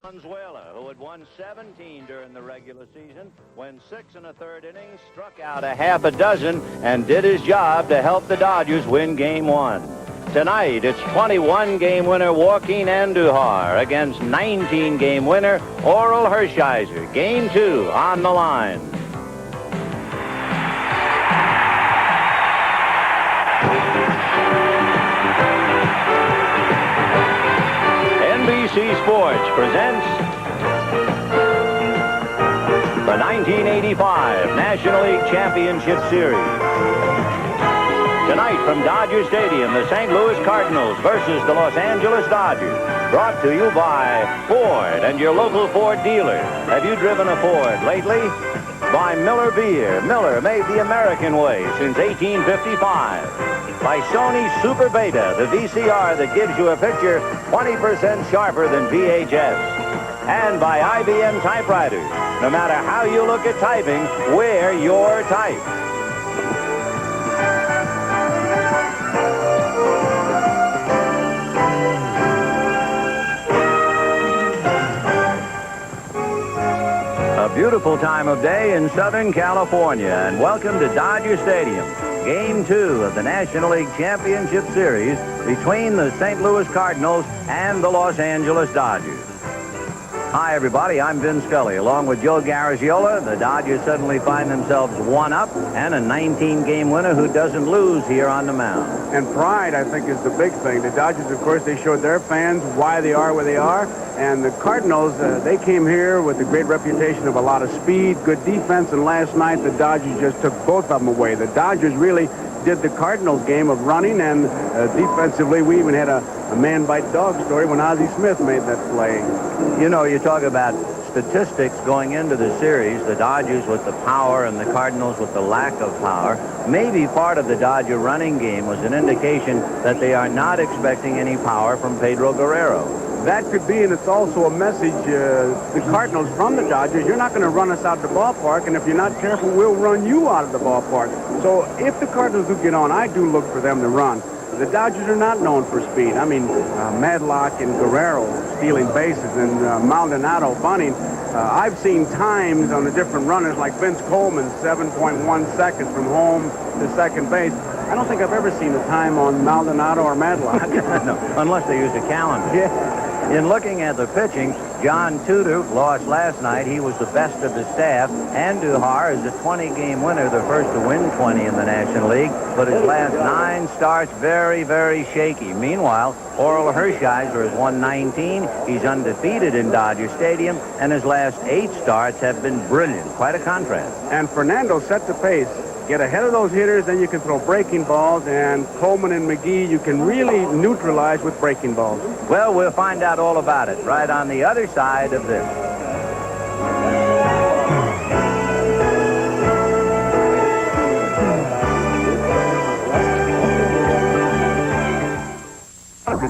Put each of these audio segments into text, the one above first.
Venezuela, who had won 17 during the regular season, when 6 1/3 innings, struck out a half a dozen and did his job to help the Dodgers win Game 1. Tonight, it's 21-game winner Joaquin Andujar against 19-game winner Oral Hershiser. Game 2 on the line. NBC Sports presents the 1985 National League Championship Series. Tonight from Dodger Stadium, the St. Louis Cardinals versus the Los Angeles Dodgers. Brought to you by Ford and your local Ford dealer. Have you driven a Ford lately? By Miller Beer. Miller made the American way since 1855. By Sony Super Beta, the VCR that gives you a picture 20% sharper than VHS. And by IBM typewriters. No matter how you look at typing, wear your type. A beautiful time of day in Southern California, and welcome to Dodger Stadium. Game 2 of the National League Championship Series between the St. Louis Cardinals and the Los Angeles Dodgers. Hi, everybody. I'm Vin Scully. Along with Joe Garagiola, the Dodgers suddenly find themselves one up and a 19-game winner who doesn't lose here on the mound. And pride, I think, is the big thing. The Dodgers, of course, they showed their fans why they are where they are. And the Cardinals, they came here with a great reputation of a lot of speed, good defense. And last night, the Dodgers just took both of them away. The Dodgers really did the Cardinals game of running, and defensively, we even had a man-bite-dog story when Ozzie Smith made that play. You know, you talk about statistics going into the series, the Dodgers with the power and the Cardinals with the lack of power. Maybe part of the Dodger running game was an indication that they are not expecting any power from Pedro Guerrero. That could be, and it's also a message, the Cardinals from the Dodgers, you're not going to run us out of the ballpark, and if you're not careful, we'll run you out of the ballpark. So if the Cardinals do get on, I do look for them to run. The Dodgers are not known for speed. I mean, Madlock and Guerrero stealing bases and Maldonado bunting. I've seen times on the different runners, like Vince Coleman, 7.1 seconds from home to second base. I don't think I've ever seen a time on Maldonado or Madlock. No, unless they use a calendar. Yeah. In looking at the pitching, John Tudor lost last night. He was the best of the staff. Andujar is a 20-game winner, the first to win 20 in the National League. But his last 9 starts very, very shaky. Meanwhile, Oral Hershiser has won 19. He's undefeated in Dodger Stadium, and his last 8 starts have been brilliant. Quite a contrast. And Fernando set the pace. Get ahead of those hitters, then you can throw breaking balls, and Coleman and McGee, you can really neutralize with breaking balls. Well, we'll find out all about it right on the other side of this.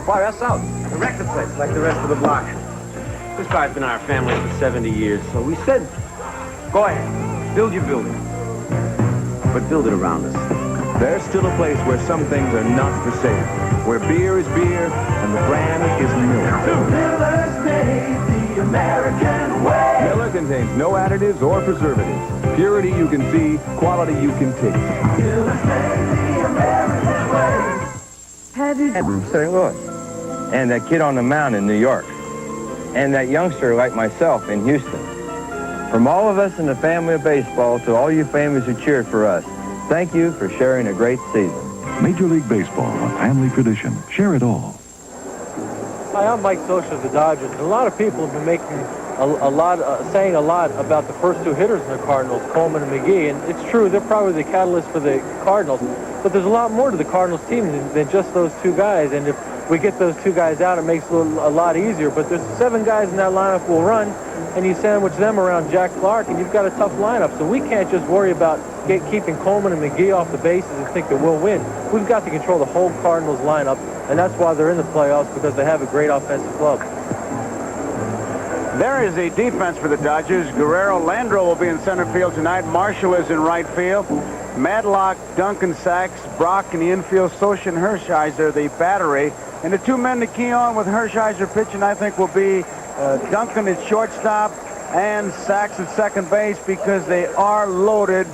Far us out. The record place, like the rest of the block. This guy's been in our family for 70 years, so we said, go ahead, build your building. But build it around us. There's still a place where some things are not for sale, where beer is beer and the brand is Miller. Miller's made the American way. Miller contains no additives or preservatives. Purity you can see, quality you can taste. Miller's made the American way. Have you from St. Louis, and that kid on the mound in New York, and that youngster like myself in Houston. From all of us in the family of baseball to all you families who cheered for us, thank you for sharing a great season. Major League Baseball, a family tradition. Share it all. Hi, I'm Mike Socha of the Dodgers. A lot of people have been making saying a lot about the first 2 hitters in the Cardinals, Coleman and McGee, and it's true, they're probably the catalyst for the Cardinals, but there's a lot more to the Cardinals team than just those 2 guys, and if we get those 2 guys out, it makes it a lot easier, but there's 7 guys in that lineup who will run, and you sandwich them around Jack Clark, and you've got a tough lineup, so we can't just worry about keeping Coleman and McGee off the bases and think that we'll win. We've got to control the whole Cardinals lineup, and that's why they're in the playoffs, because they have a great offensive club. There is a defense for the Dodgers. Guerrero, Landro will be in center field tonight. Marshall is in right field. Madlock, Duncan Sachs, Brock in the infield, Socha and Hershiser, the battery. And the 2 men to key on with Hershiser pitching, I think, will be Duncan at shortstop, and Sachs at second base, because they are loaded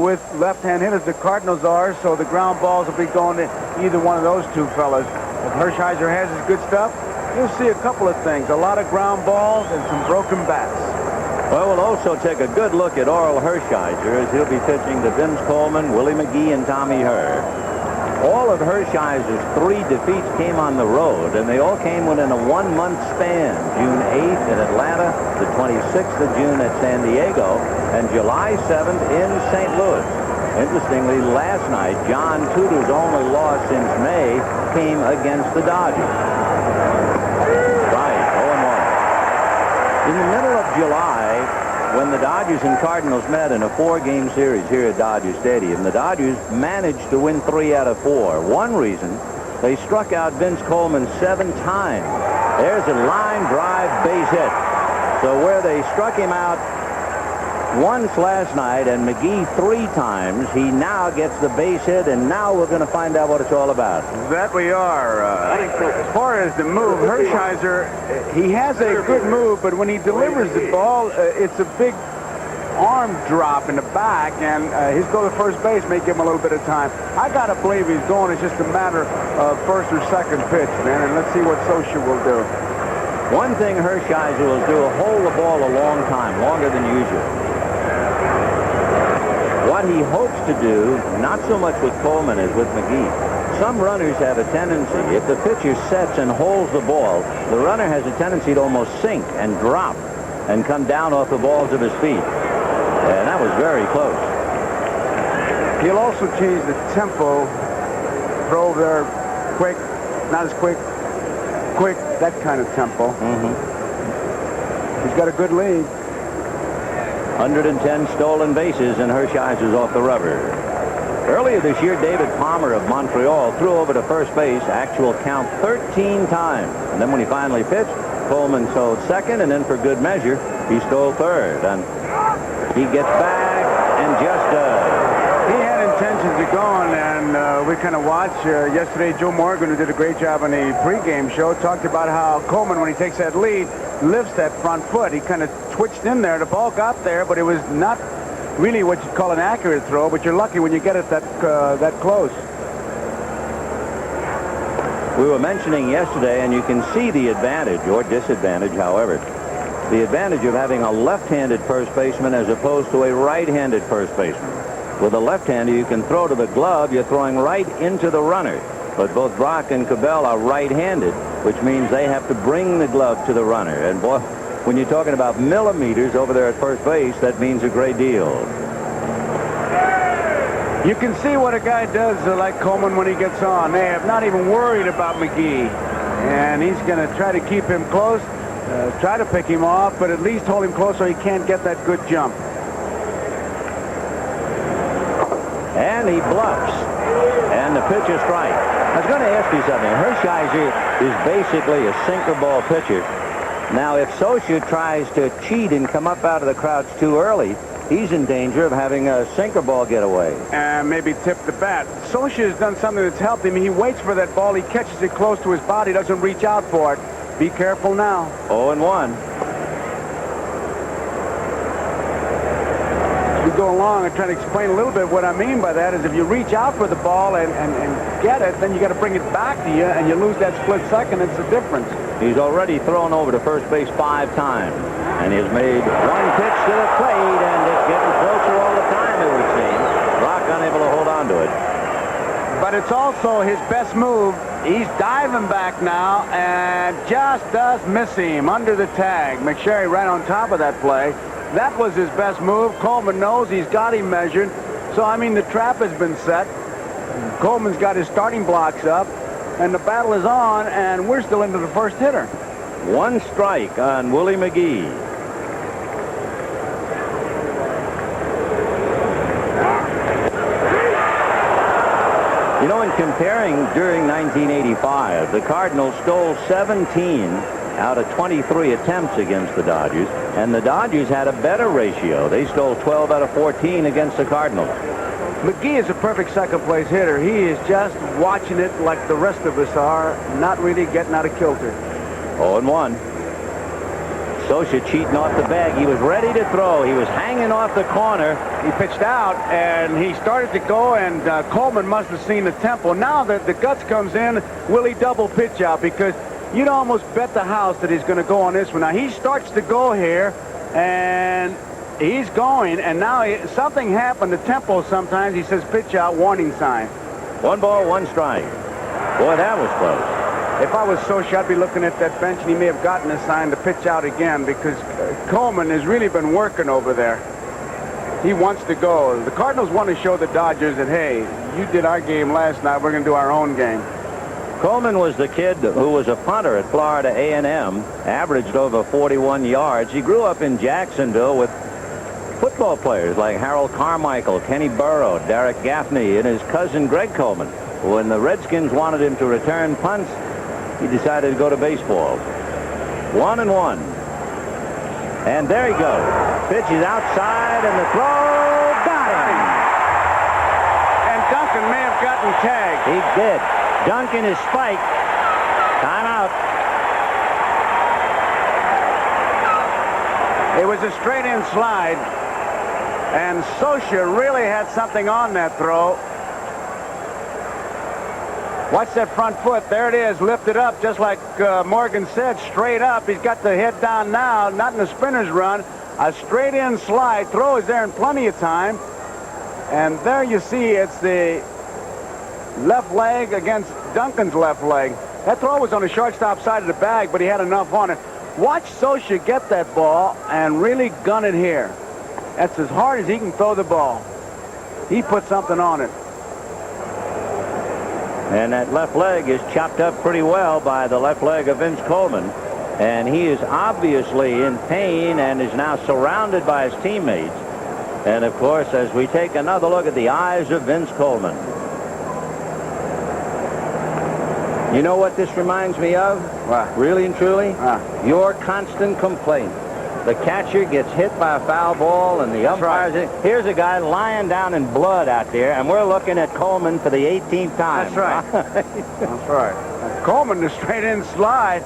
with left-hand hitters. The Cardinals are, so the ground balls will be going to either one of those two fellas. If Hershiser has his good stuff, you'll see a couple of things. A lot of ground balls and some broken bats. Well, we'll also take a good look at Oral Hershiser as he'll be pitching to Vince Coleman, Willie McGee, and Tommy Herr. All of Hershiser's 3 defeats came on the road, and they all came within a 1-month span. June 8th at Atlanta, the 26th of June at San Diego, and July 7th in St. Louis. Interestingly, last night, John Tudor's only loss since May came against the Dodgers. Right, 0-1. In the middle of July, when the Dodgers and Cardinals met in a 4-game series here at Dodger Stadium, the Dodgers managed to win 3 out of 4. One reason, they struck out Vince Coleman 7 times. There's a line drive base hit. So where they struck him out once last night and McGee 3 times, he now gets the base hit, and now we're going to find out what it's all about. That we are. As far as the move, Hershiser, he has a good move, but when he delivers the ball, it's a big arm drop in the back, and his go to first base may give him a little bit of time. I got to believe he's going. It's just a matter of first or second pitch, man, and let's see what Socha will do. One thing Hershiser will do will hold the ball a long time, longer than usual. What he hopes to do, not so much with Coleman as with McGee. Some runners have a tendency, if the pitcher sets and holds the ball, the runner has a tendency to almost sink and drop and come down off the balls of his feet. And that was very close. He'll also change the tempo. Throw there quick, not as quick, that kind of tempo. He's got a good lead. 110 stolen bases, and Hershiser's off the rubber. Earlier this year, David Palmer of Montreal threw over to first base, actual count 13 times. And then when he finally pitched, Coleman stole second, and then for good measure, he stole third. And he gets back and just does. He had intentions of going, and we kind of watched yesterday. Joe Morgan, who did a great job on the pregame show, talked about how Coleman, when he takes that lead, lifts that front foot. He kind of twitched in there. The ball got there, but it was not really what you'd call an accurate throw, but you're lucky when you get it that close. We were mentioning yesterday, and you can see the advantage or disadvantage, however, the advantage of having a left-handed first baseman as opposed to a right-handed first baseman. With a left-hander, you can throw to the glove. You're throwing right into the runner. But both Brock and Cabell are right-handed, which means they have to bring the glove to the runner. And boy, when you're talking about millimeters over there at first base, that means a great deal. You can see what a guy does like Coleman when he gets on. They have not even worried about McGee. And he's going to try to keep him close, try to pick him off, but at least hold him close so he can't get that good jump. And he bluffs. And the pitch is strike. I was going to ask you something. Hershiser is basically a sinker ball pitcher. Now, if Socha tries to cheat and come up out of the crouch too early, he's in danger of having a sinker ball get away. And maybe tip the bat. Socha has done something that's helped him. He waits for that ball. He catches it close to his body, doesn't reach out for it. Be careful now. 0-1. We go along and try to explain a little bit what I mean by that is if you reach out for the ball and get it, then you got to bring it back to you, and you lose that split second. It's the difference. He's already thrown over to first base 5 times, and he's made one pitch to the plate, and it's getting closer all the time, it would seem. Brock unable to hold on to it. But it's also his best move. He's diving back now and just does miss him under the tag. McSherry right on top of that play. That was his best move. Coleman knows he's got him measured. So, I mean, the trap has been set. Coleman's got his starting blocks up, and the battle is on, and we're still into the first hitter. 1 strike on Willie McGee. You know, in comparing during 1985, the Cardinals stole 17 out of 23 attempts against the Dodgers, and the Dodgers had a better ratio. They stole 12 out of 14 against the Cardinals. McGee is a perfect second-place hitter. He is just watching it like the rest of us are, not really getting out of kilter. 0-1. Socia cheating off the bag. He was ready to throw. He was hanging off the corner. He pitched out, and he started to go, and Coleman must have seen the tempo. Now that the guts comes in, will he double pitch out? Because you'd almost bet the house that he's going to go on this one. Now, he starts to go here, and he's going, and now something happened. The tempo sometimes, he says pitch out, warning sign. 1 ball, 1 strike. Boy, that was close. If I was Socia, I'd be looking at that bench, and he may have gotten a sign to pitch out again, because Coleman has really been working over there. He wants to go. The Cardinals want to show the Dodgers that, hey, you did our game last night. We're going to do our own game. Coleman was the kid who was a punter at Florida A&M, averaged over 41 yards. He grew up in Jacksonville with football players like Harold Carmichael, Kenny Burrow, Derek Gaffney, and his cousin Greg Coleman. When the Redskins wanted him to return punts, he decided to go to baseball. 1-1. And there he goes. Pitch is outside, and the throw got him. And Duncan may have gotten tagged. He did. Duncan is spiked. Timeout. It was a straight-in slide, and Socia really had something on that throw. Watch that front foot. There it is, lifted up, just like Morgan said, straight up. He's got the head down now, not in the spinner's run. A straight-in slide. Throw is there in plenty of time. And there you see it's the left leg against Duncan's left leg. That throw was on the shortstop side of the bag, but he had enough on it. Watch Socia get that ball and really gun it here. That's as hard as he can throw the ball. He put something on it. And that left leg is chopped up pretty well by the left leg of Vince Coleman. And he is obviously in pain and is now surrounded by his teammates. And, of course, as we take another look at the eyes of Vince Coleman. You know what this reminds me of? What? Really and truly? Your constant complaint. The catcher gets hit by a foul ball, and the umpires... Here's a guy lying down in blood out there, and we're looking at Coleman for the 18th time. That's right. That's right. Coleman, the straight-in slide.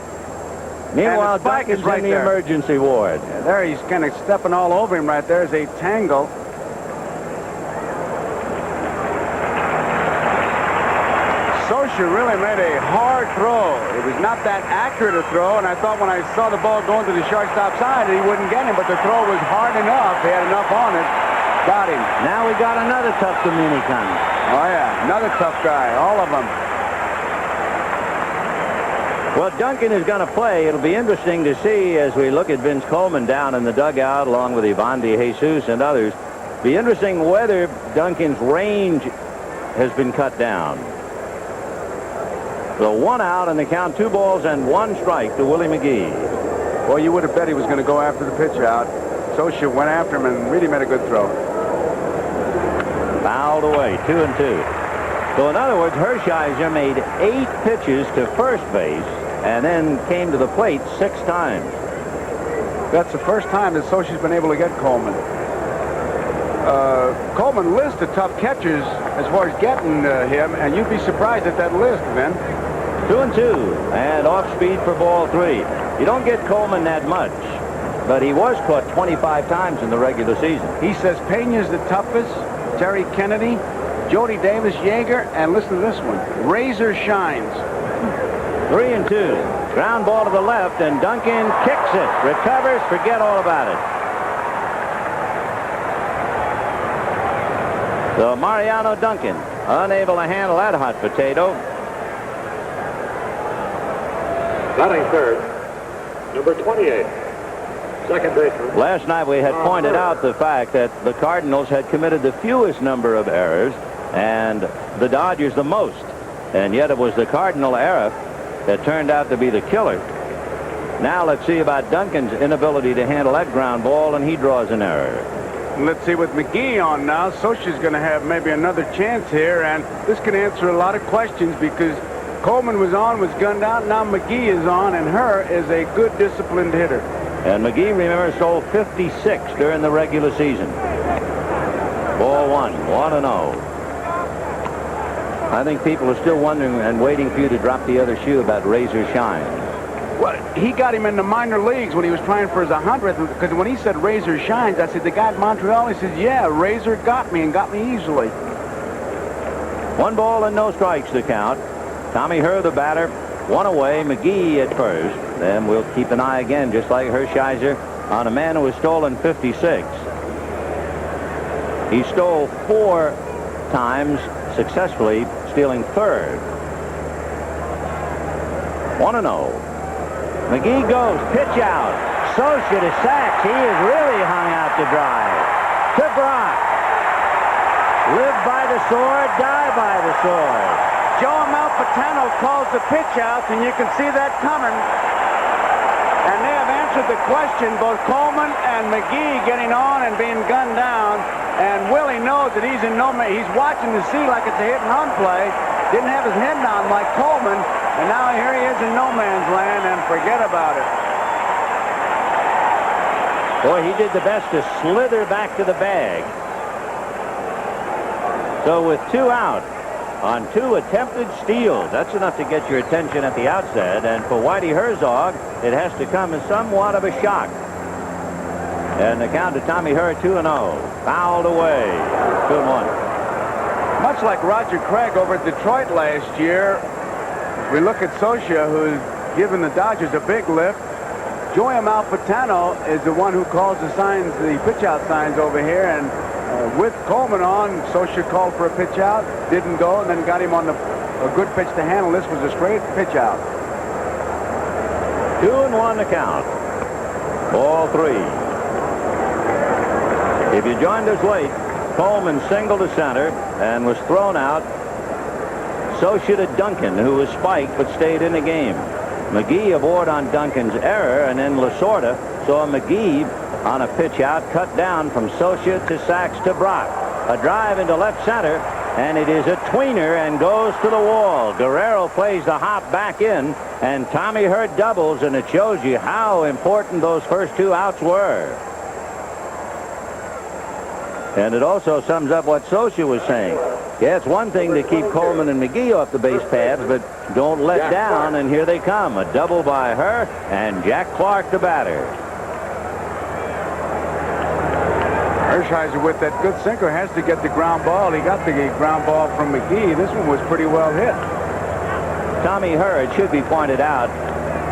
Meanwhile, Duncan's right in the there. emergency ward. Yeah, there he's kind of stepping all over him right there as they tangle. Socia really made a hard throw. It was not that accurate a throw, and I thought when I saw the ball going to the shortstop side that he wouldn't get him, but the throw was hard enough. He had enough on it. Got him. Now we got another tough community coming. Oh, yeah. Another tough guy. All of them. Well, Duncan is going to play. It'll be interesting to see as we look at Vince Coleman down in the dugout along with Ivan de Jesus and others. Be interesting whether Duncan's range has been cut down. So 1 out, and they count 2 balls and 1 strike to Willie McGee. Well, you would have bet he was going to go after the pitch out. Socia went after him and really made a good throw. Fouled away, 2-2. So in other words, Hershiser made 8 pitches to first base and then came to the plate 6 times. That's the first time that Socia's been able to get Coleman. Coleman lists the tough catchers as far as getting him, and you'd be surprised at that list, Vin. 2-2, and off speed for ball 3. You don't get Coleman that much, but he was caught 25 times in the regular season. He says Pena's the toughest, Terry Kennedy, Jody Davis, Yeager, and listen to this one, Razor Shines. 3-2. Ground ball to the left, and Duncan kicks it. Recovers, forget all about it. So Mariano Duncan, unable to handle that hot potato. Batting third, number 28, second baseman. Last night we had pointed out the fact that the Cardinals had committed the fewest number of errors and the Dodgers the most. And yet it was the Cardinal error that turned out to be the killer. Now let's see about Duncan's inability to handle that ground ball, and he draws an error. Let's see with McGee on now. Socia's going to have maybe another chance here, and this can answer a lot of questions because Coleman was gunned out. Now McGee is on, and Her is a good disciplined hitter. And McGee, remember, stole 56 during the regular season. Ball 1, 1-0. I think people are still wondering and waiting for you to drop the other shoe about Razor Shine. Well, he got him in the minor leagues when he was trying for his 100th, because when he said Razor shines, I said, the guy at Montreal, he said, yeah, Razor got me and got me easily. 1 ball and no strikes to count. Tommy Herr, the batter, 1 away. McGee at first. Then we'll keep an eye again, just like Hershiser, on a man who has stolen 56. He stole 4 times successfully, stealing 3rd. 1-0. McGee goes, pitch out. Socia to Sachs. He is really hung out to dry. To Brock. Live by the sword, die by the sword. Joe Amalfitano calls the pitch out, and you can see that coming. And they have answered the question, both Coleman and McGee getting on and being gunned down. And Willie knows that he's in no man. He's watching to see like it's a hit and run play. Didn't have his head down like Coleman. And now here he is in no man's land, and forget about it. Boy, he did the best to slither back to the bag. So with 2 out on 2 attempted steals, that's enough to get your attention at the outset. And for Whitey Herzog, it has to come as somewhat of a shock. And the count to Tommy Herr, 2-0. Fouled away. 2-1. Much like Roger Craig over at Detroit last year, we look at Socia, who's given the Dodgers a big lift. Joey Amalfitano is the one who calls the signs, the pitch-out signs over here, and with Coleman on, Socia called for a pitch-out, didn't go, and then got him on a good pitch to handle. This was a straight pitch-out. 2-1 the count. Ball 3. If you joined us late, Coleman singled to center and was thrown out. Socia to Duncan, who was spiked but stayed in the game. McGee aboard on Duncan's error, and then Lasorda saw McGee on a pitch out cut down from Socia to Sachs to Brock. A drive into left center, and it is a tweener and goes to the wall. Guerrero plays the hop back in, and Tommy Herr doubles, and it shows you how important those first 2 outs were. And it also sums up what Socia was saying. Yeah, it's one thing to keep Coleman and McGee off the base paths, but don't let down, and here they come. A double by Herr, and Jack Clark, the batter. Hershiser with that good sinker has to get the ground ball. He got the ground ball from McGee. This one was pretty well hit. Tommy Herr, it should be pointed out,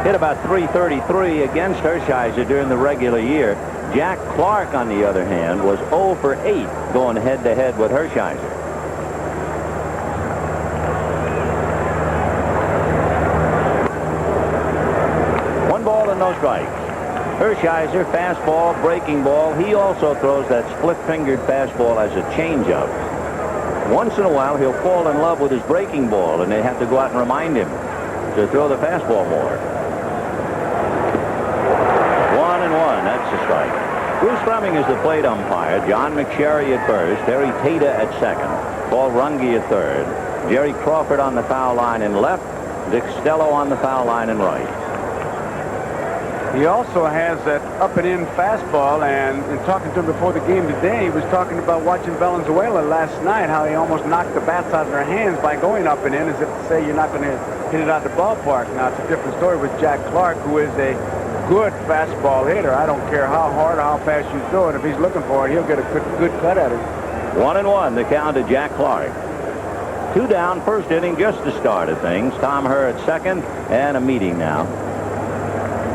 hit about .333 against Hershiser during the regular year. Jack Clark, on the other hand, was 0 for 8 going head-to-head with Hershiser. No strikes. Hershiser, fastball, breaking ball. He also throws that split-fingered fastball as a changeup. Once in a while, he'll fall in love with his breaking ball, and they have to go out and remind him to throw the fastball more. 1-1. That's the strike. Bruce Fleming is the plate umpire. John McSherry at first. Terry Tata at second. Paul Runge at third. Jerry Crawford on the foul line in left. Dick Stello on the foul line in right. He also has that up-and-in fastball, and in talking to him before the game today, he was talking about watching Valenzuela last night, how he almost knocked the bats out of their hands by going up and in, as if to say you're not going to hit it out of the ballpark. Now, it's a different story with Jack Clark, who is a good fastball hitter. I don't care how hard or how fast you throw it. If he's looking for it, he'll get a good cut at it. 1-1, the count to Jack Clark. 2 down, first inning, just the start of things. Tom Herr at second, and a meeting now.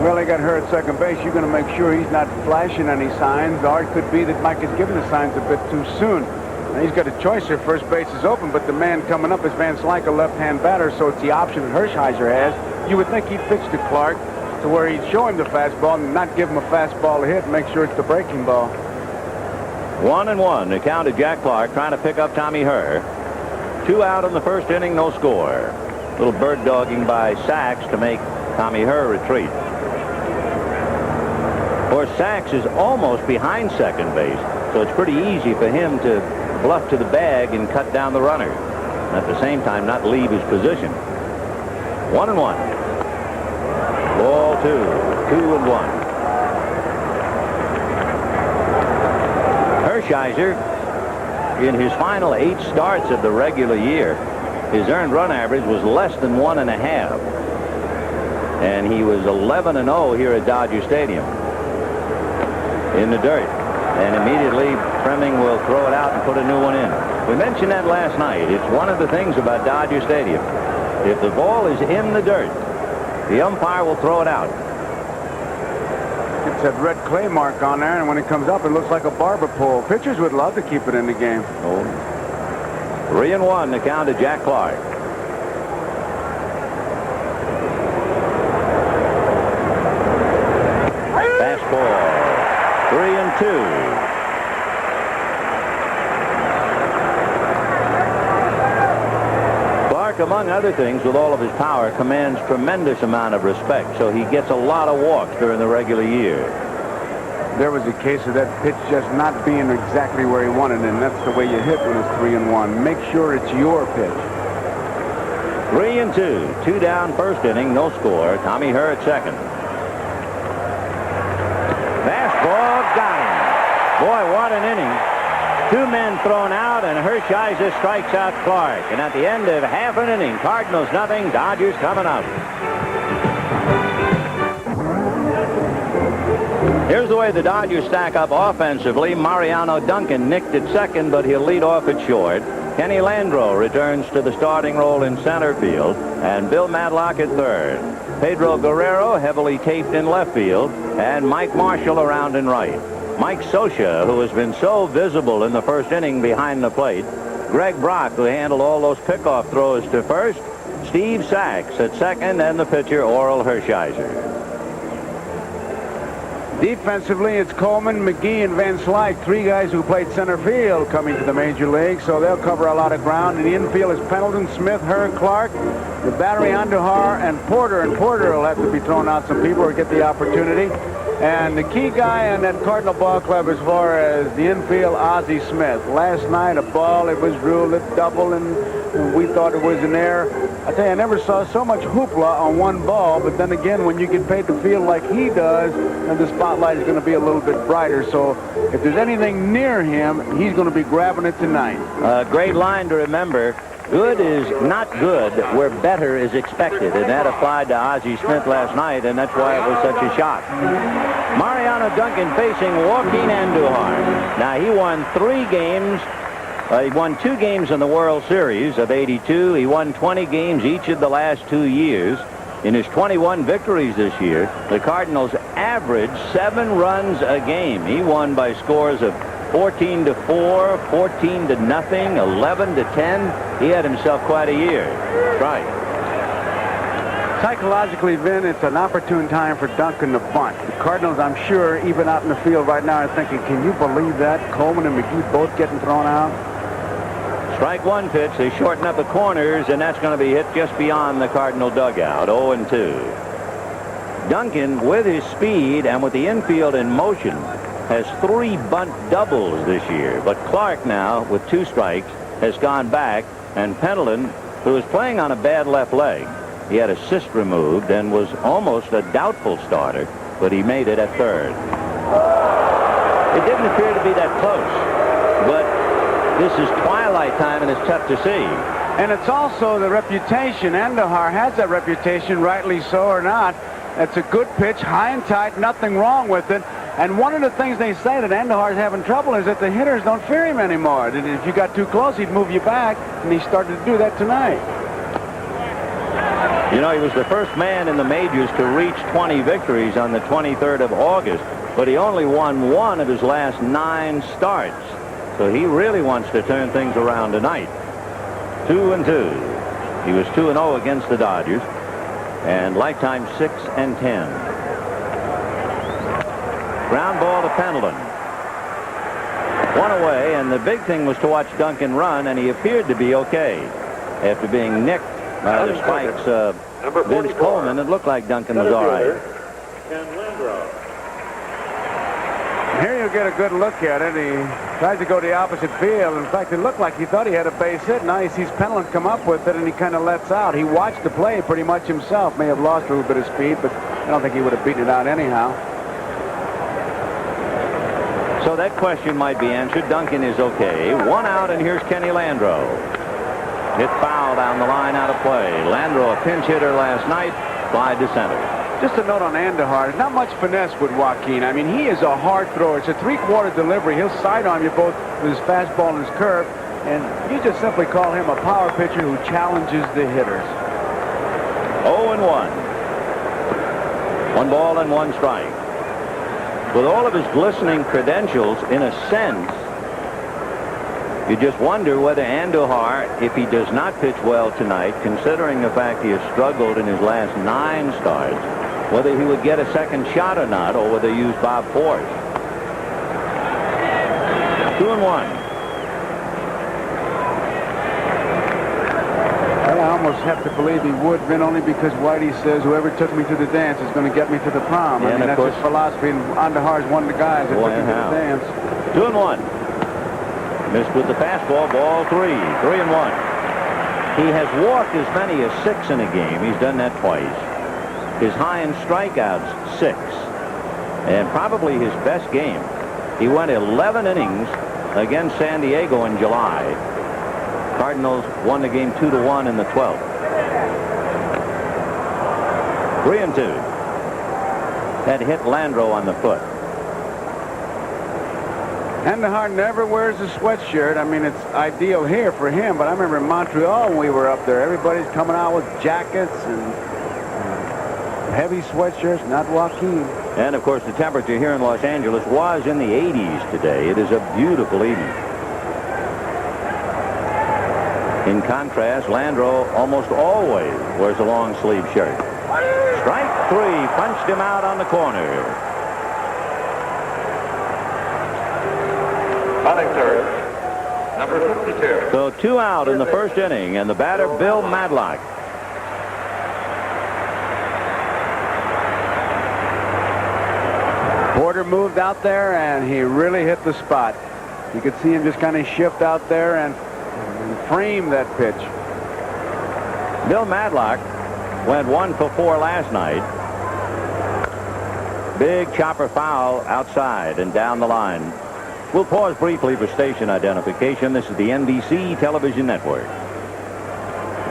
Well, they got her at second base. You're going to make sure he's not flashing any signs, or it could be that Mike is giving the signs a bit too soon. Now, he's got a choice here. First base is open, but the man coming up is Van Slyke, a left-hand batter, so it's the option that Hershiser has. You would think he'd pitch to Clark to where he'd show him the fastball and not give him a fastball to hit and make sure it's the breaking ball. 1-1, the count to Jack Clark, trying to pick up Tommy Herr. 2 out in the first inning, no score. Little bird dogging by Sachs to make Tommy Herr retreat. Of course, Sachs is almost behind second base, so it's pretty easy for him to bluff to the bag and cut down the runner, and at the same time not leave his position. 1-1. Ball 2. 2-1. Hershiser, in his final 8 starts of the regular year, his earned run average was less than 1.5. and he was 11-0 here at Dodger Stadium in the dirt. And immediately Fleming will throw it out and put a new one in. We mentioned that last night. It's one of the things about Dodger Stadium. If the ball is in the dirt, the umpire will throw it out. It's that red clay mark on there, and when it comes up, it looks like a barber pole. Pitchers would love to keep it in the game. 3-1 the count to Jack Clark. Fastball. 3-2. Clark, among other things, with all of his power, commands tremendous amount of respect, so he gets a lot of walks during the regular year. There was a case of that pitch just not being exactly where he wanted it, and that's the way you hit when it's 3-1. Make sure it's your pitch. 3-2. 2 down first inning, no score. Tommy Herr at second. Fastball, got him. Boy, what an inning. 2 men thrown out, and Hershiser strikes out Clark. And at the end of half an inning, Cardinals nothing, Dodgers coming up. Here's the way the Dodgers stack up offensively. Mariano Duncan nicked at second, but he'll lead off at short. Kenny Landreau returns to the starting role in center field, and Bill Madlock at third. Pedro Guerrero heavily taped in left field, and Mike Marshall around in right. Mike Scioscia, who has been so visible in the first inning behind the plate. Greg Brock, who handled all those pickoff throws to first. Steve Sachs at second, and the pitcher Oral Hershiser. Defensively, it's Coleman, McGee, and Van Slyke, 3 guys who played center field coming to the major league, so they'll cover a lot of ground. In the infield is Pendleton, Smith, Herr, Clark, the battery Andujar, and Porter. And Porter will have to be throwing out some people or get the opportunity. And the key guy on that Cardinal ball club as far as the infield, Ozzie Smith. Last night, a ball, it was ruled a double, and we thought it was an error. I tell you, I never saw so much hoopla on one ball, but then again, when you get paid to field like he does, then the spotlight is going to be a little bit brighter. So if there's anything near him, he's going to be grabbing it tonight. Great line to remember. Good is not good where better is expected, and that applied to Ozzie Smith last night, and that's why it was such a shock. Mariano Duncan facing Joaquin Andujar. Now, he won 3 games. He won 2 games in the World Series of '82. He won 20 games each of the last 2 years. In his 21 victories this year, the Cardinals averaged 7 runs a game. He won by scores of 14-4, 14-0, 11-10. He had himself quite a year. Right. Psychologically, Vin, it's an opportune time for Duncan to bunt. The Cardinals, I'm sure, even out in the field right now, are thinking, can you believe that? Coleman and McGee both getting thrown out. Strike 1 pitch. They shorten up the corners, and that's going to be hit just beyond the Cardinal dugout. 0-2. Duncan, with his speed and with the infield in motion, has 3 bunt doubles this year. But Clark now, with 2 strikes, has gone back, and Pendleton, who is playing on a bad left leg, he had a cyst removed and was almost a doubtful starter, but he made it at third. It didn't appear to be that close, but this is twilight time, and it's tough to see. And it's also the reputation. Andujar has that reputation, rightly so or not. It's a good pitch, high and tight, nothing wrong with it. And one of the things they say that Andujar's having trouble is that the hitters don't fear him anymore. That if you got too close, he'd move you back, and he started to do that tonight. You know, he was the first man in the majors to reach 20 victories on the 23rd of August, but he only won 1 of his last 9 starts. So he really wants to turn things around tonight. 2-2. He was 2-0 against the Dodgers, and lifetime 6-10. Ground ball to Pendleton. 1 away, and the big thing was to watch Duncan run, and he appeared to be okay. After being nicked by the spikes of Vince Coleman, it looked like Duncan was all right. Here you get a good look at it. He tried to go the opposite field. In fact, it looked like he thought he had a base hit. Now he sees Pendleton come up with it, and he kind of lets out. He watched the play pretty much himself. May have lost a little bit of speed, but I don't think he would have beaten it out anyhow. So that question might be answered. Duncan is okay. 1 out, and here's Kenny Landreau. Hit foul down the line, out of play. Landreau, a pinch hitter last night, slide to center. Just a note on Andahar. There's not much finesse with Joaquin. I mean, he is a hard thrower. It's a three-quarter delivery. He'll sidearm you both with his fastball and his curve. And you just simply call him a power pitcher who challenges the hitters. 0-1. 1 ball and 1 strike. With all of his glistening credentials, in a sense, you just wonder whether Andahar, if he does not pitch well tonight, considering the fact he has struggled in his last 9 starts, whether he would get a second shot or not, or whether use Bob Force. 2-1. Well, I almost have to believe he would, Vin, only because Whitey says whoever took me to the dance is going to get me to the prom. I mean, that's his philosophy, and Andahar's one of the guys that took him to the dance. 2-1. Missed with the fastball, ball 3. 3-1. He has walked as many as 6 in a game. He's done that twice. His high in strikeouts, 6. And probably his best game. He went 11 innings against San Diego in July. Cardinals won the game 2-1 in the 12th. 3-2. That hit Landro on the foot. Andahar never wears a sweatshirt. I mean, it's ideal here for him, but I remember in Montreal when we were up there, everybody's coming out with jackets and heavy sweatshirts, not Joaquin. And, of course, the temperature here in Los Angeles was in the 80s today. It is a beautiful evening. In contrast, Landro almost always wears a long-sleeve shirt. Strike 3, punched him out on the corner. Batting third, number 52. So 2 out in the first inning, and the batter, Bill Madlock. Porter moved out there, and he really hit the spot. You could see him just kind of shift out there and frame that pitch. Bill Madlock went 1 for 4 last night. Big chopper foul outside and down the line. We'll pause briefly for station identification. This is the NBC Television Network.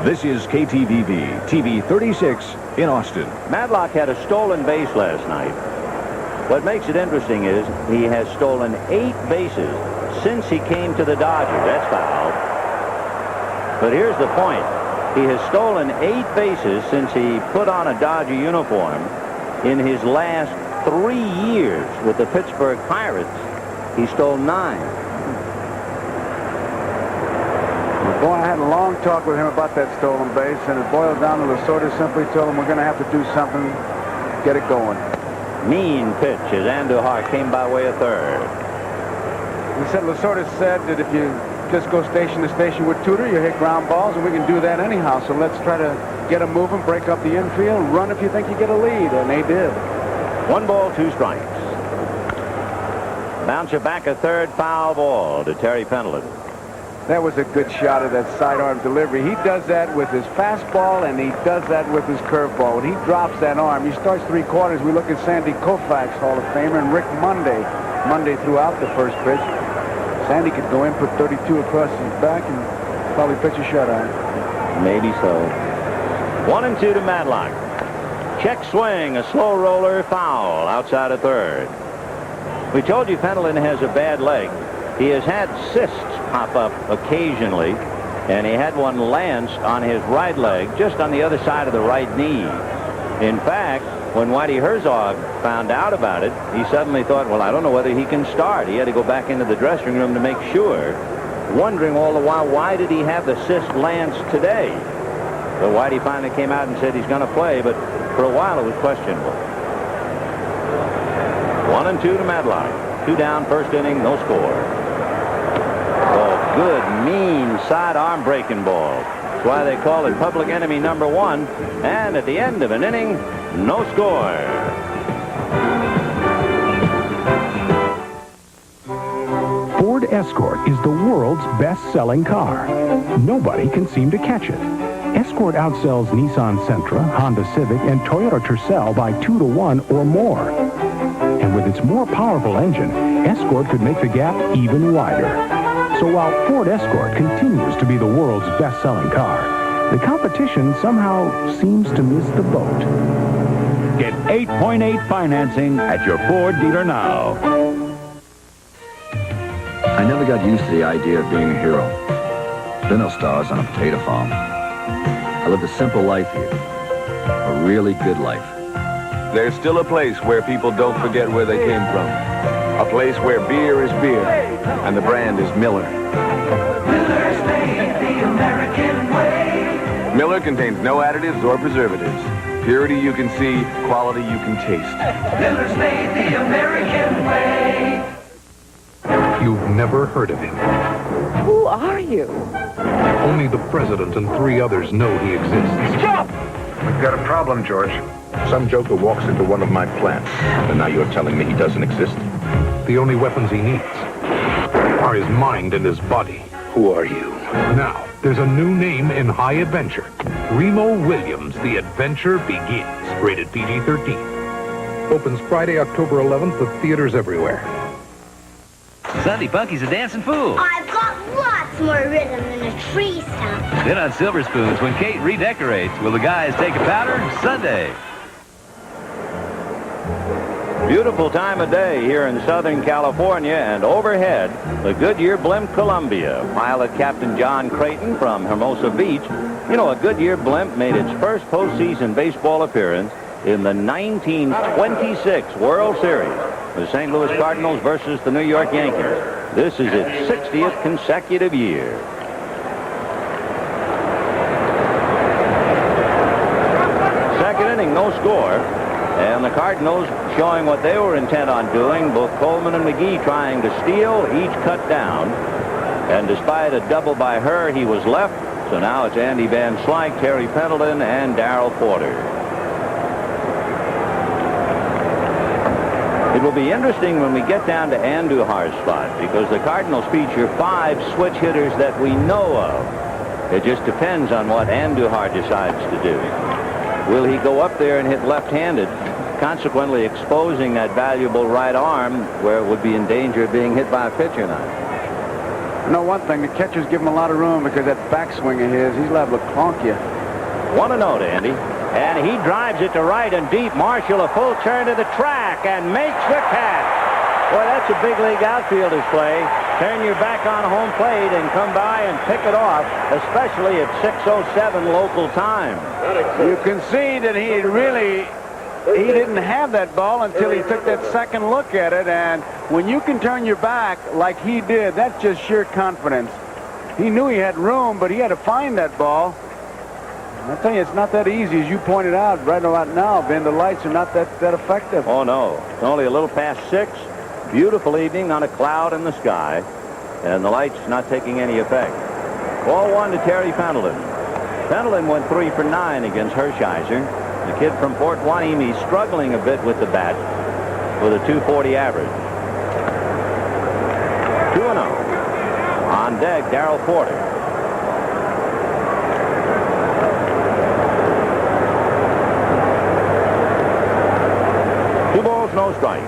This is KTVB, TV 36 in Austin. Madlock had a stolen base last night. What makes it interesting is he has stolen 8 bases since he came to the Dodgers. That's foul. But here's the point. He has stolen 8 bases since he put on a Dodger uniform in his last 3 years with the Pittsburgh Pirates. He stole 9. Boy, I had a long talk with him about that stolen base, and it boiled down to Lasorda simply told him we're going to have to do something, get it going. Mean pitch as Andahar came by way of third. He said, Lasorda said that if you just go station to station with Tudor, you hit ground balls, and we can do that anyhow. So let's try to get them moving, break up the infield, run if you think you get a lead, and they did. 1 ball, 2 strikes. Bouncer back a third, foul ball to Terry Pendleton. That was a good shot of that sidearm delivery. He does that with his fastball, and he does that with his curveball. When he drops that arm, he starts 3 quarters. We look at Sandy Koufax, Hall of Famer, and Rick Monday. Monday threw out the first pitch. Sandy could go in, put 32 across his back, and probably pitch a shutout. Maybe so. 1-2 to Madlock. Check swing, a slow roller, foul outside of third. We told you Pendleton has a bad leg. He has had cysts pop up occasionally, and he had one lanced on his right leg, just on the other side of the right knee. In fact, when Whitey Herzog found out about it, he suddenly thought, well, I don't know whether he can start. He had to go back into the dressing room to make sure, wondering all the while, why did he have the cyst lanced today? So Whitey finally came out and said he's going to play, but for a while it was questionable. 1-2 to Madlock. 2 down, first inning, no score. Oh, good, mean sidearm breaking ball. That's why they call it public enemy number 1. And at the end of an inning, no score. Ford Escort is the world's best-selling car. Nobody can seem to catch it. Escort outsells Nissan Sentra, Honda Civic, and Toyota Tercel by 2 to 1 or more. And with its more powerful engine, Escort could make the gap even wider. So while Ford Escort continues to be the world's best-selling car, The competition somehow seems to miss the boat. Get 8.8 financing at your Ford dealer now. I never got used to the idea of being a hero. There are no stars on a potato farm. I lived a simple life here. A really good life. There's still a place where people don't forget where they came from. A place where beer is beer, and the brand is Miller. Miller's made the American way. Miller contains no additives or preservatives. Purity you can see, quality you can taste. Miller's made the American way. You've never heard of him. Who are you? Only the president and 3 others know he exists. Stop! We've got a problem, George. Some joker walks into one of my plants, and now you're telling me he doesn't exist? The only weapons he needs are his mind and his body. Who are you? Now, there's a new name in high adventure. Remo Williams, The Adventure Begins. Rated PG-13. Opens Friday, October 11th at theaters everywhere. Sunday Funky's a dancing fool. I've got lots more rhythm than a tree stump. Then on Silver Spoons, when Kate redecorates, will the guys take a powder? Sunday. Beautiful time of day here in Southern California, and overhead, the Goodyear blimp Columbia. Pilot Captain John Creighton from Hermosa Beach. You know, a Goodyear blimp made its first postseason baseball appearance in the 1926 World Series. The St. Louis Cardinals versus the New York Yankees. This is its 60th consecutive year. Second inning, no score. And the Cardinals showing what they were intent on doing. Both Coleman and McGee trying to steal, each cut down. And despite a double by her, he was left. So now it's Andy Van Slyke, Terry Pendleton, and Darrell Porter. It will be interesting when we get down to Andujar's spot, because the Cardinals feature 5 switch hitters that we know of. It just depends on what Andujar decides to do. Will he go up there and hit left-handed, consequently exposing that valuable right arm where it would be in danger of being hit by a pitcher now? You know one thing, the catchers give him a lot of room because that backswing of his, he's liable to clonk you. 1-0 to Andy. And he drives it to right and deep. Marshall a full turn to the track and makes the catch. Boy, that's a big league outfielder's play. Turn your back on home plate and come by and pick it off, especially at 6:07 local time. You can see that he didn't have that ball until he took that second look at it, and when you can turn your back like he did, that's just sheer confidence. He knew he had room, but he had to find that ball. I tell you, it's not that easy, as you pointed out right about now, Ben. The lights are not that effective. Oh, no. It's only a little past 6. Beautiful evening, not a cloud in the sky, and the lights not taking any effect. Ball 1 to Terry Pendleton. Pendleton went 3 for 9 against Hershiser. The kid from Fort Hueneme struggling a bit with the bat with a .240 average. 2-0. On deck, Darrell Porter. No strikes.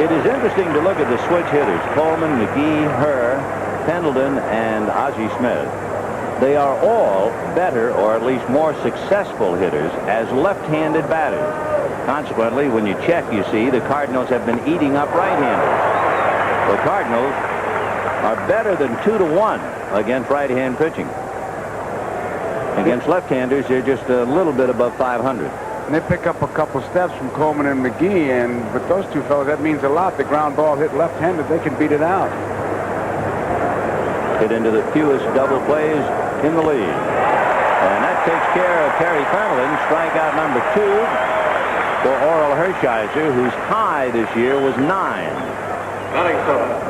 It is interesting to look at the switch hitters, Coleman, McGee, Herr, Pendleton, and Ozzie Smith. They are all better, or at least more successful hitters as left-handed batters. Consequently, when you check, you see the Cardinals have been eating up right-handers. The Cardinals are better than 2-1 against right-hand pitching. Against left-handers, they're just a little bit above 500. And they pick up a couple steps from Coleman and McGee, and with those two fellows, that means a lot. The ground ball hit left-handed, they can beat it out. Hit into the fewest double plays in the league. And that takes care of Terry Pendleton. Strikeout number 2 for Orel Hershiser, whose high this year was 9.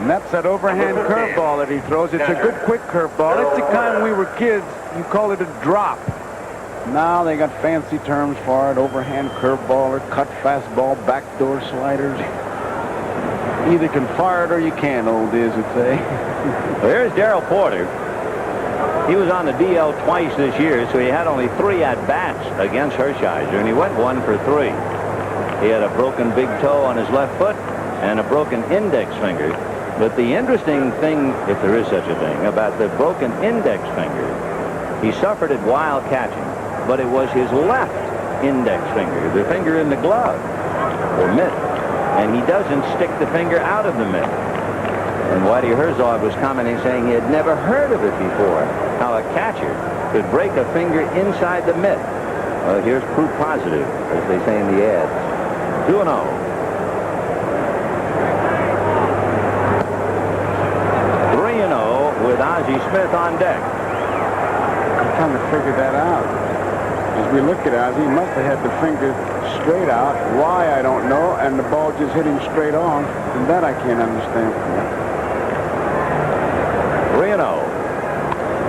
And that's that overhand curveball that he throws. It's a good quick curveball. It's the kind when we were kids, you call it a drop. Now they got fancy terms for it, overhand curveball or cut fastball, backdoor sliders. Either can fire it or you can't, old Diz would say. Well, here's Darrell Porter. He was on the DL twice this year, so he had only 3 at-bats against Hershiser, and he went 1 for 3. He had a broken big toe on his left foot and a broken index finger. But the interesting thing, if there is such a thing, about the broken index finger He suffered it while catching, but it was his left index finger, the finger in the glove or mitt, and he doesn't stick the finger out of the mitt. And Whitey Herzog was commenting, saying he had never heard of it before, how a catcher could break a finger inside the mitt. Well, here's proof positive, as they say in the ads. 2-0. 3-0 with Ozzie Smith on deck. I'm trying to figure that out. As we look at Ozzie, he must have had the finger straight out. Why, I don't know, and the ball just hit him straight on, and that I can't understand. 3-0.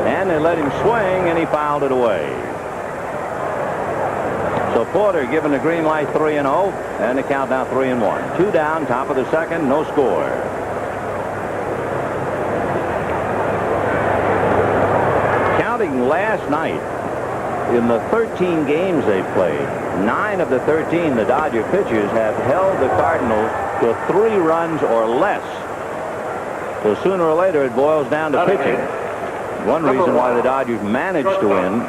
And they let him swing, and he fouled it away. So Porter given the green light 3-0, and the count now 3-1. 2 down, top of the second, no score. Counting last night, in the 13 games they've played, 9 of the 13 the Dodger pitchers have held the Cardinals to 3 runs or less. So sooner or later it boils down to pitching. One reason why the Dodgers managed to win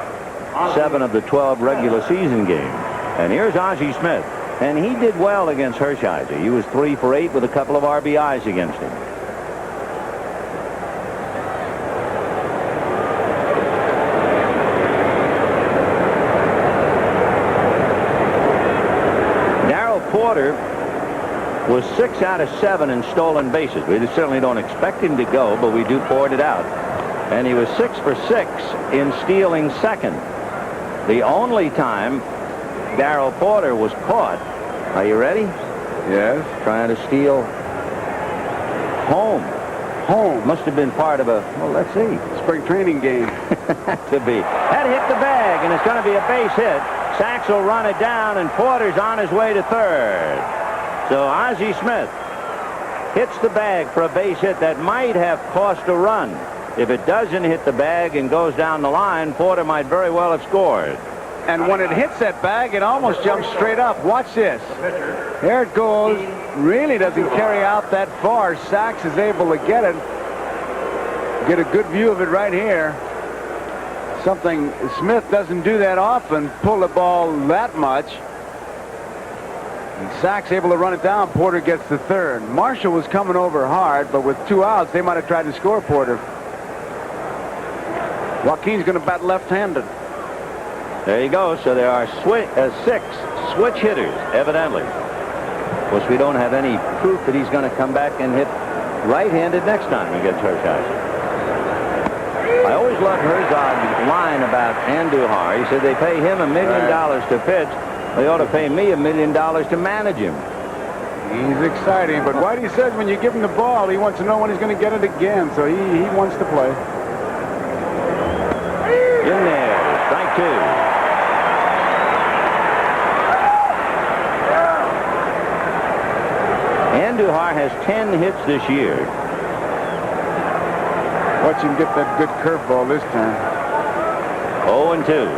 7 of the 12 regular season games. And here's Ozzie Smith, and he did well against Hershiser. He was 3 for 8 with a couple of RBIs against him. Porter was 6 out of 7 in stolen bases. We certainly don't expect him to go, but we do point it out. And he was 6 for 6 in stealing second. The only time Darryl Porter was caught, are you ready? Yes. Trying to steal home. Home. Must have been part of a, well, let's see. Spring training game. To be. That hit the bag, and it's going to be a base hit. Sachs will run it down, and Porter's on his way to third. So Ozzie Smith hits the bag for a base hit that might have cost a run. If it doesn't hit the bag and goes down the line, Porter might very well have scored. And when it hits that bag, it almost jumps straight up. Watch this. There it goes. Really doesn't carry out that far. Sachs is able to get it. Get a good view of it right here. Something Smith doesn't do that often, pull the ball that much. And Sachs able to run it down. Porter gets the third. Marshall was coming over hard, but with 2 outs, they might have tried to score Porter. Joaquin's going to bat left-handed. There you go. So there are 6 switch hitters, evidently. Of course, we don't have any proof that he's going to come back and hit right-handed next time against Hershiser. I always loved Herzog's line about Andujar. He said they pay him $1 million to pitch. They ought to pay me $1 million to manage him. He's exciting, but Whitey says when you give him the ball, he wants to know when he's going to get it again, so he wants to play. In there, strike 2. Andujar has 10 hits this year. Watch him get that good curveball this time. 0-2.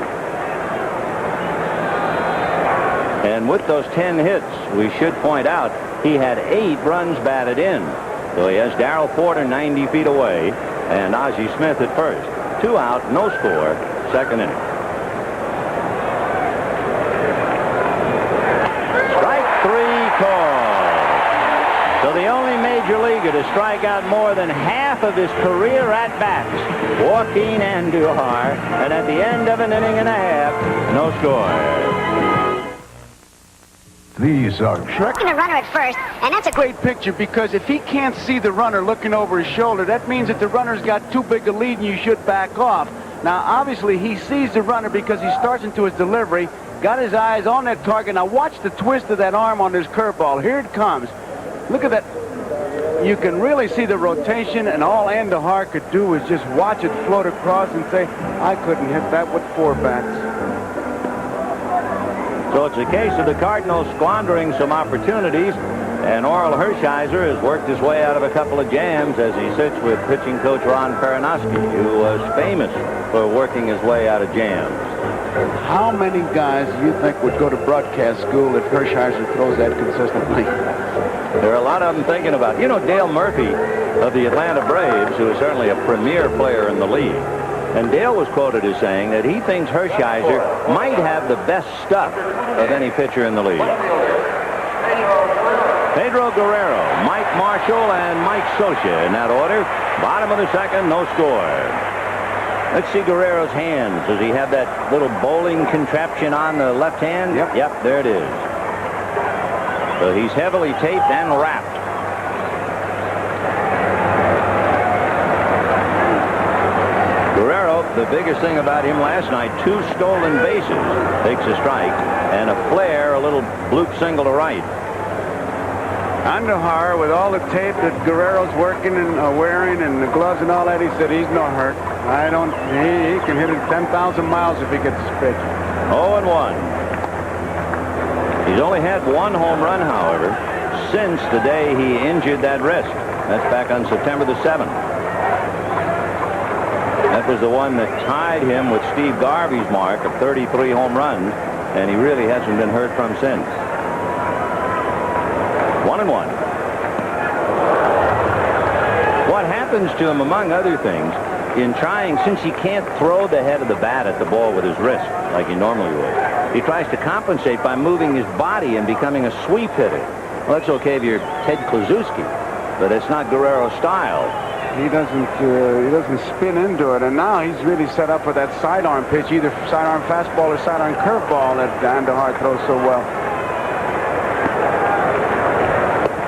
And with those 10 hits, we should point out, he had 8 runs batted in. So he has Darryl Porter 90 feet away and Ozzie Smith at first. 2 out, no score, second inning. Strike 3 call. So the only major leaguer to strike out more than half of his career at-bats, Joaquin Andujar, and at the end of an inning and a half, no score. These are Looking at runner at first, and that's a great picture because if he can't see the runner looking over his shoulder, that means that the runner's got too big a lead and you should back off. Now, obviously, he sees the runner because he starts into his delivery, got his eyes on that target. Now, watch the twist of that arm on his curveball. Here it comes. Look at that. You can really see the rotation, and all Andujar could do was just watch it float across and say, I couldn't hit that with 4 bats. So it's a case of the Cardinals squandering some opportunities, and Orel Hershiser has worked his way out of a couple of jams as he sits with pitching coach Ron Perinoski, who was famous for working his way out of jams. How many guys do you think would go to broadcast school if Hershiser throws that consistently? There are a lot of them thinking about it. You know, Dale Murphy of the Atlanta Braves, who is certainly a premier player in the league, And Dale was quoted as saying that he thinks Hershiser might have the best stuff of any pitcher in the league. Pedro Guerrero, Mike Marshall, and Mike Socia in that order. Bottom of the second, no score. Let's see Guerrero's hands. Does he have that little bowling contraption on the left hand? Yep, there it is. So he's heavily taped and wrapped. Guerrero, the biggest thing about him last night, 2 stolen bases. Takes a strike, and a flare, a little bloop single to right. Andujar, with all the tape that Guerrero's working and wearing and the gloves and all that, he said he's no hurt. He can hit it 10,000 miles if he gets his pitch. 0-1. He's only had 1 home run, however, since the day he injured that wrist. That's back on September the 7th. That was the one that tied him with Steve Garvey's mark of 33 home runs, and he really hasn't been heard from since. 1-1. What happens to him, among other things, in trying, since he can't throw the head of the bat at the ball with his wrist like he normally would, he tries to compensate by moving his body and becoming a sweep hitter. Well, that's okay if you're Ted Kluszewski, but it's not Guerrero's style. He doesn't spin into it, and now he's really set up for that sidearm pitch, either sidearm fastball or sidearm curveball that Andujar throws so well.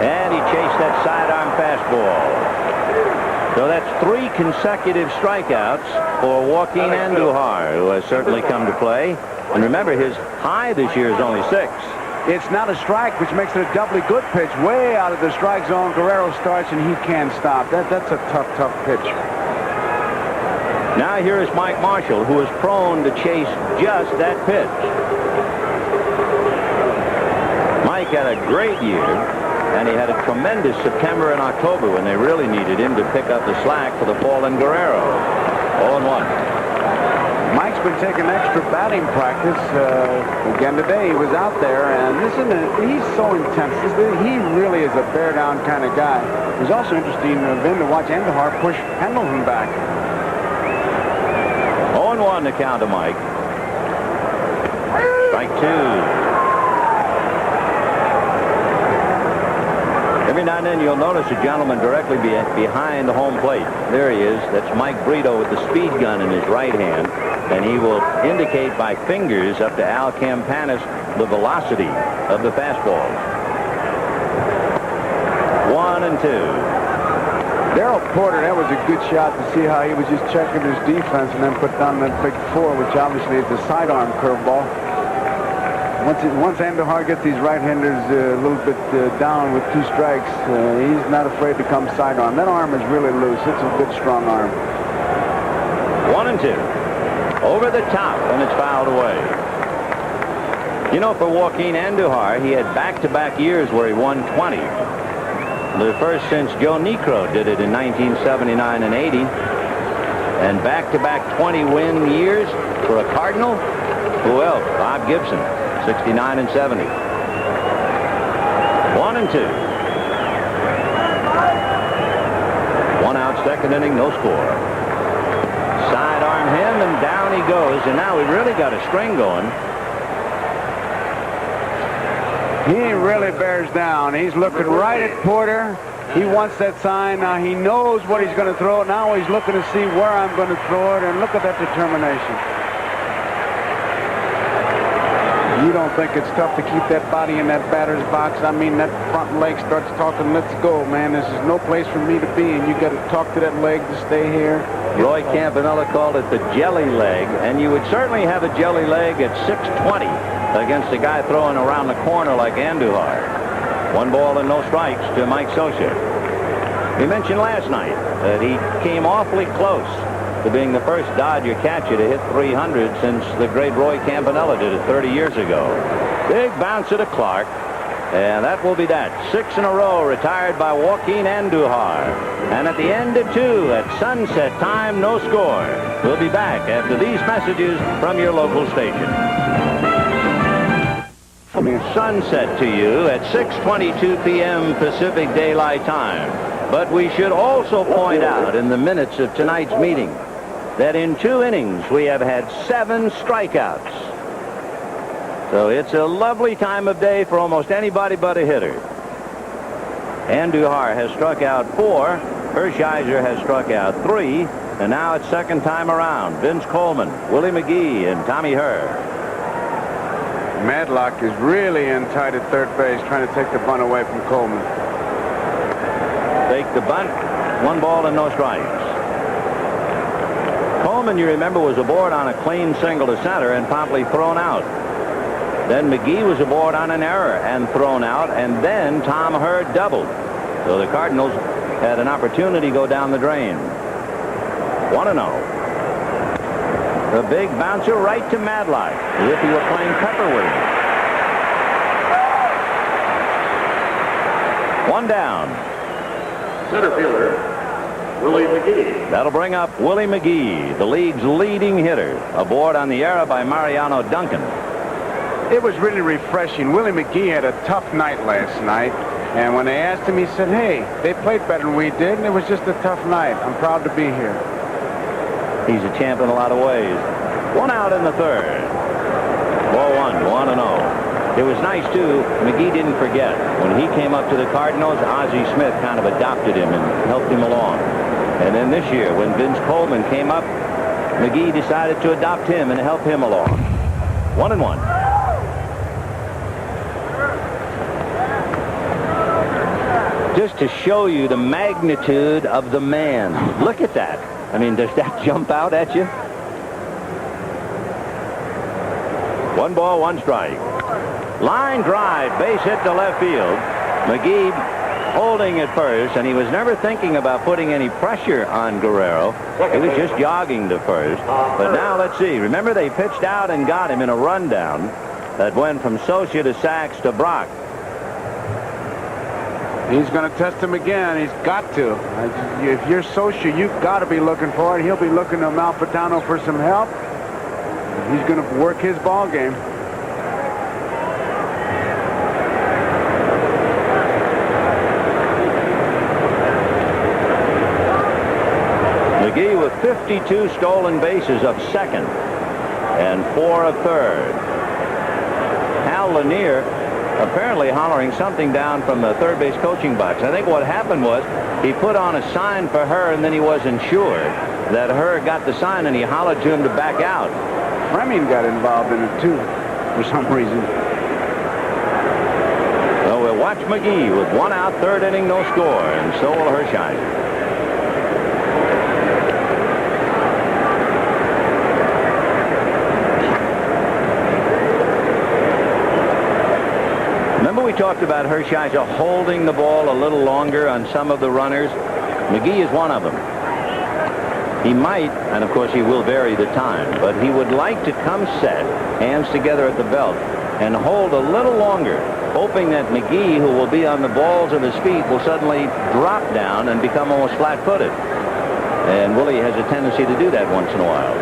And he chased that sidearm fastball. So that's 3 consecutive strikeouts for Joaquin Andujar, who has certainly come to play. And remember, his high this year is only 6. It's not a strike, which makes it a doubly good pitch. Way out of the strike zone, Guerrero starts, and he can't stop. That's a tough pitch. Now here is Mike Marshall, who is prone to chase just that pitch. Mike had a great year, and he had a tremendous September and October when they really needed him to pick up the slack for the fallen Guerrero. 0-1. Mike's been taking extra batting practice. Again today, he was out there, and he's so intense. He really is a bear-down kind of guy. It was also interesting, Vin, to watch Andujar push Pendleton back. 0-1 to count to Mike. Strike 2. Every now and then you'll notice a gentleman directly behind the home plate. There he is. That's Mike Brito with the speed gun in his right hand. And he will indicate by fingers up to Al Campanis the velocity of the fastballs. 1-2. Darryl Porter, that was a good shot to see how he was just checking his defense and then put down that big 4, which obviously is the sidearm curveball. Once Andujar gets these right-handers a little bit down with 2 strikes, he's not afraid to come sidearm. That arm is really loose. It's a good, strong arm. 1-2. Over the top, and it's fouled away. You know, for Joaquin Andujar, he had back-to-back years where he won 20. The first since Joe Niekro did it in 1979 and 80. And back-to-back 20-win years for a Cardinal? Who else? Bob Gibson, 69 and 70. 1-2. 1 out, second inning, no score. Sidearm him, and down he goes. And now we really got a string going. He really bears down. He's looking right at Porter. He wants that sign. Now he knows what he's going to throw. Now he's looking to see where I'm going to throw it. And look at that determination. You don't think it's tough to keep that body in that batter's box? I mean, that front leg starts talking, let's go, man. This is no place for me to be, and you got to talk to that leg to stay here. Roy Campanella called it the jelly leg, and you would certainly have a jelly leg at 620 against a guy throwing around the corner like Andujar. 1 ball and no strikes to Mike Socia. We mentioned last night that he came awfully close to being the first Dodger catcher to hit 300 since the great Roy Campanella did it 30 years ago. Big bouncer to Clark, and that will be that. 6 in a row retired by Joaquin Andujar. And at the end of 2 at sunset time, no score. We'll be back after these messages from your local station. Sunset to you at 6:22 p.m. Pacific Daylight Time. But we should also point out in the minutes of tonight's meeting that in 2 innings we have had 7 strikeouts. So it's a lovely time of day for almost anybody but a hitter. Andujar has struck out 4. Hershiser has struck out 3. And now it's second time around. Vince Coleman, Willie McGee, and Tommy Herr. Madlock is really in tight at third base, trying to take the bunt away from Coleman. Take the bunt. 1 ball and no strikes. Coleman, you remember, was aboard on a clean single to center and promptly thrown out. Then McGee was aboard on an error and thrown out, and then Tom Herr doubled. So the Cardinals had an opportunity to go down the drain. 1-0. The big bouncer right to Madlock, as if he were playing pepper with him. 1 down. Center fielder, Willie McGee. That'll bring up Willie McGee, the league's leading hitter, aboard on the error by Mariano Duncan. It was really refreshing. Willie McGee had a tough night last night, and when they asked him, he said, hey, they played better than we did, and it was just a tough night. I'm proud to be here. He's a champ in a lot of ways. 1 out in the third. Ball 1, 1-0. It was nice, too. McGee didn't forget. When he came up to the Cardinals, Ozzie Smith kind of adopted him and helped him along. And then this year, when Vince Coleman came up, McGee decided to adopt him and help him along. 1-1. Just to show you the magnitude of the man. Look at that. I mean, does that jump out at you? 1 ball, 1 strike. Line drive, base hit to left field. McGee holding at first, and he was never thinking about putting any pressure on Guerrero. He was just jogging to first. But now let's see. Remember, they pitched out and got him in a rundown that went from Socia to Sachs to Brock. He's going to test him again. He's got to. If you're Socia, you've got to be looking for it. He'll be looking to Malfitano for some help. He's going to work his ball game. McGee with 52 stolen bases of second and 4 of third. Hal Lanier apparently hollering something down from the third base coaching box. I think what happened was he put on a sign for Herr, and then he wasn't sure that Herr got the sign, and he hollered to him to back out. Fleming got involved in it, too, for some reason. So we'll watch McGee with 1 out, 3rd inning, no score, and so will Hershiser. Remember we talked about Hershiser holding the ball a little longer on some of the runners? McGee is one of them. He might, and of course he will vary the time, but he would like to come set, hands together at the belt, and hold a little longer, hoping that McGee, who will be on the balls of his feet, will suddenly drop down and become almost flat-footed. And Willie has a tendency to do that once in a while.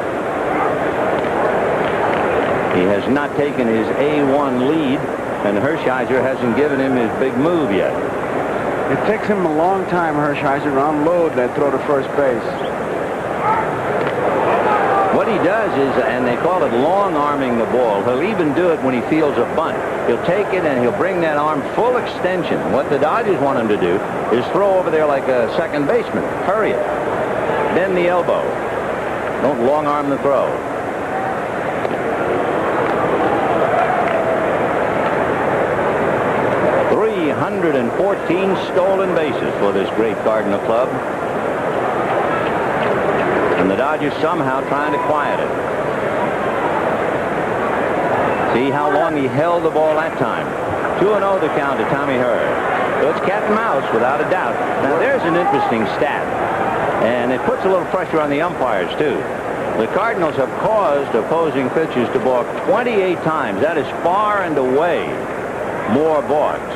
He has not taken his A1 lead, and Hershiser hasn't given him his big move yet. It takes him a long time, Hershiser, to unload that throw to first base. What he does is, and they call it long-arming the ball, he'll even do it when he feels a bunt. He'll take it and he'll bring that arm full extension. What the Dodgers want him to do is throw over there like a second baseman. Hurry it. Bend the elbow. Don't long-arm the throw. .314 stolen bases for this great Cardinal club. And the Dodgers somehow trying to quiet it. See how long he held the ball that time. 2-0 the count to Tommy Herr. So it's cat and mouse without a doubt. Now there's an interesting stat. And it puts a little pressure on the umpires too. The Cardinals have caused opposing pitchers to balk 28 times. That is far and away more balks,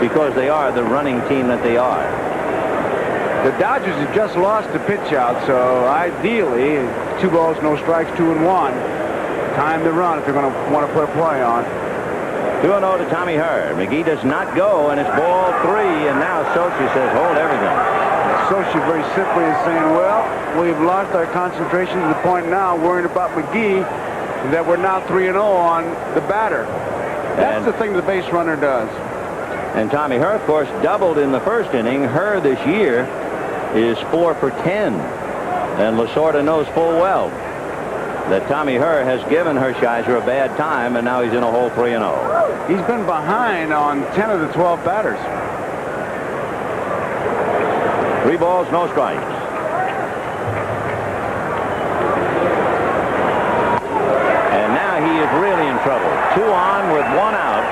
because they are the running team that they are. The Dodgers have just lost the pitch out, so ideally, 2 balls, no strikes, 2-1. Time to run if they're going to want to put a play on. 2-0 to Tommy Herr. McGee does not go, and it's ball 3, and now Socia says, hold everything. Socia very simply is saying, well, we've lost our concentration to the point now, worrying about McGee, that we're now 3-0 on the batter. That's the thing the base runner does. And Tommy Herr, of course, doubled in the first inning. Herr this year is 4 for 10. And Lasorda knows full well that Tommy Herr has given Hershiser a bad time, and now he's in a hole 3-0. He's been behind on 10 of the 12 batters. 3 balls, no strikes. And now he is really in trouble. 2 on with 1 out.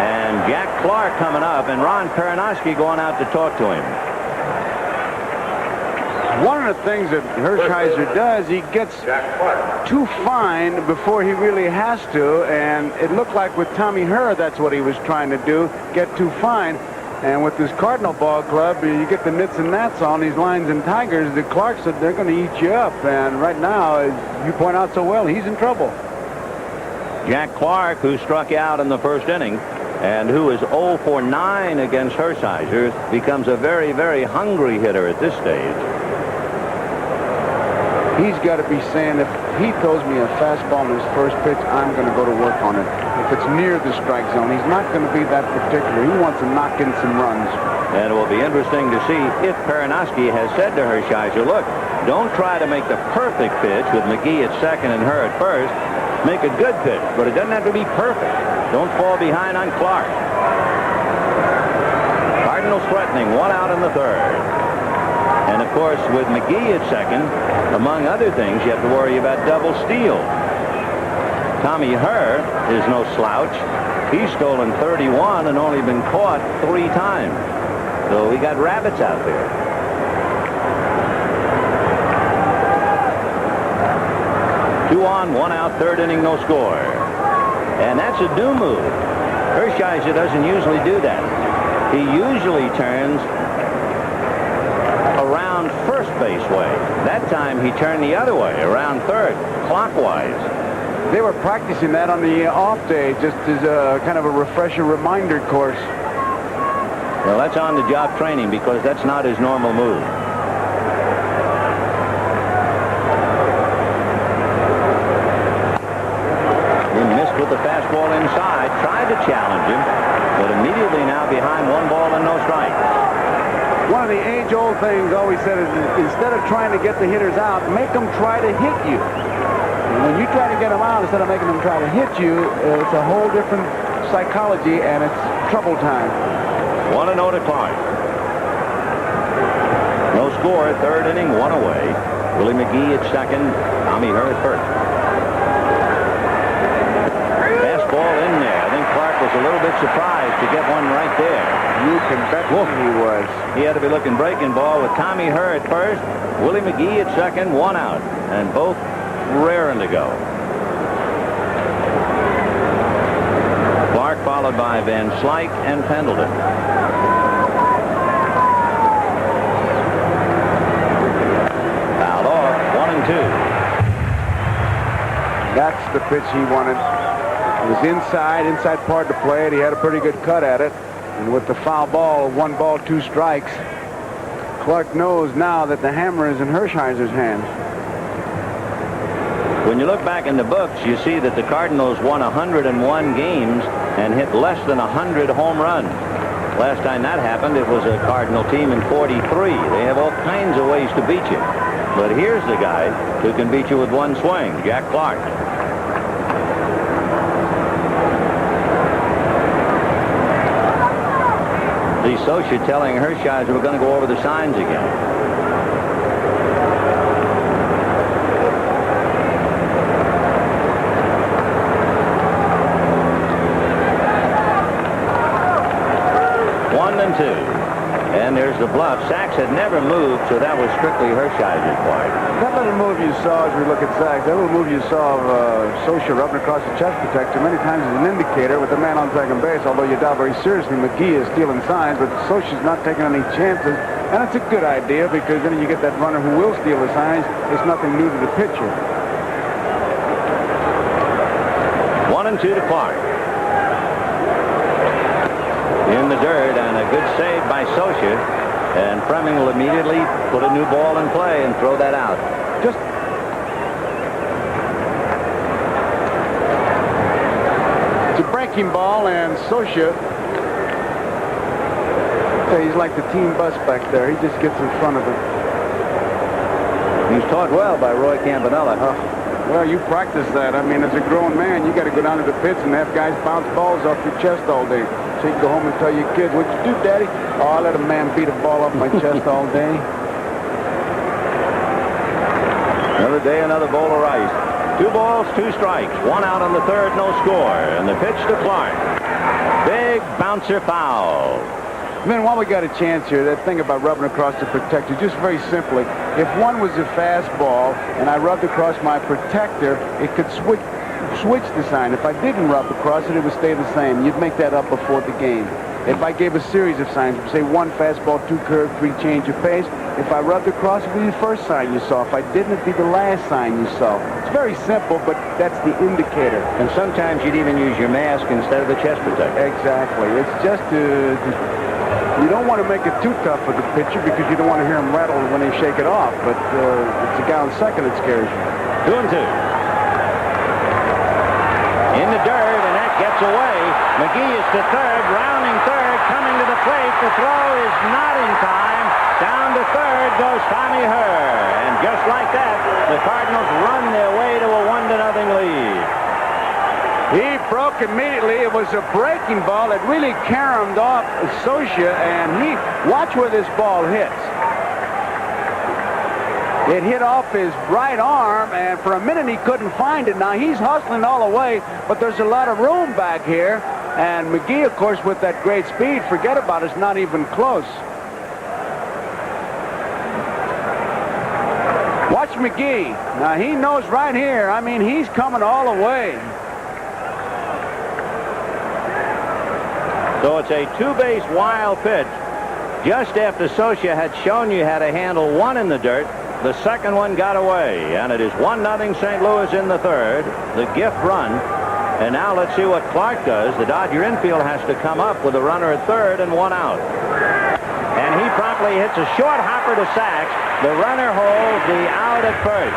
And Jack Clark coming up, and Ron Perinoski going out to talk to him. One of the things that Hershiser does, he gets too fine before he really has to, and it looked like with Tommy Herr, that's what he was trying to do, get too fine. And with this Cardinal ball club, you get the nits and gnats on these lions and tigers. The Clark said they're going to eat you up, and right now, as you point out so well, he's in trouble. Jack Clark, who struck out in the first inning, and who is 0 for 9 against Hershiser, becomes a very, very hungry hitter at this stage. He's got to be saying, if he throws me a fastball in his first pitch, I'm going to go to work on it. If it's near the strike zone, he's not going to be that particular. He wants to knock in some runs. And it will be interesting to see if Perinoski has said to Hershiser, look, don't try to make the perfect pitch with McGee at second and Herr at first. Make a good pitch, but it doesn't have to be perfect. Don't fall behind on Clark. Cardinals threatening, 1 out in the third. And, of course, with McGee at second, among other things, you have to worry about double steal. Tommy Herr is no slouch. He's stolen 31 and only been caught 3 times. So we got rabbits out there. Two on, 1 out, third inning, no score. And that's a do move. Hershiser doesn't usually do that. He usually turns around first base way. That time he turned the other way, around third, clockwise. They were practicing that on the off day, just as a kind of a refresher reminder course. Well, that's on-the-job training because that's not his normal move. He missed with the fastball inside, tried to challenge him, but immediately now behind 1 ball and no strikes. One of the age-old things always said is, instead of trying to get the hitters out, make them try to hit you. And when you try to get them out, instead of making them try to hit you, it's a whole different psychology, and it's trouble time. 1-0 to Clark. No score, third inning, 1 away. Willie McGee at second, Tommy Herr at first. Fastball in there. I think Clark was a little bit surprised to get one right there. You can bet he was. He had to be looking breaking ball with Tommy Herr at first, Willie McGee at second, 1 out, and both raring to go. Clark followed by Van Slyke and Pendleton. Fouled off, 1-2. That's the pitch he wanted. It was inside part to play it. He had a pretty good cut at it. And with the foul ball, 1 ball, 2 strikes, Clark knows now that the hammer is in Hershiser's hands. When you look back in the books, you see that the Cardinals won 101 games and hit less than 100 home runs. Last time that happened, it was a Cardinal team in 43. They have all kinds of ways to beat you. But here's the guy who can beat you with 1 swing, Jack Clark. The Socha telling Hershiser we're going to go over the signs again. And there's the bluff. Sachs had never moved, so that was strictly Hershiser's part. That little move you saw as we look at Sachs, that little move you saw of Socha rubbing across the chest protector many times is an indicator with the man on second base, although you doubt very seriously McGee is stealing signs, but Socha's not taking any chances. And it's a good idea because then you get that runner who will steal the signs. It's nothing new to the pitcher. 1-2 to Clark. In the dirt, and a good save by Socha. And Fleming will immediately put a new ball in play and throw that out. Just it's a breaking ball, and Sosha, he's like the team bus back there. He just gets in front of it. He's taught well by Roy Campanella. Well, you practice that. I mean, as a grown man, you got to go down to the pits and have guys bounce balls off your chest all day. So you can go home and tell your kids, "What'd you do, Daddy?" "Oh, I let a man beat a ball off my chest all day." Another day, another bowl of rice. 2 balls, 2 strikes. 1 out on the third, no score. And the pitch to Clark. Big bouncer foul. Man, while we got a chance here, that thing about rubbing across the protector, just very simply, if one was a fastball and I rubbed across my protector, it could switch the sign. If I didn't rub across it, it would stay the same. You'd make that up before the game. If I gave a series of signs, say 1 fastball, 2 curve, 3 change of pace, if I rubbed across, it would be the first sign you saw. If I didn't, it'd be the last sign you saw. It's very simple, but that's the indicator. And sometimes you'd even use your mask instead of the chest protector. Exactly. It's just you don't want to make it too tough for the pitcher because you don't want to hear him rattle when they shake it off. But it's the guy on second that scares you. 2-2. In the dirt, and that gets away. McGee is to third, rounding third, coming to the plate. The throw is not in time. Down to third goes Tommy Herr. And just like that, the Cardinals run their way to a 1-0 lead. He broke immediately. It was a breaking ball. It really caromed off Sosha, and watch where this ball hits. It hit off his right arm, and for a minute he couldn't find it. Now he's hustling all the way, but there's a lot of room back here. And McGee, of course, with that great speed, forget about it, it's not even close. Watch McGee. Now he knows right here. I mean, he's coming all the way. So it's a 2-base wild pitch. Just after Sosha had shown you how to handle 1 in the dirt, the second one got away. And it is 1-0 St. Louis in the third. The gift run. And now let's see what Clark does. The Dodger infield has to come up with a runner at third and 1 out. And he promptly hits a short hopper to Sachs. The runner holds the out at first.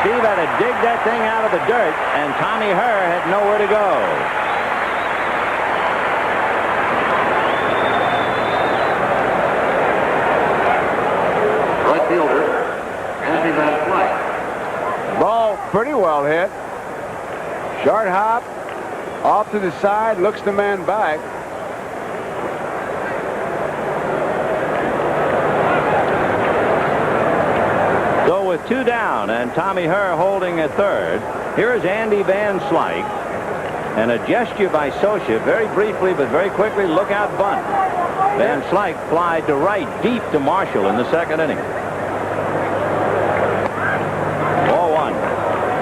Steve had to dig that thing out of the dirt, and Tommy Herr had nowhere to go. Right fielder, Anthony Van Slyke. Ball pretty well hit. Short hop, off to the side, looks the man back. So with 2 down and Tommy Herr holding at third, here is Andy Van Slyke. And a gesture by Sosha, very briefly but very quickly, look out bunt. Van Slyke flied to right, deep to Marshall in the second inning. Ball 1.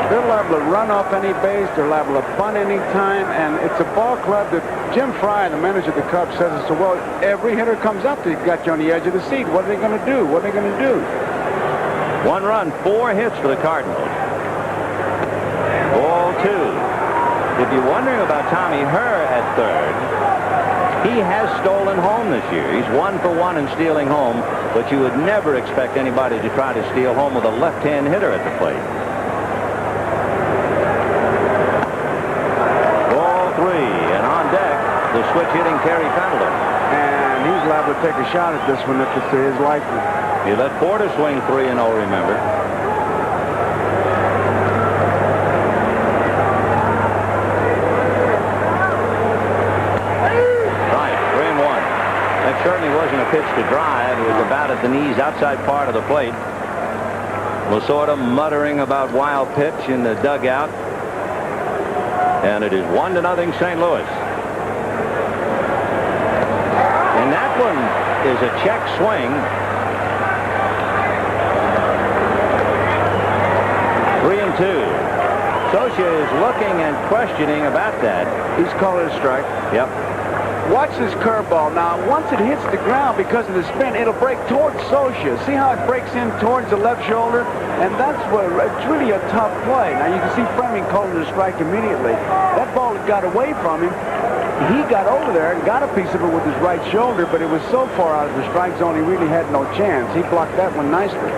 They're liable to run off any base. They're liable to bunt any time. And it's a ball club that Jim Fry, the manager of the Cubs, says it's so well. Every hitter comes up, they've got you on the edge of the seat. What are they going to do? What are they going to do? 1 run, 4 hits for the Cardinals. Ball 2. If you're wondering about Tommy Herr at third, he has stolen home this year. He's 1 for 1 in stealing home, but you would never expect anybody to try to steal home with a left-hand hitter at the plate. Ball 3, and on deck, the switch-hitting Kerry Pendleton. And he's liable to take a shot at this one if it's to his liking. He let Porter swing 3-0, remember. Right, 3-1. That certainly wasn't a pitch to drive. It was about at the knees, outside part of the plate. Lasorda muttering about wild pitch in the dugout. And it is 1-0 St. Louis. And that one is a check swing. 3-2. Sosha is looking and questioning about that. He's calling a strike. Yep. Watch this curveball. Now, once it hits the ground because of the spin, it'll break towards Sosha. See how it breaks in towards the left shoulder? And that's what, it's really a tough play. Now, you can see Fleming calling the strike immediately. That ball got away from him. he got over there and got a piece of it with his right shoulder, but it was so far out of the strike zone he really had no chance. He blocked that one nicely.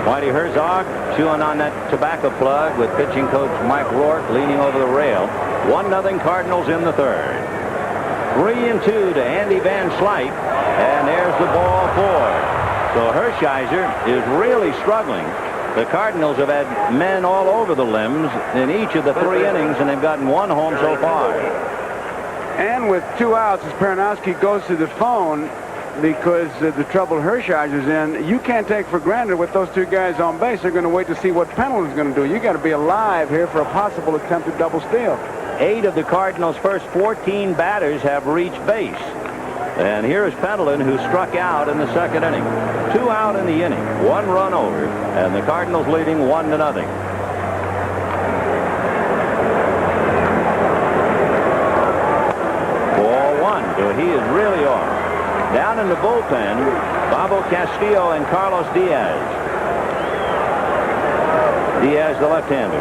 Whitey Herzog chewing on that tobacco plug with pitching coach Mike Rourke leaning over the rail. 1-0 Cardinals in the third. 3-2 to Andy Van Slyke, and there's the ball forward. So Hershiser is really struggling. The Cardinals have had men all over the limbs in each of the 3 innings, and they've gotten 1 home so far. And with 2 outs, as Peranowski goes to the phone because the trouble Hershiser's in, you can't take for granted with those 2 guys on base. They're going to wait to see what Pendleton's going to do. You got to be alive here for a possible attempted double steal. 8 of the Cardinals' first 14 batters have reached base. And here's Pendleton, who struck out in the second inning. 2 out in the inning, 1 run over, and the Cardinals leading 1-0. Ball 1, so he is really off. Down in the bullpen, Bobo Castillo and Carlos Diaz. Diaz, the left-hander.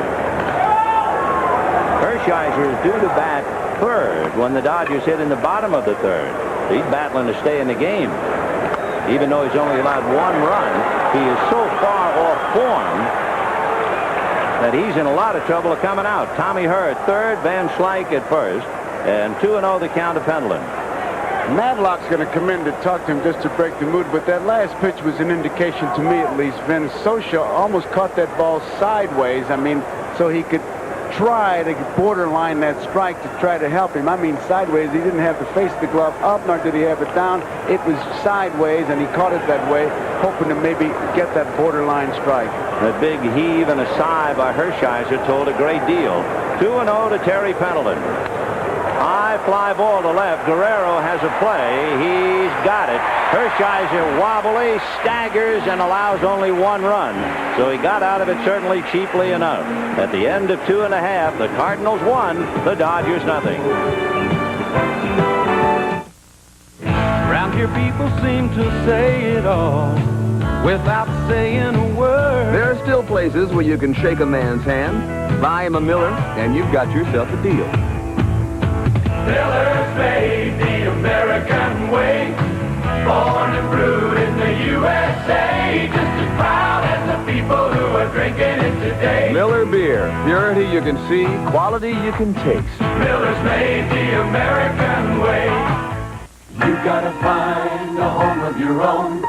Hershiser is due to bat third when the Dodgers hit in the bottom of the third. He's battling to stay in the game. Even though he's only allowed 1 run, he is so far off form that he's in a lot of trouble of coming out. Tommy Herr at third, Van Slyke at first, and 2-0 the count to Pendleton. Madlock's going to come in to talk to him just to break the mood, but that last pitch was an indication to me at least. Vin Scully almost caught that ball sideways. I mean, so he could try to borderline that strike to try to help him. I mean, sideways. He didn't have to face the glove up, nor did he have it down. It was sideways, and he caught it that way, hoping to maybe get that borderline strike. A big heave and a sigh by Hershiser told a great deal. 2-0 to Terry Pendleton. High fly ball to left. Guerrero has a play. He's got it. Hershiser wobbly, staggers, and allows only 1 run. So he got out of it certainly cheaply enough. At the end of 2.5, the Cardinals won, the Dodgers nothing. Around here people seem to say it all without saying a word. There are still places where you can shake a man's hand, buy him a Miller, and you've got yourself a deal. Miller's made the American way, born and brewed in the USA, just as proud as the people who are drinking it today. Miller Beer. Purity you can see, quality you can taste. Miller's made the American way. You gotta find a home of your own.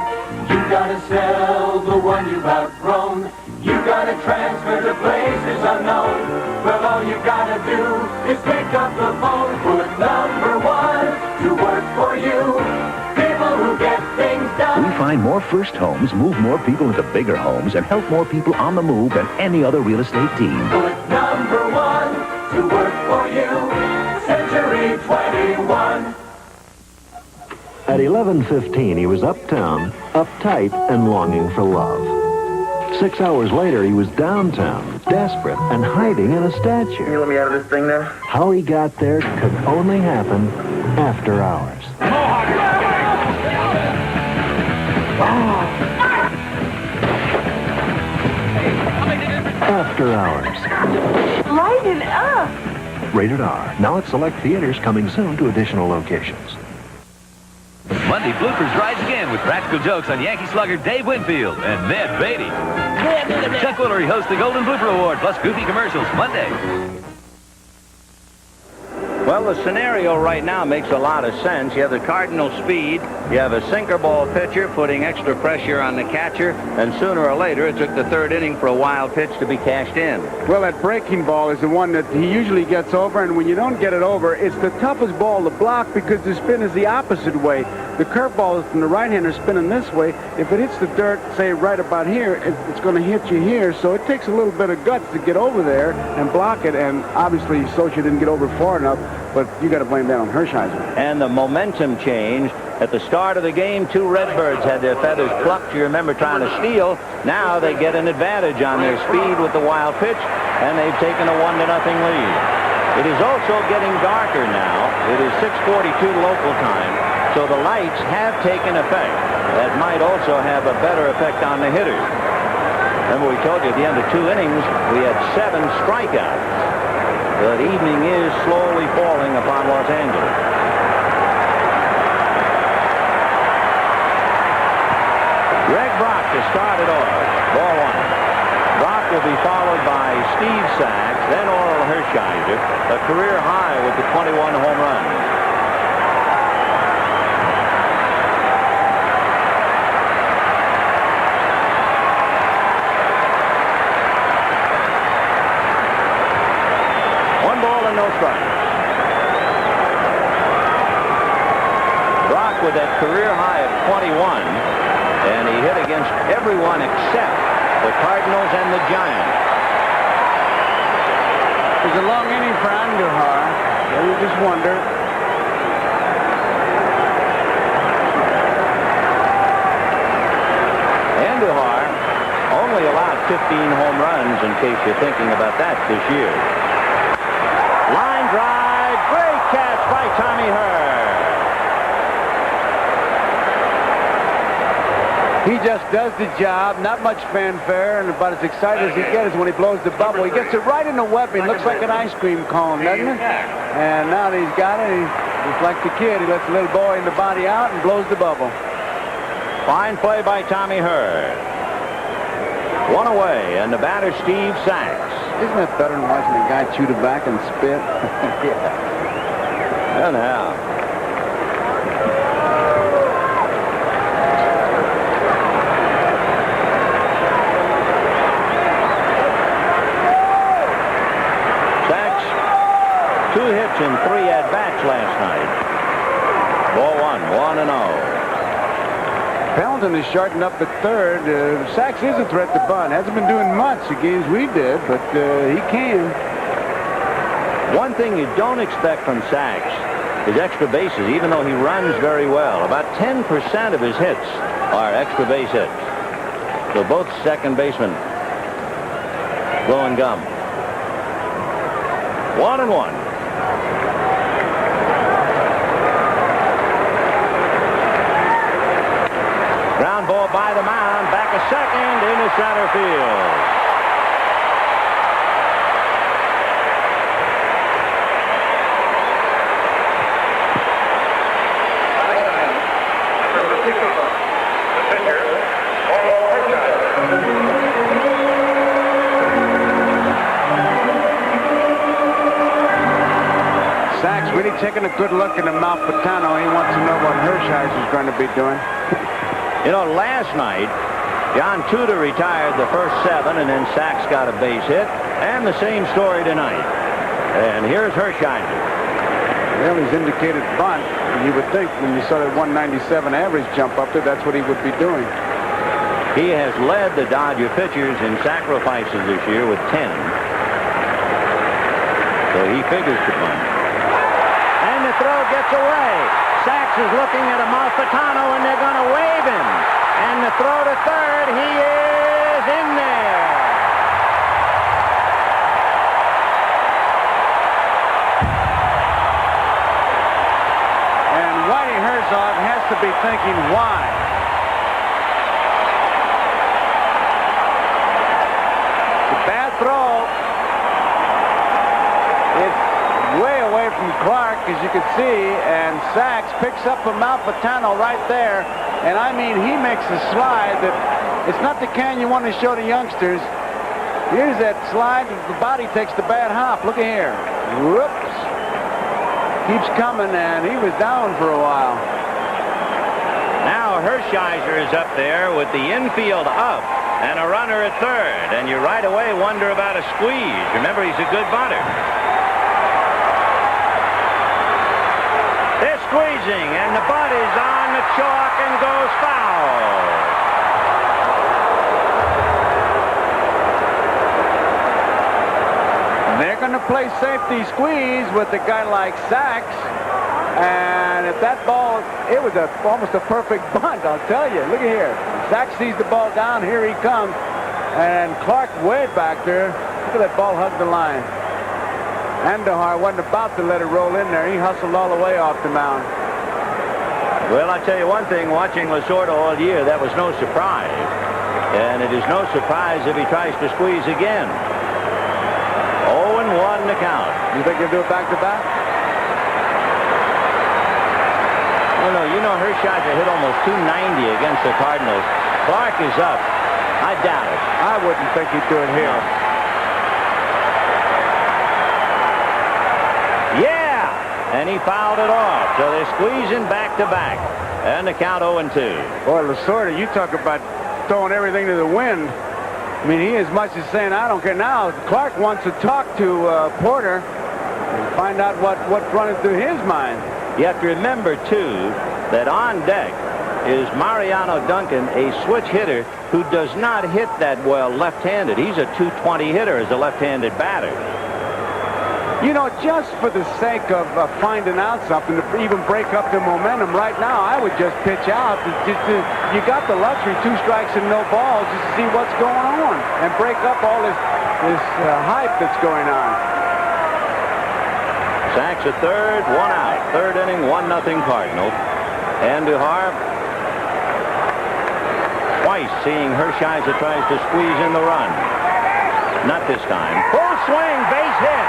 You gotta sell the one you've outgrown. You gotta transfer to places unknown. Well, all you gotta do is pick up the phone, put number 1 to work for you. People who get things done. We find more first homes, move more people into bigger homes, and help more people on the move than any other real estate team. Put number 1 to work for you. Century 21. At 11:15, he was uptown, uptight, and longing for love. 6 hours later, he was downtown, desperate, and hiding in a statue. Can you let me out of this thing now? How he got there could only happen after hours. After hours. Lighten up. Rated R. Now at select theaters, coming soon to additional locations. Monday Bloopers rise again with practical jokes on Yankee slugger Dave Winfield and Ned Beatty. Chuck Woolery hosts the Golden Blooper Award, plus goofy commercials Monday. Well, the scenario right now makes a lot of sense. You have the Cardinal speed, you have a sinker ball pitcher putting extra pressure on the catcher, and sooner or later it took the third inning for a wild pitch to be cashed in. Well, that breaking ball is the one that he usually gets over, and when you don't get it over, it's the toughest ball to block because the spin is the opposite way. The curveball is from the right-hander spinning this way. If it hits the dirt, say right about here, it's going to hit you here, so it takes a little bit of guts to get over there and block it, and obviously Socha didn't get over far enough, but you got to blame that on Hershiser. And the momentum change. At the start of the game, 2 Redbirds had their feathers plucked. You remember trying to steal. Now they get an advantage on their speed with the wild pitch, and they've taken a 1-0 lead. It is also getting darker now. It is 6:42 local time, so the lights have taken effect. That might also have a better effect on the hitters. Remember, we told you at the end of 2 innings, we had 7 strikeouts. But evening is slowly falling upon Los Angeles. Greg Brock to start it off. Ball one. Brock will be followed by Steve Sachs, then Oral Hershiser, a career high with the 21 home runs. No strikes. Brock with that career high of 21, and he hit against everyone except the Cardinals and the Giants. It was a long inning for Andujar. You just wonder. Andujar only allowed 15 home runs, in case you're thinking about that this year. Line drive, great catch by Tommy Hurd. He just does the job, not much fanfare, and about as excited as he gets when he blows the bubble. He gets it right in the webbing. Looks like an ice cream cone, doesn't it? And now that he's got it, he's like the kid. He lets the little boy in the body out and blows the bubble. Fine play by Tommy Hurd. One away, and the batter, Steve Sachs. Isn't that better than watching a guy chew tobacco and spit? Yeah. And now. Sachs, 2 hits in 3 at-bats last night. Ball one, 1-0. Pendleton is shortened up at third. Sachs is a threat to bunt. Hasn't been doing much the games we did, but he can. One thing you don't expect from Sachs is extra bases, even though he runs very well. About 10% of his hits are extra base hits. So both second basemen blowing gum. 1-1. Ground ball by the mound, back a second into center field. Sachs really taking a good look at the Malfitano. He wants to know what Hershiser is going to be doing. You know, last night, John Tudor retired the first 7, and then Sachs got a base hit. And the same story tonight. And here's Hershiser. Well, he's indicated bunt. You would think when you saw that 197 average jump up there, that's what he would be doing. He has led the Dodger pitchers in sacrifices this year with 10. So he figures to bunt. And the throw gets away. Sachs is looking at Amalfitano, and they're going to wave him. And the throw to third, he is in there. And Whitey Herzog has to be thinking, why? The bad throw. It's way away from Clark, as you can see, and Sachs picks up Amalfitano right there. And I mean, he makes a slide that it's not the kind you want to show to youngsters. Here's that slide. The body takes the bad hop. Look at here. Whoops. Keeps coming, and he was down for a while. Now Hershiser is up there with the infield up and a runner at third. And you right away wonder about a squeeze. Remember, he's a good bunter. They're squeezing, and the butt is on the chalk and goes foul. They're going to play safety squeeze with a guy like Sachs. And if that ball, it was almost a perfect bunt, I'll tell you. Look at here. Sachs sees the ball down. Here he comes. And Clark way back there. Look at that ball hug the line. Andujar wasn't about to let it roll in there. He hustled all the way off the mound. Well, I tell you one thing, watching Lasorda all year, that was no surprise. And it is no surprise if he tries to squeeze again. 0-1. 1 to count. You think he'll do it back-to-back? Oh, no, you know Hershiser hit almost 290 against the Cardinals. Clark is up. I doubt it. I wouldn't think he'd do it here. Yeah! And he fouled it off. So they're squeezing back-to-back. And the count 0-2. Boy, Lasorda, you talk about throwing everything to the wind. I mean, he as much as saying, I don't care now. Clark wants to talk to Porter and find out what's running through his mind. You have to remember, too, that on deck is Mariano Duncan, a switch hitter who does not hit that well left-handed. He's a .220 hitter as a left-handed batter. You know, just for the sake of finding out something, to even break up the momentum right now, I would just pitch out. You got the luxury, 2 strikes and no balls, just to see what's going on and break up all this hype that's going on. Sacks at third, 1 out. Third inning, 1-0 Cardinals. Andujar twice seeing Hershiser tries to squeeze in the run. Not this time. Full swing, base hit.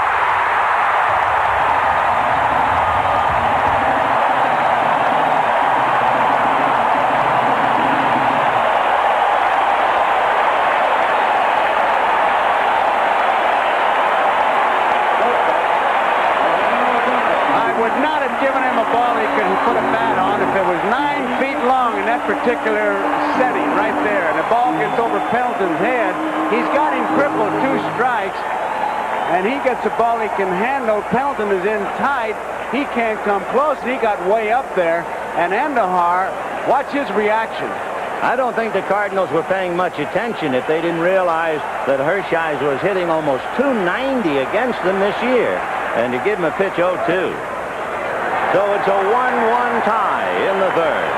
Put a bat on if it was 9 feet long in that particular setting right there, and the ball gets over Pendleton's head. He's got him crippled, 2 strikes, and he gets a ball he can handle. Pendleton is in tight. He can't come close, and he got way up there. And Andujar, watch his reaction. I don't think the Cardinals were paying much attention if they didn't realize that Hershiser was hitting almost 290 against them this year, and to give him a pitch 0-2. So it's a 1-1 tie in the third.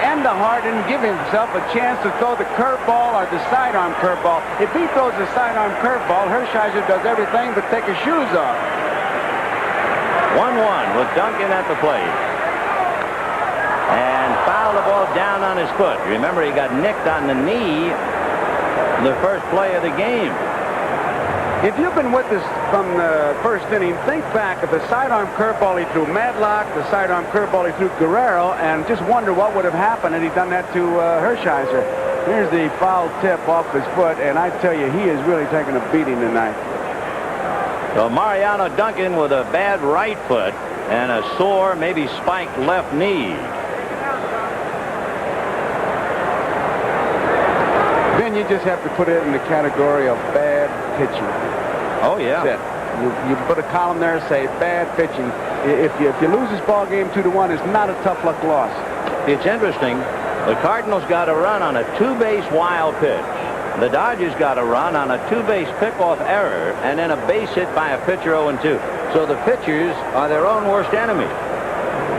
Andujar didn't give himself a chance to throw the curveball or the sidearm curveball. If he throws the sidearm curveball, Hershiser does everything but take his shoes off. 1-1 with Duncan at the plate. And fouled the ball down on his foot. Remember, he got nicked on the knee the first play of the game. If you've been with us from the first inning, think back of the sidearm curveball he threw Madlock, the sidearm curveball he threw Guerrero, and just wonder what would have happened had he done that to Hershiser. Here's the foul tip off his foot, and I tell you, he is really taking a beating tonight. So Mariano Duncan with a bad right foot and a sore, maybe spiked left knee. Then you just have to put it in the category of bad pitching. Oh, yeah. That's it. You put a column there and say bad pitching. If you lose this ball game 2-1, it's not a tough luck loss. It's interesting. The Cardinals got a run on a 2-base wild pitch. The Dodgers got a run on a 2-base pickoff error and then a base hit by a pitcher 0-2. So the pitchers are their own worst enemy.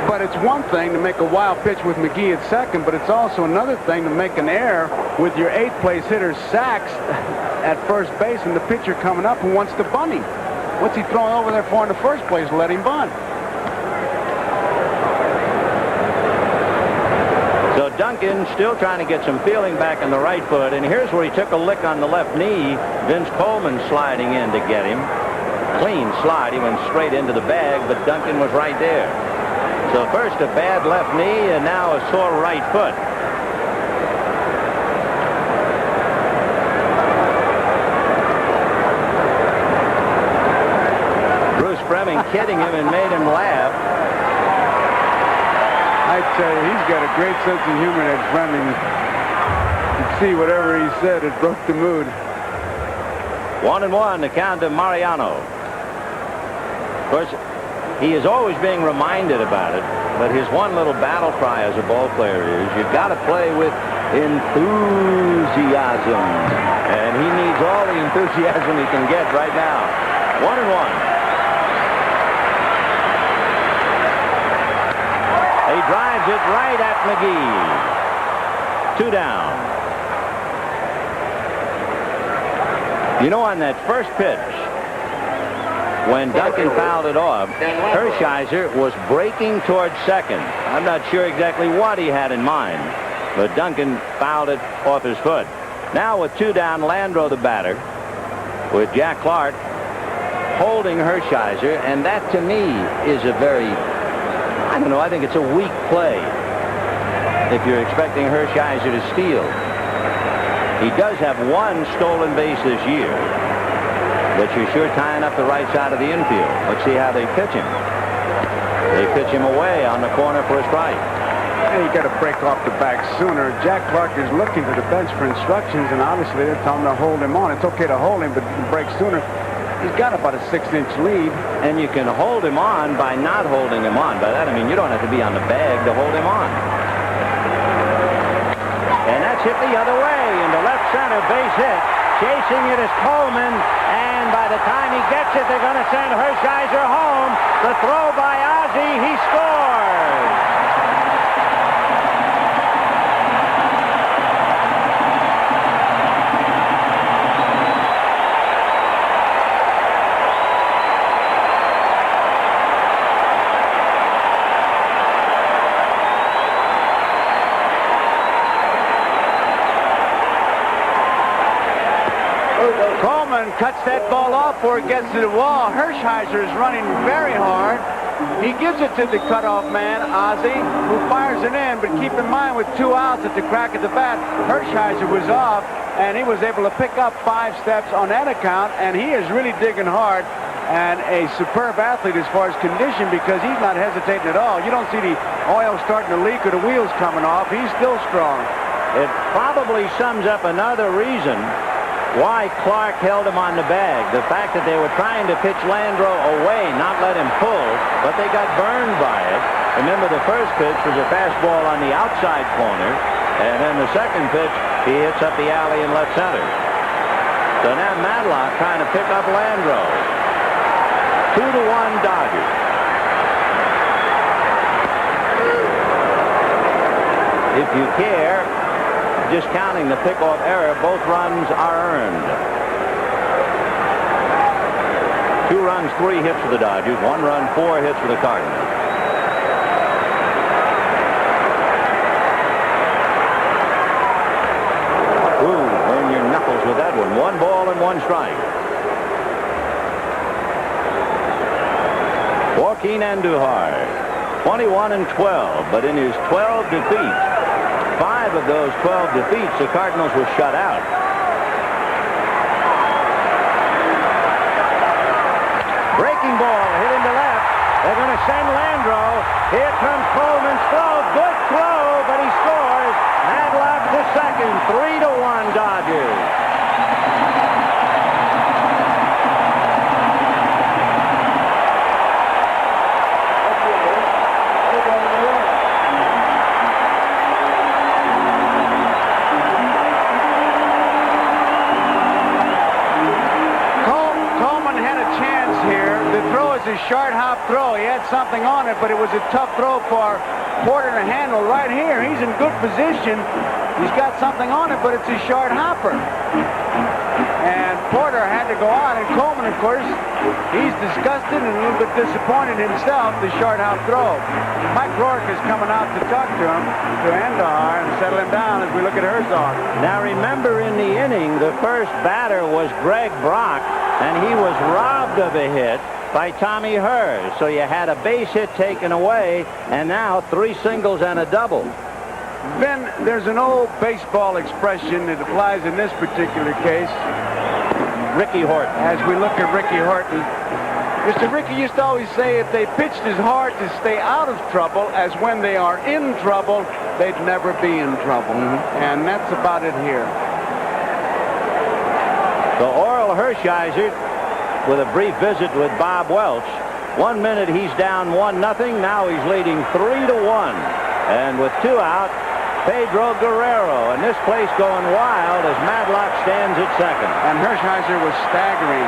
But it's one thing to make a wild pitch with McGee at second, but it's also another thing to make an error with your 8th place hitter Sachs at first base and the pitcher coming up who wants to bunt him. What's he throwing over there for in the first place? Let him bunt. So Duncan still trying to get some feeling back in the right foot, and here's where he took a lick on the left knee. Vince Coleman sliding in to get him. Clean slide. He went straight into the bag, but Duncan was right there. So first a bad left knee and now a sore right foot. Bruce Fremming kidding him and made him laugh. I tell you, he's got a great sense of humor, that Fremming. You can see whatever he said, it broke the mood. 1-1 the count to Mariano. Of course, he is always being reminded about it, but his one little battle cry as a ball player is, you've got to play with enthusiasm. And he needs all the enthusiasm he can get right now. 1-1. He drives it right at McGee. 2 down. You know, on that first pitch, when Duncan fouled it off, Hershiser was breaking towards second. I'm not sure exactly what he had in mind, but Duncan fouled it off his foot. Now with 2 down, Landro the batter. with Jack Clark holding Hershiser, and that to me is a very, I don't know, I think it's a weak play if you're expecting Hershiser to steal. He does have one stolen base this year, but you're sure tying up the right side of the infield. Let's see how they pitch him. They pitch him away on the corner for a strike. And you got to break off the back sooner. Jack Clark is looking to the bench for instructions, and obviously they're telling him to hold him on. It's okay to hold him, but break sooner. He's got about a 6-inch lead. And you can hold him on by not holding him on. By that, I mean, you don't have to be on the bag to hold him on. And that's hit the other way into left center, base hit. Chasing it is Coleman, and by the time he gets it, they're going to send Hershiser home. The throw by Ozzie, he scores. Coleman cuts that ball off before it gets to the wall. Hershiser is running very hard. He gives it to the cutoff man, Ozzie, who fires it in. But keep in mind, with 2 outs at the crack of the bat, Hershiser was off, and he was able to pick up 5 steps on that account, and he is really digging hard, and a superb athlete as far as condition, because he's not hesitating at all. You don't see the oil starting to leak or the wheels coming off. He's still strong. It probably sums up another reason why Clark held him on the bag. The fact that they were trying to pitch Landreau away, not let him pull, but they got burned by it. Remember, the first pitch was a fastball on the outside corner, and then the second pitch, he hits up the alley in left center. So now Madlock trying to pick up Landreau. 2-1 Dodgers. If you care, just counting the pickoff error, both runs are earned. 2 runs, 3 hits for the Dodgers. 1 run, 4 hits for the Cardinals. Ooh, burn your knuckles with that one. 1 ball and 1 strike. Joaquin Andujar, 21-12, but in his 12 defeats, 5 of those 12 defeats, the Cardinals were shut out. Breaking ball hit into left. They're going to send Landreau. Here comes Coleman's throw. Good throw, but he scores. Madlock to second. 3-1 Dodgers. A short hop throw. He had something on it, but it was a tough throw for Porter to handle right here. He's in good position. He's got something on it, but it's a short hopper. And Porter had to go out, and Coleman, of course, he's disgusted and a little bit disappointed himself, the short hop throw. Mike Rourke is coming out to talk to him, to Andujar, and settle him down as we look at Herzog. Now remember, in the inning, the first batter was Greg Brock, and he was robbed of a hit by Tommy Hers. So you had a base hit taken away, and now 3 singles and a double. Vin, there's an old baseball expression that applies in this particular case. Ricky Horton. As we look at Ricky Horton, Mr. Ricky used to always say if they pitched as hard to stay out of trouble as when they are in trouble, they'd never be in trouble. And that's about it here. So Orel Hershiser with a brief visit with Bob Welch. 1 minute he's down 1-0. Now he's leading 3-1. And with 2 out, Pedro Guerrero. And this place going wild as Madlock stands at second. And Hershiser was staggering.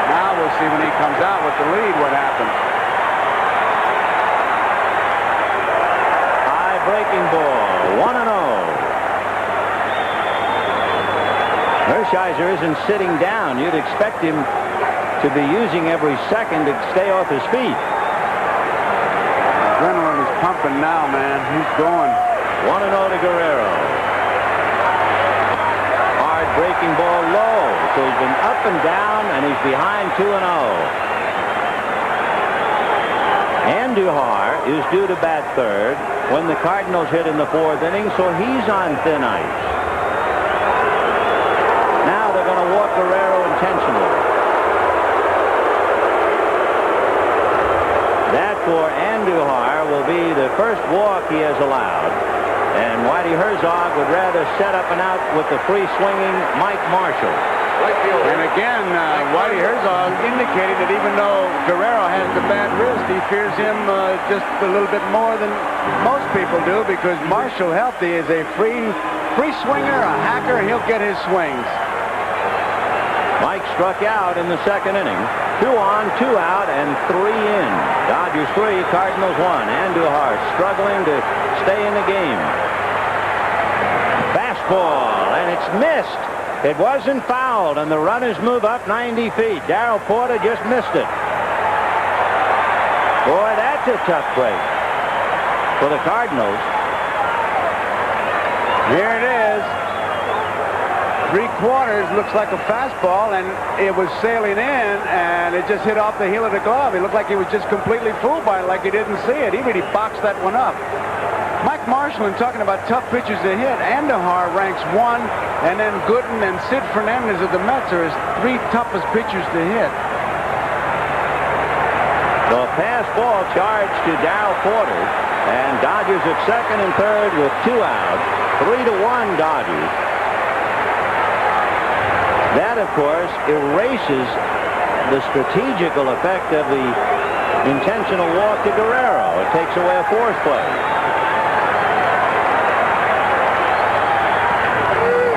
Now we'll see when he comes out with the lead what happens. High breaking ball. 1-0. Hershiser isn't sitting down. You'd expect him to be using every second to stay off his feet. Adrenaline is pumping now, man. He's going. 1-0 to Guerrero. Hard breaking ball low. So he's been up and down, and he's behind 2-0. Andujar is due to bat third when the Cardinals hit in the fourth inning, so he's on thin ice. Now they're going to walk Guerrero intentionally. That for Andujar will be the first walk he has allowed. And Whitey Herzog would rather set up and out with the free-swinging Mike Marshall. And again, Whitey Herzog indicated that even though Guerrero has the bad wrist, he fears him just a little bit more than most people do, because Marshall Healthy is a free swinger, a hacker. He'll get his swings. Mike struck out in the second inning. 2 on, 2 out, and 3 in. Dodgers 3, Cardinals 1. Andujar struggling to stay in the game. Fastball, and it's missed. It wasn't fouled, and the runners move up 90 feet. Darrell Porter just missed it. Boy, that's a tough break for the Cardinals. Here it is. 3/4 looks like a fastball, and it was sailing in, and it just hit off the heel of the glove. It looked like he was just completely fooled by it, like he didn't see it. He really boxed that one up. Mike Marshall, in talking about tough pitchers to hit, Andujar ranks 1, and then Gooden and Sid Fernandez of the Mets are his 3 toughest pitchers to hit. The pass ball charged to Darrell Porter, and Dodgers at second and third with 2 outs. 3-1 Dodgers. That, of course, erases the strategical effect of the intentional walk to Guerrero. It takes away a force play.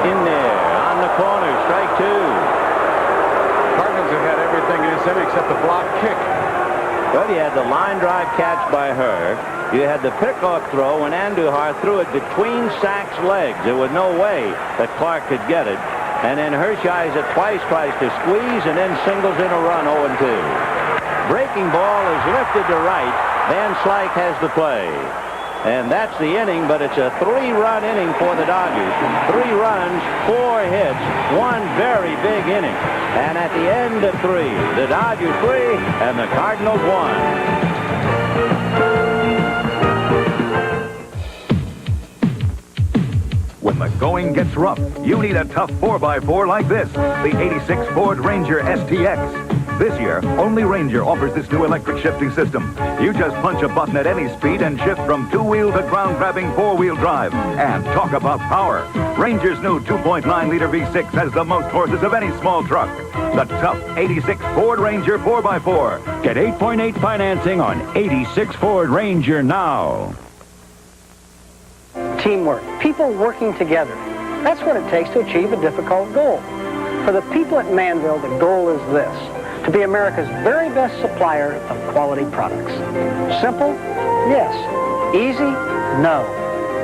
In there, on the corner, strike 2. Cardinals have had everything in this inning except the block kick. Well, you had the line drive catch by her. You had the pickoff throw when Andujar threw it between Sack's legs. There was no way that Clark could get it. And then Hershiser twice tries to squeeze and then singles in a run 0-2. Breaking ball is lifted to right. Van Slyke has the play. And that's the inning, but it's a 3-run inning for the Dodgers. 3 runs, 4 hits, 1 very big inning. And at the end of 3, the Dodgers 3 and the Cardinals 1. When the going gets rough, you need a tough 4x4 like this, the 86 Ford Ranger STX. This year, only Ranger offers this new electric shifting system. You just punch a button at any speed and shift from 2-wheel to ground-grabbing 4-wheel drive. And talk about power. Ranger's new 2.9-liter V6 has the most horses of any small truck. The tough 86 Ford Ranger 4x4. Get 8.8 financing on 86 Ford Ranger now. Teamwork, people working together. That's what it takes to achieve a difficult goal. For the people at Manville, the goal is this: to be America's very best supplier of quality products. Simple? Yes. Easy? No.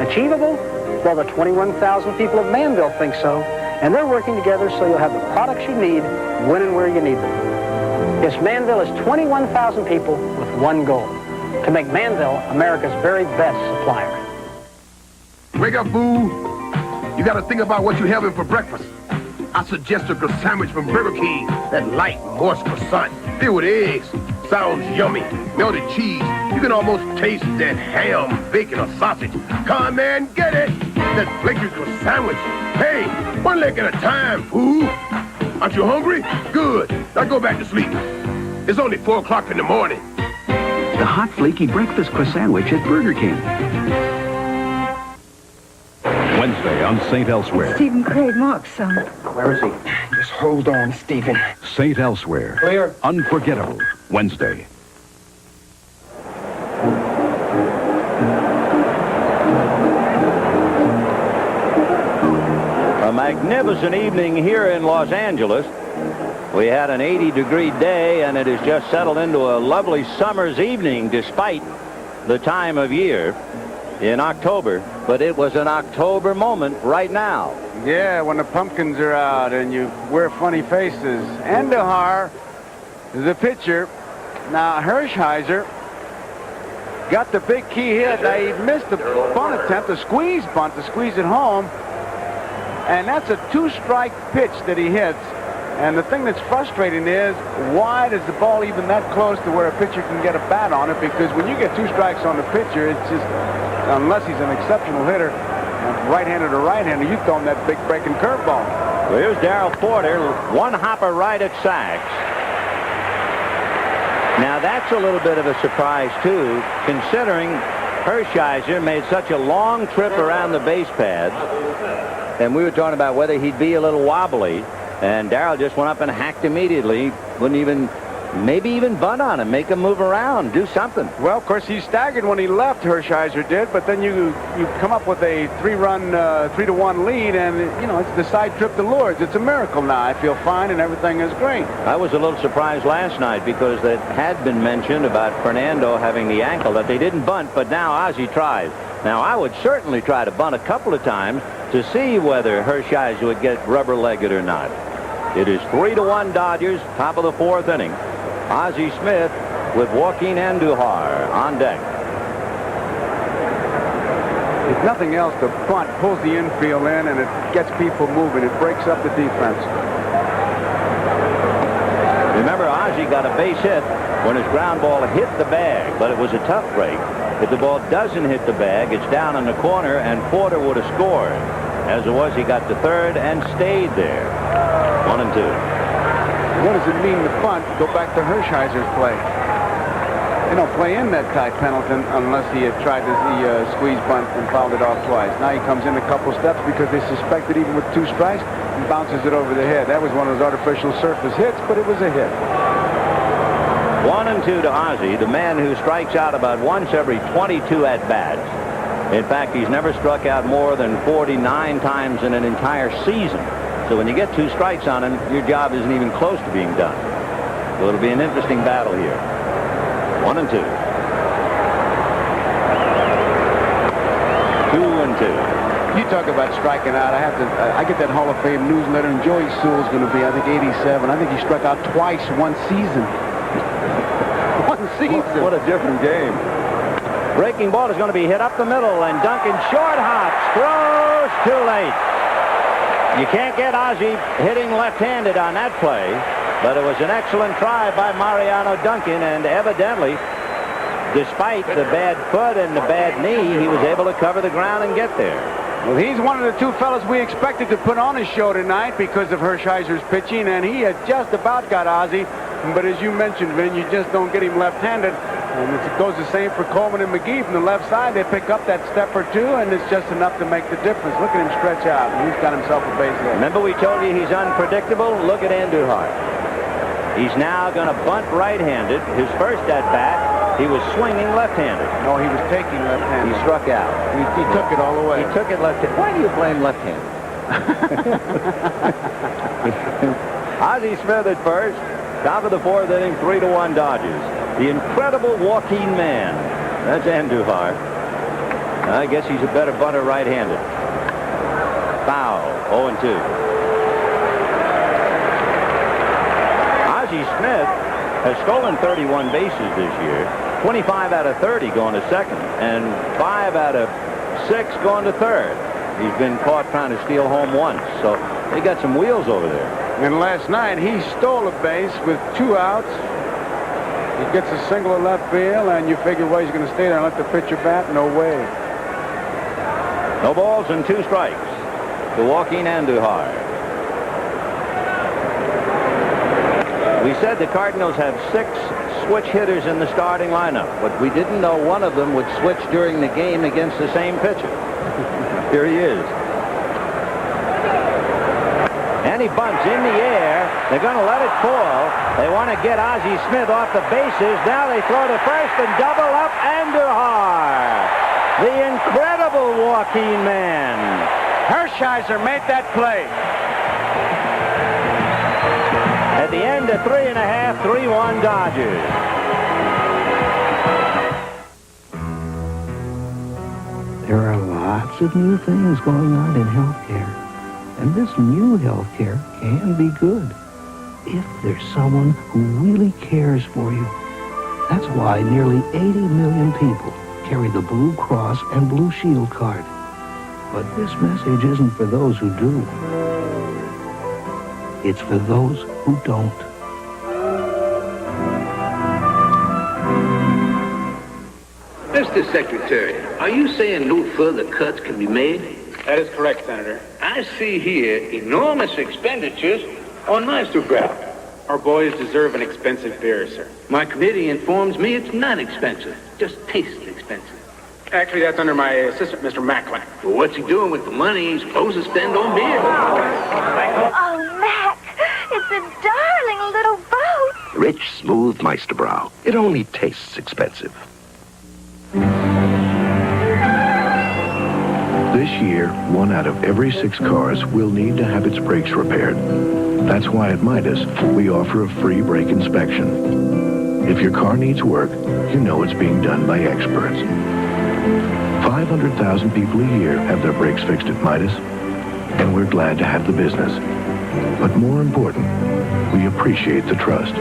Achievable? Well, the 21,000 people of Manville think so, and they're working together so you'll have the products you need when and where you need them. Yes, Manville is 21,000 people with one goal: to make Manville America's very best supplier. Wake up, fool. You got to think about what you're having for breakfast. I suggest a sandwich from Burger King. That light, moist croissant filled with eggs. Sounds yummy. Melted cheese. You can almost taste that ham, bacon, or sausage. Come on, man, get it. That flaky sandwich. Hey, 1 leg at a time, fool. Aren't you hungry? Good. Now go back to sleep. It's only 4 o'clock in the morning. The hot, flaky breakfast croissant at Burger King. Wednesday on St. Elsewhere. Stephen Craig Mark's son. Where is he? Just hold on, Stephen. St. Elsewhere. Clear. Unforgettable. Wednesday. A magnificent evening here in Los Angeles. We had an 80-degree day, and it has just settled into a lovely summer's evening despite the time of year in October. But it was an October moment right now. Yeah, when the pumpkins are out and you wear funny faces. Andujar is the pitcher. Now, Hershiser got the big key hit. Now, he missed the bunt attempt, the squeeze bunt, to squeeze it home. And that's a 2-strike pitch that he hits. And the thing that's frustrating is, why does the ball even that close to where a pitcher can get a bat on it? Because when you get 2 strikes on the pitcher, it's just, unless he's an exceptional hitter, right-handed or right-hander, you throw him that big breaking curveball. Well, here's Darrell Porter, one hopper right at Sachs. Now, that's a little bit of a surprise, too, considering Hershiser made such a long trip around the base paths, and we were talking about whether he'd be a little wobbly, and Darrell just went up and hacked immediately. Wouldn't even, maybe even bunt on him, make him move around, do something. Well, of course, he staggered when he left, Hershiser did, but then you come up with a 3-run, 3-1 lead, and, you know, it's the side trip to Lourdes. It's a miracle now. I feel fine, and everything is great. I was a little surprised last night because it had been mentioned about Fernando having the ankle, that they didn't bunt, but now Ozzie tries. Now, I would certainly try to bunt a couple of times to see whether Hershiser would get rubber-legged or not. It is 3-1 Dodgers, top of the 4th inning. Ozzie Smith with Joaquin Andujar on deck. If nothing else, the bunt pulls the infield in and it gets people moving. It breaks up the defense. Remember, Ozzie got a base hit when his ground ball hit the bag, but it was a tough break. If the ball doesn't hit the bag, it's down in the corner, and Porter would have scored. As it was, he got to third and stayed there. 1-2. What does it mean to bunt? Go back to Hershiser's play. They don't play in that Ty Pendleton unless he had tried the squeeze bunt and fouled it off twice. Now he comes in a couple steps because they suspect that even with 2 strikes, he bounces it over the head. That was one of those artificial surface hits, but it was a hit. 1-2 to Ozzie, the man who strikes out about once every 22 at-bats. In fact, he's never struck out more than 49 times in an entire season. So when you get 2 strikes on him, your job isn't even close to being done. So it'll be an interesting battle here. 1-2. 2-2. You talk about striking out. I get that Hall of Fame newsletter, and Joey Sewell's going to be, I think, 87. I think he struck out twice one season. One season. What a different game. Breaking ball is going to be hit up the middle, and Duncan short hops, throws too late. You can't get Ozzie hitting left-handed on that play, but it was an excellent try by Mariano Duncan, and evidently, despite the bad foot and the bad knee, he was able to cover the ground and get there. Well, he's one of the 2 fellas we expected to put on his show tonight because of Hershiser's pitching, and he had just about got Ozzie. But as you mentioned, Vin, you just don't get him left-handed. And it goes the same for Coleman and McGee from the left side. They pick up that step or 2, and it's just enough to make the difference. Look at him stretch out, and he's got himself a base hit. Remember we told you he's unpredictable? Look at Andujar. He's now going to bunt right-handed. His first at-bat, he was swinging left-handed. No, he was taking left-handed. He struck out. He took it all the way. He took it left-handed. Why do you blame left-handed? Ozzie Smith at first. Top of the 4th inning, 3-1 Dodgers. The incredible Joaquin man. That's Andujar. I guess he's a better bunter right-handed. Foul. 0-2. Ozzie Smith has stolen 31 bases this year. 25 out of 30 going to second, and 5 out of 6 going to third. He's been caught trying to steal home once, so they got some wheels over there. And last night, he stole a base with 2 outs. He gets a single at left field, and you figure, well, he's going to stay there and let the pitcher bat? No way. No balls and 2 strikes to Joaquin Andujar. We said the Cardinals have 6 switch hitters in the starting lineup, but we didn't know one of them would switch during the game against the same pitcher. Here he is. And he bunts in the air. They're going to let it fall. They want to get Ozzie Smith off the bases. Now they throw to first and double up Andujar. The incredible Joaquin man. Hershiser made that play. At the end of 3.5, 3-1 Dodgers. There are lots of new things going on in healthcare. And this new healthcare can be good if there's someone who really cares for you. That's why nearly 80 million people carry the Blue Cross and Blue Shield card. But this message isn't for those who do. It's for those who don't. Mr. Secretary, are you saying no further cuts can be made? That is correct, Senator. I see here enormous expenditures on nitroglycerin. Our boys deserve an expensive beer, sir. My committee informs me it's not expensive, just tastes expensive. Actually, that's under my assistant, Mr. Macklin. Well, what's he doing with the money he's supposed to spend on beer? Oh, Mac, it's a darling little boat. Rich, smooth Meisterbrow. It only tastes expensive. This year, 1 out of every 6 cars will need to have its brakes repaired. That's why at Midas, we offer a free brake inspection. If your car needs work, you know it's being done by experts. 500,000 people a year have their brakes fixed at Midas, and we're glad to have the business. But more important, we appreciate the trust.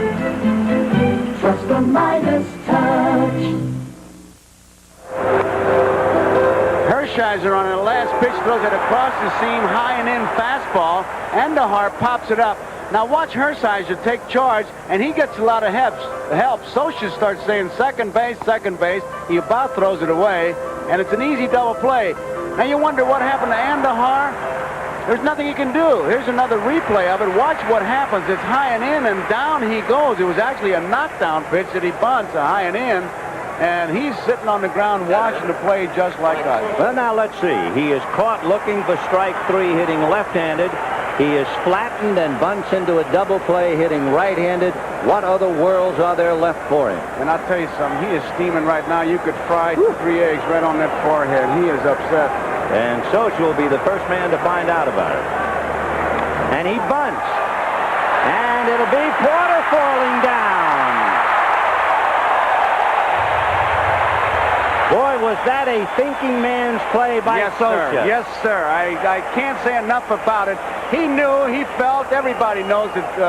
Trust the Midas touch. Hershiser on the last pitch throws it across the seam, high and in fastball. Endahar pops it up. Now watch Hershiser take charge, and he gets a lot of help. Socha starts saying second base, second base. He about throws it away, and it's an easy double play. Now you wonder what happened to Endahar. There's nothing he can do. Here's another replay of it. Watch what happens. It's high and in, and down he goes. It was actually a knockdown pitch that he bunts, a high and in. And he's sitting on the ground watching the play just like us. Well, now let's see. He is caught looking for strike 3, hitting left-handed. He is flattened and bunts into a double play, hitting right-handed. What other worlds are there left for him? And I'll tell you something. He is steaming right now. You could fry 3 eggs right on that forehead. He is upset. And Socha will be the first man to find out about it. And he bunts. And it'll be Porter falling down. Boy, was that a thinking man's play by Socha. Sir. Yes, sir. I can't say enough about it. He knew, he felt, everybody knows that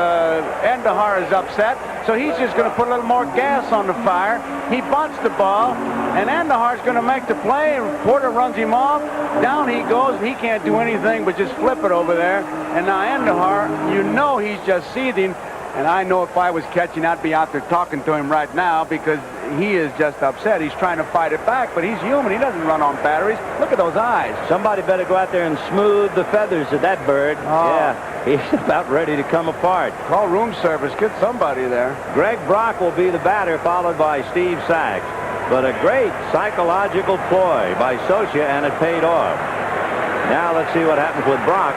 Endahar is upset, so he's just going to put a little more gas on the fire. He bunts the ball, and Endahar's going to make the play, and Porter runs him off. Down he goes, and he can't do anything but just flip it over there. And now Endahar, you know he's just seething, and I know if I was catching, I'd be out there talking to him right now because he is just upset. He's trying to fight it back, but he's human. He doesn't run on batteries. Look at those eyes. Somebody better go out there and smooth the feathers of that bird. Oh. Yeah, he's about ready to come apart. Call room service. Get somebody there. Greg Brock will be the batter, followed by Steve Sachs. But a great psychological ploy by Socha, and it paid off. Now let's see what happens with Brock.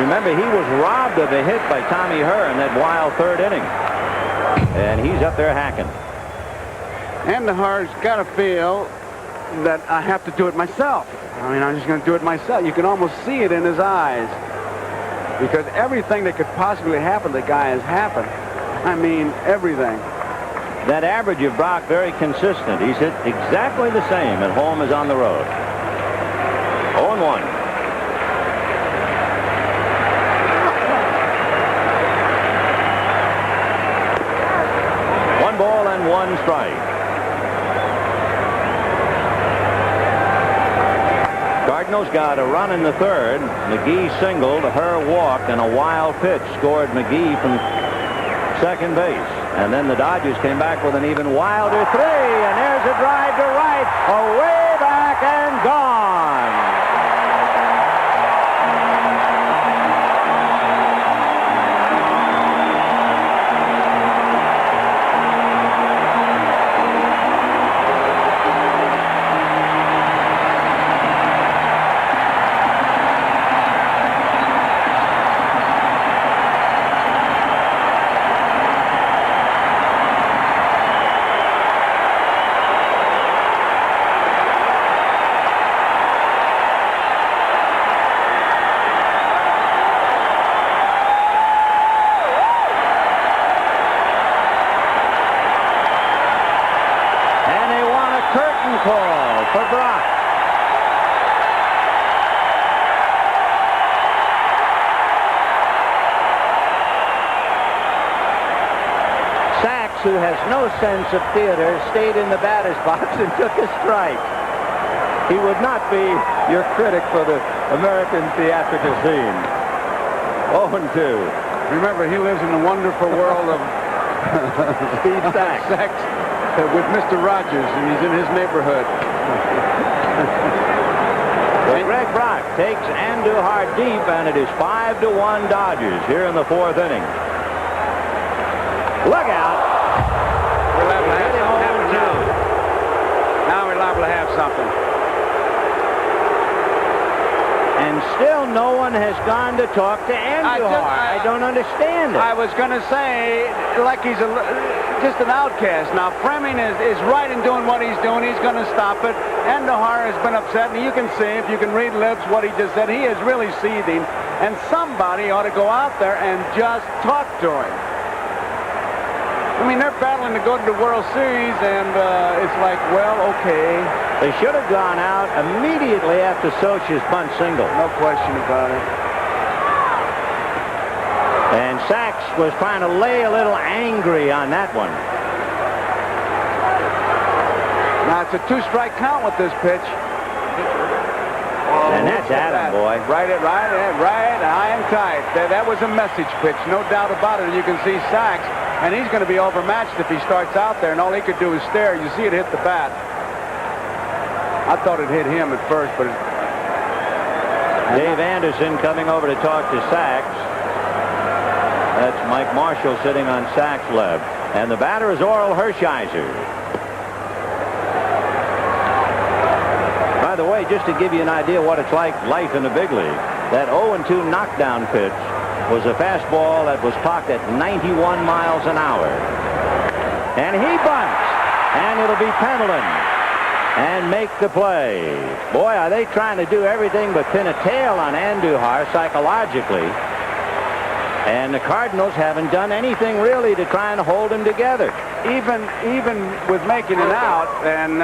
Remember, he was robbed of a hit by Tommy Herr in that wild 3rd inning. And he's up there hacking. Endahar's got to feel that I have to do it myself. I mean, I'm just going to do it myself. You can almost see it in his eyes. Because everything that could possibly happen to the guy has happened. I mean, everything. That average of Brock, very consistent. He's hit exactly the same at home as on the road. 0-1. One strike. Cardinals got a run in the 3rd. McGee singled, Herr walked, and a wild pitch scored McGee from second base. And then the Dodgers came back with an even wilder 3, and there's a drive to right, away back and gone. Call for Brock. Sachs, who has no sense of theater, stayed in the batter's box and took a strike. He would not be your critic for the American theatrical scene. 0-2. Remember, he lives in the wonderful world of Steve Sachs. sex with Mr. Rogers, and he's in his neighborhood. Well, Greg Brock takes Andujar deep, and it is 5-1 Dodgers here in the 4th inning. Look out. We're liable to have something now. We're liable to have something. And still no one has gone to talk to Andujar. I don't understand it. I was going to say, like he's just an outcast. Now, Fleming is right in doing what he's doing. He's going to stop it. Andujar has been upset, and you can see, if you can read lips, what he just said. He is really seething, and somebody ought to go out there and just talk to him. I mean, they're battling to go to the World Series, and it's like, well, okay. They should have gone out immediately after Socha's bunt single. No question about it. And Sachs was trying to lay a little angry on that one. Now, it's a 2-strike count with this pitch. And that's Adam, boy. Right, high and tight. That was a message pitch, no doubt about it. You can see Sachs, and he's going to be overmatched if he starts out there, and all he could do is stare. You see it hit the bat. I thought it hit him at first, but Dave Anderson coming over to talk to Sachs. That's Mike Marshall sitting on Sachs' left. And the batter is Oral Hershiser. By the way, just to give you an idea what it's like life in the big league, that 0-2 knockdown pitch was a fastball that was clocked at 91 miles an hour. And he bunts. And it'll be Pendleton. And make the play. Boy, are they trying to do everything but pin a tail on Andujar psychologically. And the Cardinals haven't done anything really to try and hold him together. even with making it out, and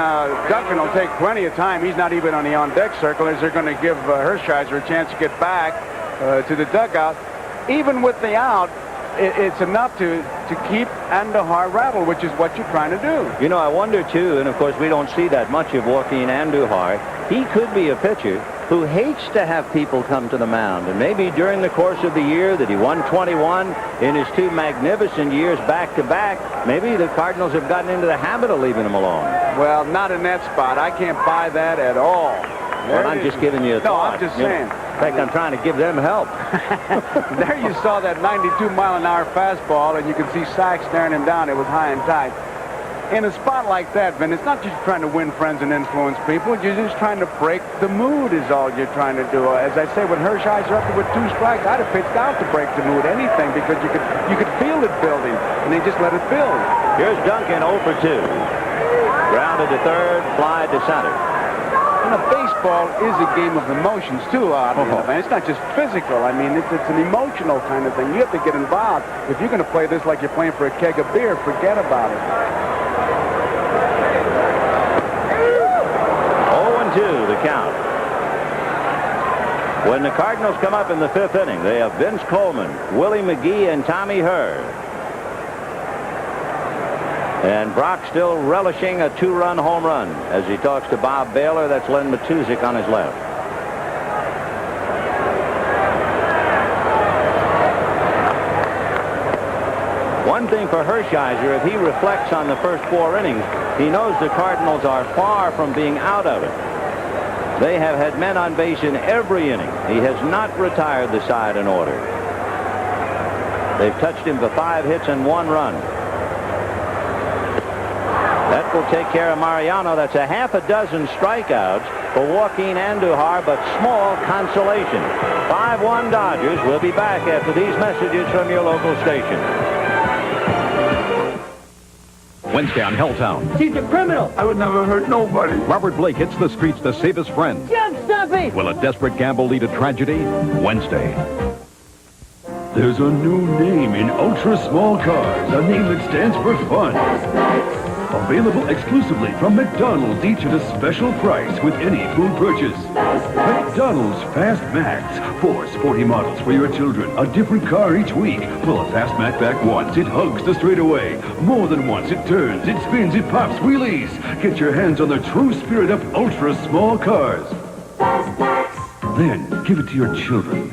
Duncan will take plenty of time. He's not even on the on-deck circle, as they're going to give Hershiser a chance to get back to the dugout. Even with the out, it's enough to keep Andujar rattled, which is what you're trying to do. You know, I wonder, too, and of course we don't see that much of Joaquin Andujar. He could be a pitcher who hates to have people come to the mound. And maybe during the course of the year that he won 21 in his two magnificent years back-to-back, maybe the Cardinals have gotten into the habit of leaving him alone. Well, not in that spot. I can't buy that at all. Well, I'm just giving you a thought. No, I'm just saying. In fact, I'm trying to give them help. There you saw that 92-mile-an-hour fastball, and you can see Sachs staring him down. It was high and tight. In a spot like that, Vin, it's not just trying to win friends and influence people. You're just trying to break the mood is all you're trying to do. As I say, when Hershiser up with 2 strikes, I'd have pitched out to break the mood, anything, because you could feel it building, and they just let it build. Here's Duncan 0 for 2. Grounded to third, fly to center. And a baseball is a game of emotions, too, oddly enough. And it's not just physical. I mean, it's an emotional kind of thing. You have to get involved. If you're going to play this like you're playing for a keg of beer, forget about it. 0-2 the count. When the Cardinals come up in the 5th inning, they have Vince Coleman, Willie McGee, and Tommy Herr. And Brock still relishing a 2-run home run as he talks to Bob Baylor. That's Len Matuzik on his left. One thing for Hershiser, if he reflects on the first 4 innings, he knows the Cardinals are far from being out of it. They have had men on base in every inning. He has not retired the side in order. They've touched him for 5 hits and 1 run. That will take care of Mariano. That's a half a dozen strikeouts for Joaquin Andujar, but small consolation. 5-1 Dodgers. We'll be back after these messages from your local station. Wednesday on Helltown. He's a criminal. I would never hurt nobody. Robert Blake hits the streets to save his friend. Jump, Stumpy! Will a desperate gamble lead to tragedy? Wednesday. There's a new name in ultra-small cars. A name that stands for fun. Available exclusively from McDonald's, each at a special price with any food purchase. McDonald's Fast Max. 4 sporty models for your children. A different car each week. Pull a Fast Mac back once, it hugs the straightaway. More than once, it turns, it spins, it pops, wheelies. Get your hands on the true spirit of ultra-small cars. Fast Max. Then give it to your children.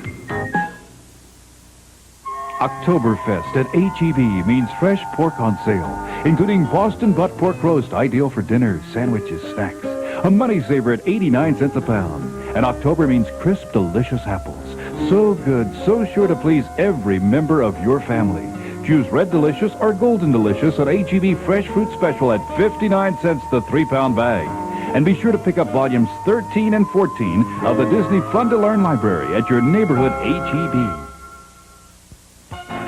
Oktoberfest at H-E-B means fresh pork on sale, including Boston butt pork roast, ideal for dinner, sandwiches, snacks. A money saver at 89 cents a pound. And October means crisp, delicious apples. So good, so sure to please every member of your family. Choose Red Delicious or Golden Delicious at H-E-B Fresh Fruit Special at 59 cents the 3-pound bag. And be sure to pick up volumes 13 and 14 of the Disney Fun to Learn Library at your neighborhood H-E-B.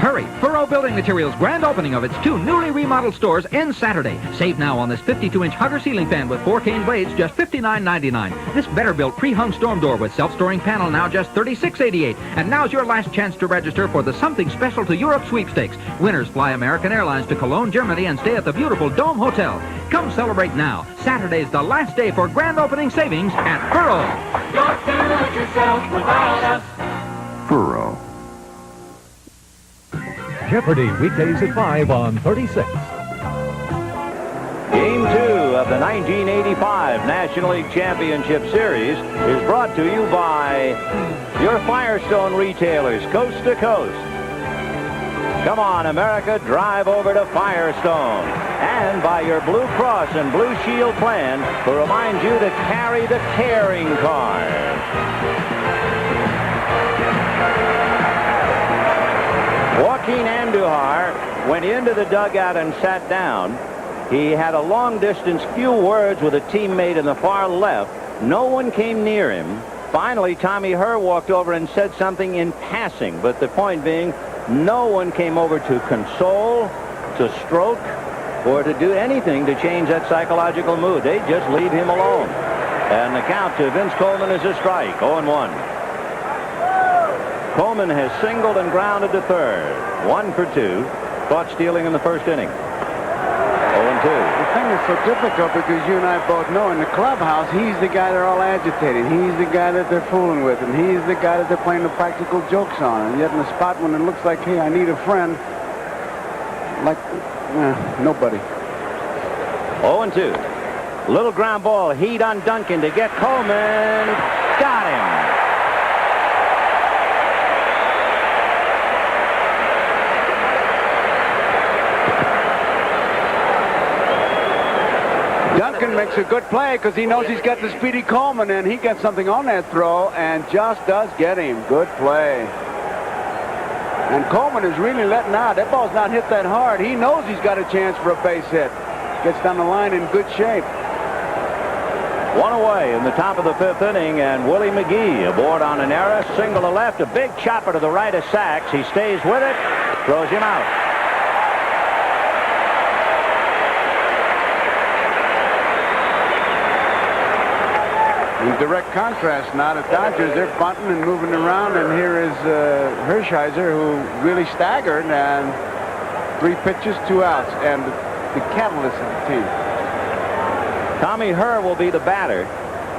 Hurry! Furrow Building Materials grand opening of its 2 newly remodeled stores ends Saturday. Save now on this 52-inch Hugger ceiling fan with 4 cane blades, just $59.99. This better-built pre-hung storm door with self-storing panel now just $36.88. And now's your last chance to register for the Something Special to Europe sweepstakes. Winners fly American Airlines to Cologne, Germany, and stay at the beautiful Dome Hotel. Come celebrate now. Saturday's the last day for grand opening savings at Furrow. Don't do it yourself without us. Furrow. Jeopardy! Weekdays at 5 on 36. Game 2 of the 1985 National League Championship Series is brought to you by your Firestone retailers, coast to coast. Come on, America, drive over to Firestone. And by your Blue Cross and Blue Shield plan, who reminds you to carry the caring card. Joaquin Andujar went into the dugout and sat down. He had a long-distance few words with a teammate in the far left. No one came near him. Finally, Tommy Herr walked over and said something in passing, but the point being, no one came over to console, to stroke, or to do anything to change that psychological mood. They just leave him alone. And the count to Vince Coleman is a strike, 0-1. Coleman has singled and grounded to third. 1 for 2. Caught stealing in the first inning. 0-2. The thing is so difficult because you and I both know in the clubhouse, he's the guy they're all agitated. He's the guy that they're fooling with, and he's the guy that they're playing the practical jokes on. And yet in the spot when it looks like, hey, I need a friend, like, nobody. 0-2. Little ground ball, heat on Duncan to get Coleman. Got him. Duncan makes a good play because he knows he's got the speedy Coleman, and he got something on that throw and just does get him. Good play. And Coleman is really letting out. That ball's not hit that hard. He knows he's got a chance for a base hit. Gets down the line in good shape. 1 away in the top of the 5th inning, and Willie McGee aboard on an error. Single to left, a big chopper to the right of Sachs. He stays with it, throws him out. In direct contrast now, the Dodgers, they're bunting and moving around, and here is Hershiser, who really staggered, and 3 pitches, 2 outs, and the catalyst of the team. Tommy Herr will be the batter,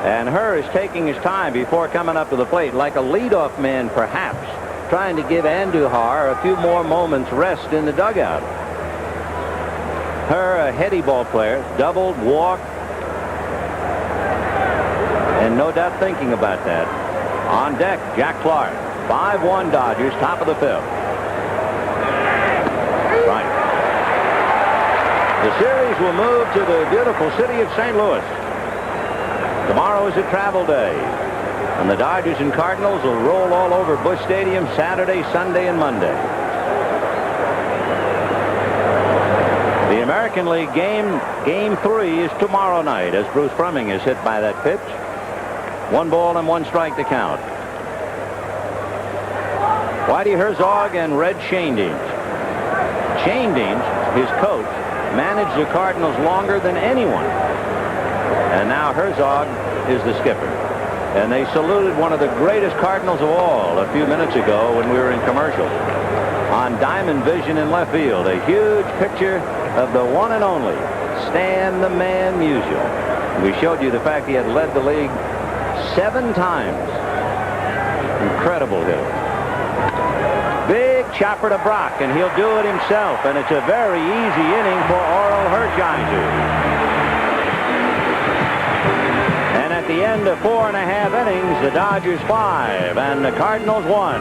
and Herr is taking his time before coming up to the plate, like a leadoff man, perhaps, trying to give Andujar a few more moments rest in the dugout. Herr, a heady ball player, doubled, walked, and no doubt thinking about that. On deck, Jack Clark. 5-1 Dodgers, top of the 5th. Right. The series will move to the beautiful city of St. Louis. Tomorrow is a travel day, and the Dodgers and Cardinals will roll all over Busch Stadium Saturday, Sunday, and Monday. The American League game 3 is tomorrow night, as Bruce Frumming is hit by that pitch. 1 ball and 1 strike to count. Whitey Herzog and Red Schoendienst. Schoendienst, his coach, managed the Cardinals longer than anyone. And now Herzog is the skipper. And they saluted one of the greatest Cardinals of all a few minutes ago when we were in commercial. On Diamond Vision in left field, a huge picture of the one and only Stan the Man Musial. We showed you the fact he had led the league 7 times. Incredible hit. Big chopper to Brock, and he'll do it himself. And it's a very easy inning for Orel Hershiser. And at the end of 4.5 innings, the Dodgers 5 and the Cardinals 1.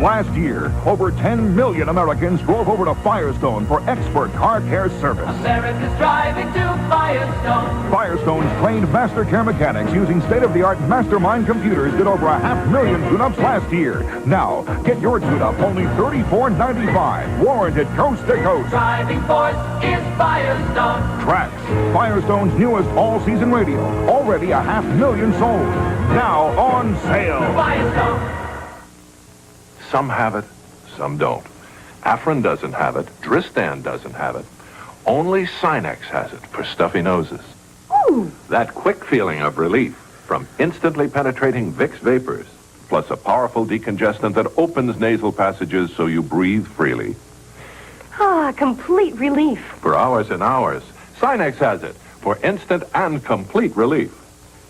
Last year, over 10 million Americans drove over to Firestone for expert car care service. America's driving to Firestone. Firestone's trained master care mechanics using state-of-the-art mastermind computers did over 500,000 tune-ups last year. Now, get your tune-up only $34.95, warranted coast to coast. Driving force is Firestone. Trax, Firestone's newest all-season radio, already 500,000 sold. Now on sale. Firestone. Some have it, some don't. Afrin doesn't have it. Dristan doesn't have it. Only Sinex has it for stuffy noses. Ooh. That quick feeling of relief from instantly penetrating Vicks vapors, plus a powerful decongestant that opens nasal passages so you breathe freely. Ah, complete relief. For hours and hours, Sinex has it for instant and complete relief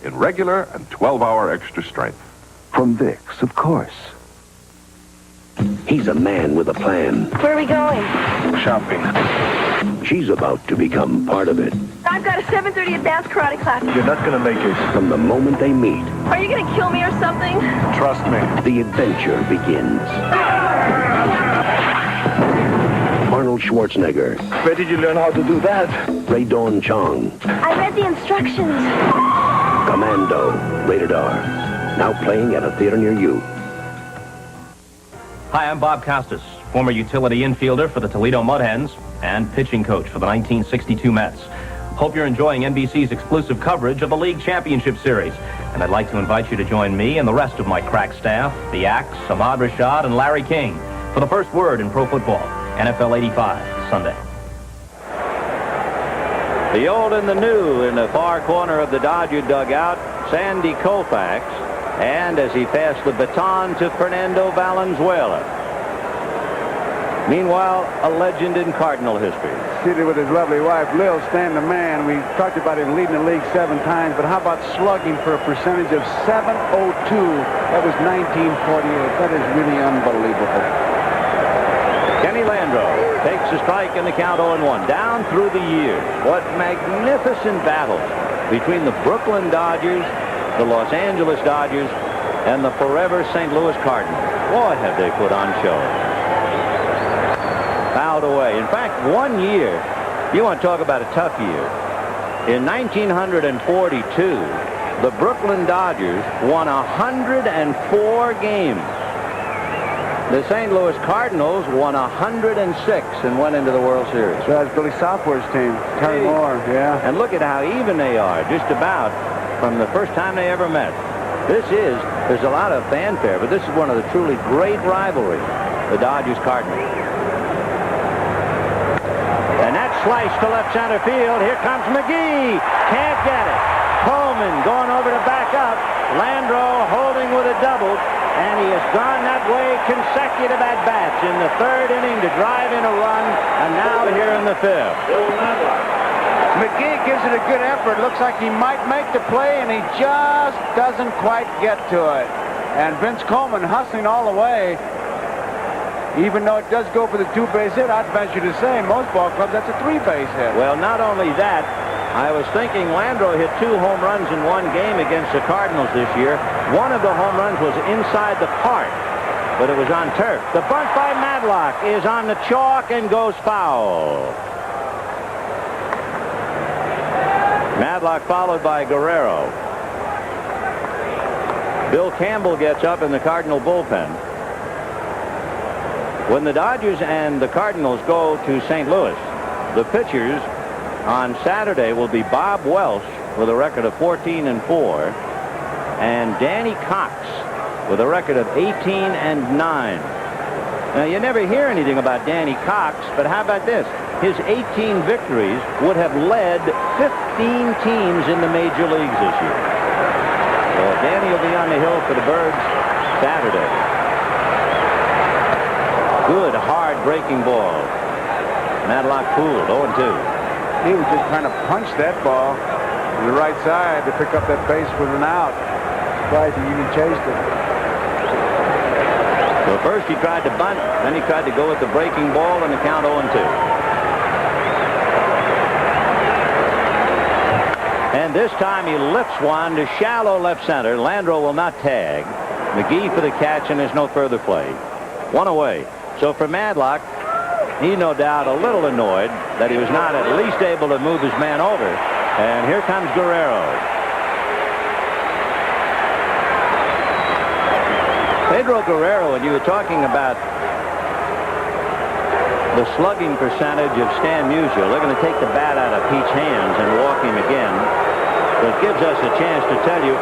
in regular and 12-hour extra strength. From Vicks, of course. He's a man with a plan. Where are we going? Shopping. She's about to become part of it. I've got a 7:30 advanced karate class. You're not going to make it. From the moment they meet, Are you going to kill me or something? trust me, the adventure begins. Arnold Schwarzenegger. Where did you learn how to do that? Ray Dawn Chong. I read the instructions. Commando. Rated R. Now playing at a theater near you. Hi, I'm Bob Costas, former utility infielder for the Toledo Mud Hens and pitching coach for the 1962 Mets. Hope you're enjoying NBC's exclusive coverage of the League Championship Series. And I'd like to invite you to join me and the rest of my crack staff, the Axe, Ahmad Rashad, and Larry King, for the first word in pro football, NFL 85, Sunday. The old and the new in the far corner of the Dodger dugout, Sandy Koufax. And as he passed the baton to Fernando Valenzuela. Meanwhile, a legend in Cardinal history. Seated with his lovely wife, Lil Stan the man. We talked about him leading the league 7 times, but how about slugging for a percentage of .702? That was 1948. That is really unbelievable. Kenny Landreau takes a strike in the count 0-1. Down through the years. What magnificent battles between the Brooklyn Dodgers, the Los Angeles Dodgers, and the forever St. Louis Cardinals. Boy, have they put on shows. Fouled away. In fact, one year, you want to talk about a tough year. In 1942, the Brooklyn Dodgers won 104 games. The St. Louis Cardinals won 106 and went into the World Series. So that's Billy Southworth's team. Terry Moore, yeah. And look at how even they are, just about from the first time they ever met. There's a lot of fanfare, but this is one of the truly great rivalries, the Dodgers-Cardinals. And that slice to left center field. Here comes McGee. Can't get it. Coleman going over to back up. Landreau holding with a double. And he has gone that way consecutive at-bats in the 3rd inning to drive in a run. And now here in the 5th. McGee gives it a good effort. Looks like he might make the play, and he just doesn't quite get to it. And Vince Coleman hustling all the way. Even though it does go for the 2-base hit, I'd venture to say most ball clubs, that's a 3-base hit. Well, not only that, I was thinking Landreau hit 2 home runs in one game against the Cardinals this year. One of the home runs was inside the park, but it was on turf. The bunt by Madlock is on the chalk and goes foul. Madlock followed by Guerrero. Bill Campbell gets up in the Cardinal bullpen. When the Dodgers and the Cardinals go to St. Louis, the pitchers on Saturday will be Bob Welch with a record of 14-4 and Danny Cox with a record of 18-9. Now, you never hear anything about Danny Cox, but how about this? His 18 victories would have led 15 teams in the major leagues this year. Well, Danny will be on the hill for the Birds Saturday. Good, hard breaking ball. Madlock fooled, 0-2. He was just trying to punch that ball to the right side to pick up that base with an out. Surprised he even chased it. So first he tried to bunt, then he tried to go with the breaking ball and the count 0-2. And this time he lifts one to shallow left center. Landreau will not tag. McGee for the catch, and there's no further play. one away. So for Madlock, he no doubt a little annoyed that he was not at least able to move his man over. And here comes Guerrero. Pedro Guerrero, and you were talking about the slugging percentage of Stan Musial. They're going to take the bat out of Pete's hands and walk him again. So it gives us a chance to tell you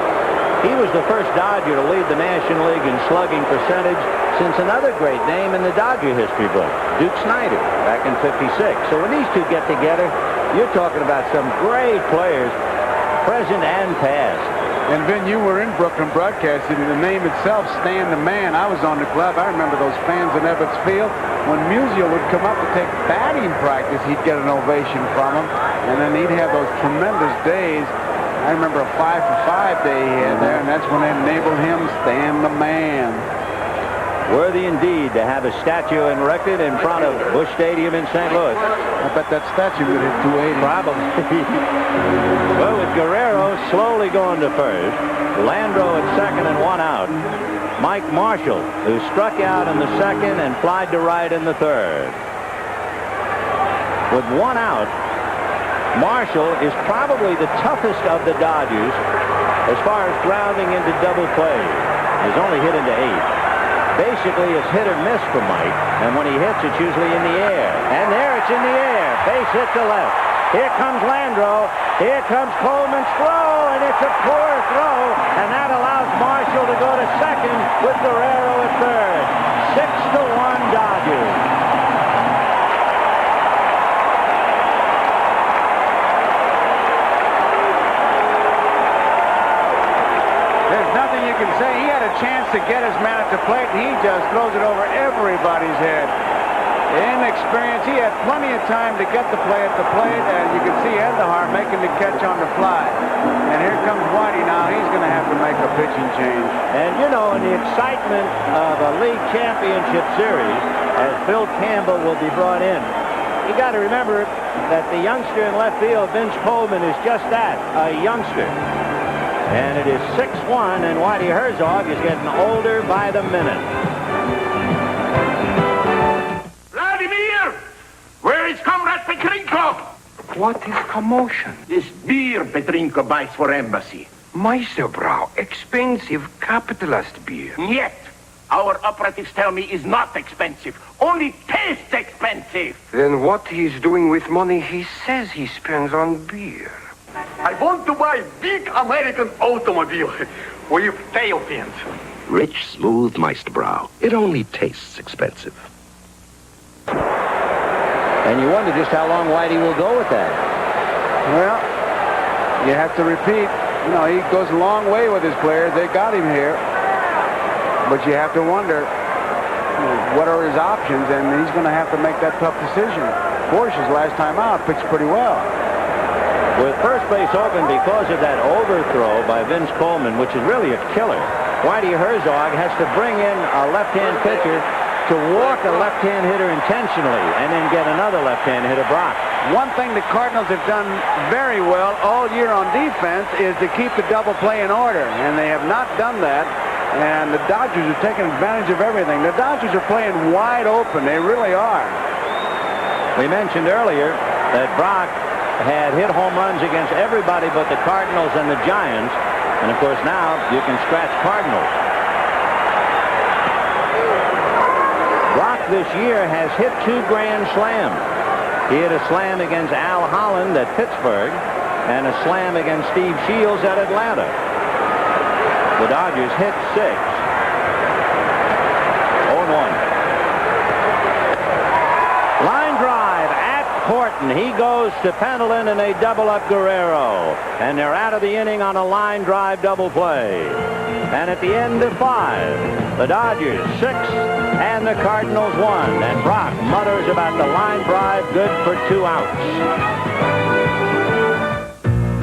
he was the first Dodger to lead the National League in slugging percentage since another great name in the Dodger history book, Duke Snider, back in '56. So when these two get together, you're talking about some great players, present and past. And Vin, you were in Brooklyn broadcasting. The name itself, Stan the Man. I was on the club. I remember those fans in Ebbets Field. When Musial would come up to take batting practice, he'd get an ovation from him. And then he'd have those tremendous days. I remember a 5-for-5 day he had there, and that's when they enabled him Stan the Man. Worthy indeed to have a statue erected in front of Busch Stadium in St. Louis. I bet that statue would hit 280. Probably. Well, with Guerrero slowly going to first, Landro at second and one out. Mike Marshall, who struck out in the second and flied to right in the third. With one out, Marshall is probably the toughest of the Dodgers as far as grounding into double play. He's only hit into 8. Basically, it's hit or miss for Mike, and when he hits, it's usually in the air. And there, it's in the air. Base hit to left. Here comes Landro. Here comes Coleman's throw, and it's a poor throw, and that allows Marshall to go to second with Guerrero at third. 6-1 Dodgers. There's nothing you can say. He had a chance to get his man at the plate, and he just throws it over everybody's head. Inexperience. He had plenty of time to get the play at the plate, and you can see Endahar making the catch on the fly. And here comes Whitey now. He's going to have to make a pitching change. And, you know, in the excitement of a league championship series, as Phil Campbell will be brought in, you got to remember that the youngster in left field, Vince Coleman, is just that, a youngster. And it is 6-1, and Whitey Herzog is getting older by the minute. Vladimir! Where is Comrade Petrenko? What is commotion? This beer Petrenko buys for embassy. Meisterbrau, expensive capitalist beer. Yet, our operatives tell me is not expensive. Only tastes expensive. Then what he's doing with money he says he spends on beer? I want to buy big American automobile with tail fins. Rich, smooth Meisterbrow. It only tastes expensive. And you wonder just how long Whitey will go with that. Well, you have to repeat. You know, he goes a long way with his players. They got him here. But you have to wonder, what are his options? And he's going to have to make that tough decision. Borsch's last time out pitched pretty well. With first base open because of that overthrow by Vince Coleman, which is really a killer, Whitey Herzog has to bring in a left-hand pitcher to walk a left-hand hitter intentionally and then get another left-hand hitter, Brock. One thing the Cardinals have done very well all year on defense is to keep the double play in order, and they have not done that, and the Dodgers are taking advantage of everything. The Dodgers are playing wide open. They really are. We mentioned earlier that Brock had hit home runs against everybody but the Cardinals and the Giants. And, of course, now you can scratch Cardinals. Brock this year has hit 2 grand slams. He hit a slam against Al Holland at Pittsburgh and a slam against Steve Shields at Atlanta. The Dodgers hit 6. 0-1. Line drive at Horton. He goes to Pendleton, and they double up Guerrero. And they're out of the inning on a line drive double play. And at the end of 5, the Dodgers 6 and the Cardinals 1. And Brock mutters about the line drive, good for 2 outs.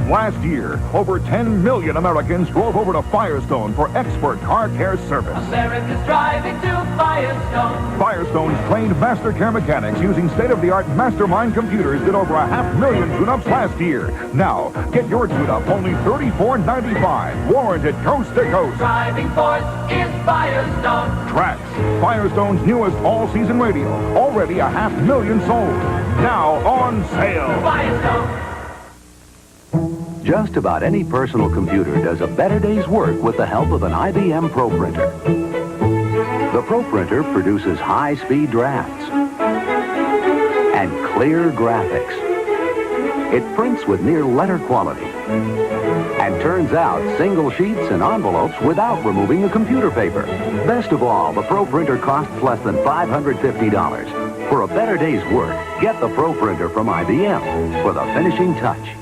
Last year, over 10 million Americans drove over to Firestone for expert car care service. America's driving to Firestone. Firestone's trained master care mechanics using state-of-the-art Mastermind computers did over 500,000 tune-ups last year. Now, get your tune-up only $34.95, warranted coast to coast. Driving force is Firestone. Trax, Firestone's newest all-season radio. Already 500,000 sold. Now on sale. Firestone. Just about any personal computer does a better day's work with the help of an IBM Pro Printer. The Pro Printer produces high-speed drafts and clear graphics. It prints with near letter quality and turns out single sheets and envelopes without removing the computer paper. Best of all, the Pro Printer costs less than $550. For a better day's work, get the Pro Printer from IBM for the finishing touch.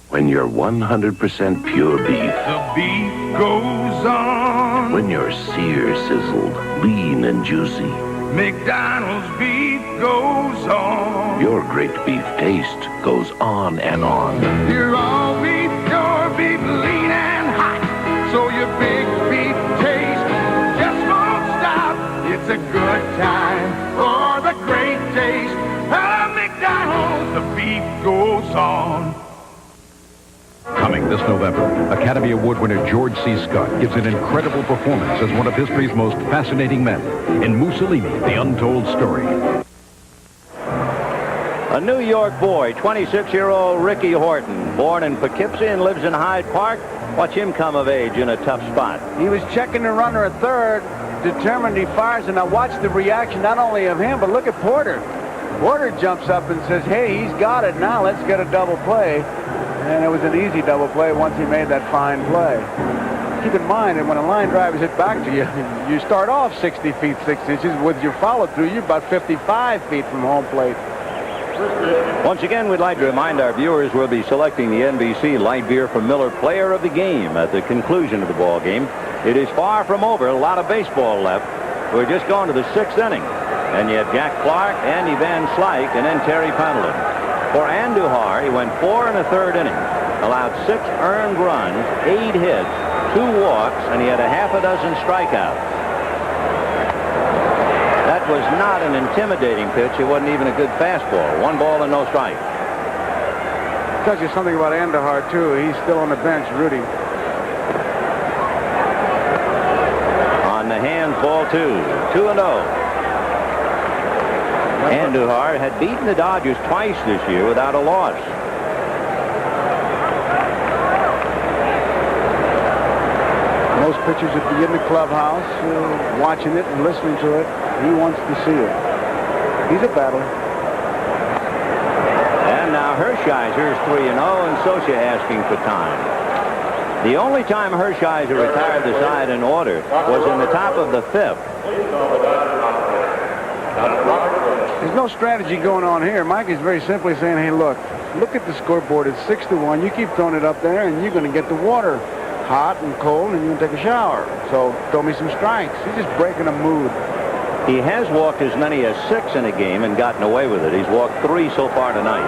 When you're 100% pure beef. The beef goes on. When you're sear sizzled, lean and juicy. McDonald's beef goes on. Your great beef taste goes on and on. You're all beef, your beef, lean and hot. So your big beef taste just won't stop. It's a good time for the great taste of McDonald's. The beef goes on. Coming this November, Academy Award winner George C. Scott gives an incredible performance as one of history's most fascinating men in Mussolini, The Untold Story. A New York boy, 26-year-old Ricky Horton, born in Poughkeepsie and lives in Hyde Park. Watch him come of age in a tough spot. He was checking the runner at third, determined he fires, and I watched the reaction not only of him, but look at Porter. Porter jumps up and says, hey, he's got it now, let's get a double play. And it was an easy double play once he made that fine play. Keep in mind that when a line drive is hit back to you, you start off 60 feet 6 inches. With your follow-through, you're about 55 feet from home plate. Once again, we'd like to remind our viewers we'll be selecting the NBC Light Beer from Miller Player of the Game at the conclusion of the ball game. It is far from over. A lot of baseball left. We're just going to the 6th inning. And you have Jack Clark, Andy Van Slyke, and then Terry Pendleton. For Andujar, he went 4 1/3 innings, allowed 6 earned runs, 8 hits, 2 walks, and he had a half a dozen strikeouts. That was not an intimidating pitch. It wasn't even a good fastball. 1 ball and no strike. Tells you something about Andujar, too. He's still on the bench, Rudy. On the hands, ball 2. 2-0. Andujar had beaten the Dodgers twice this year without a loss. Most pitchers would be in the clubhouse watching it and listening to it. He wants to see it. He's a battler. And now Hershiser is 3-0, and Socha asking for time. The only time Hershiser retired the side in order was in the top of the 5th. There's no strategy going on here. Mike is very simply saying, hey, look at the scoreboard. It's 6-1. You keep throwing it up there, and you're going to get the water hot and cold, and you're going to take a shower. So throw me some strikes. He's just breaking a mood. He has walked as many as 6 in a game and gotten away with it. He's walked 3 so far tonight.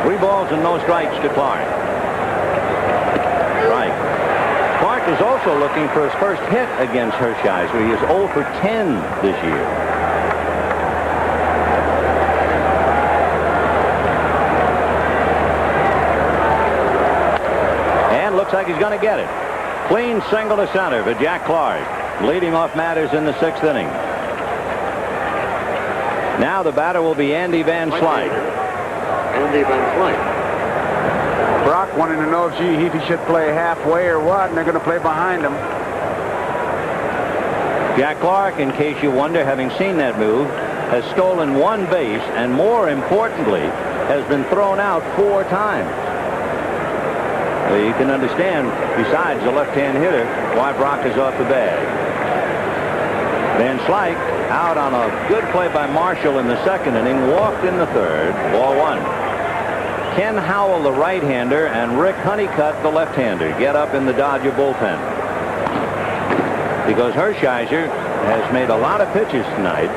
3 balls and no strikes to Clark. Strike. Clark is also looking for his first hit against Hershiser. He is 0 for 10 this year. Looks like he's going to get it. Clean single to center for Jack Clark. Leading off matters in the 6th inning. Now the batter will be Andy Van Slyke. Andy Van Slyke. Brock wanting to know if he should play halfway or what, and they're going to play behind him. Jack Clark, in case you wonder, having seen that move, has stolen 1 base, and more importantly, has been thrown out 4 times. Well, you can understand, besides the left-hand hitter, why Brock is off the bag. Van Slyke out on a good play by Marshall in the 2nd inning, walked in the 3rd, ball 1. Ken Howell, the right-hander, and Rick Honeycutt, the left-hander, get up in the Dodger bullpen. Because Hershiser has made a lot of pitches tonight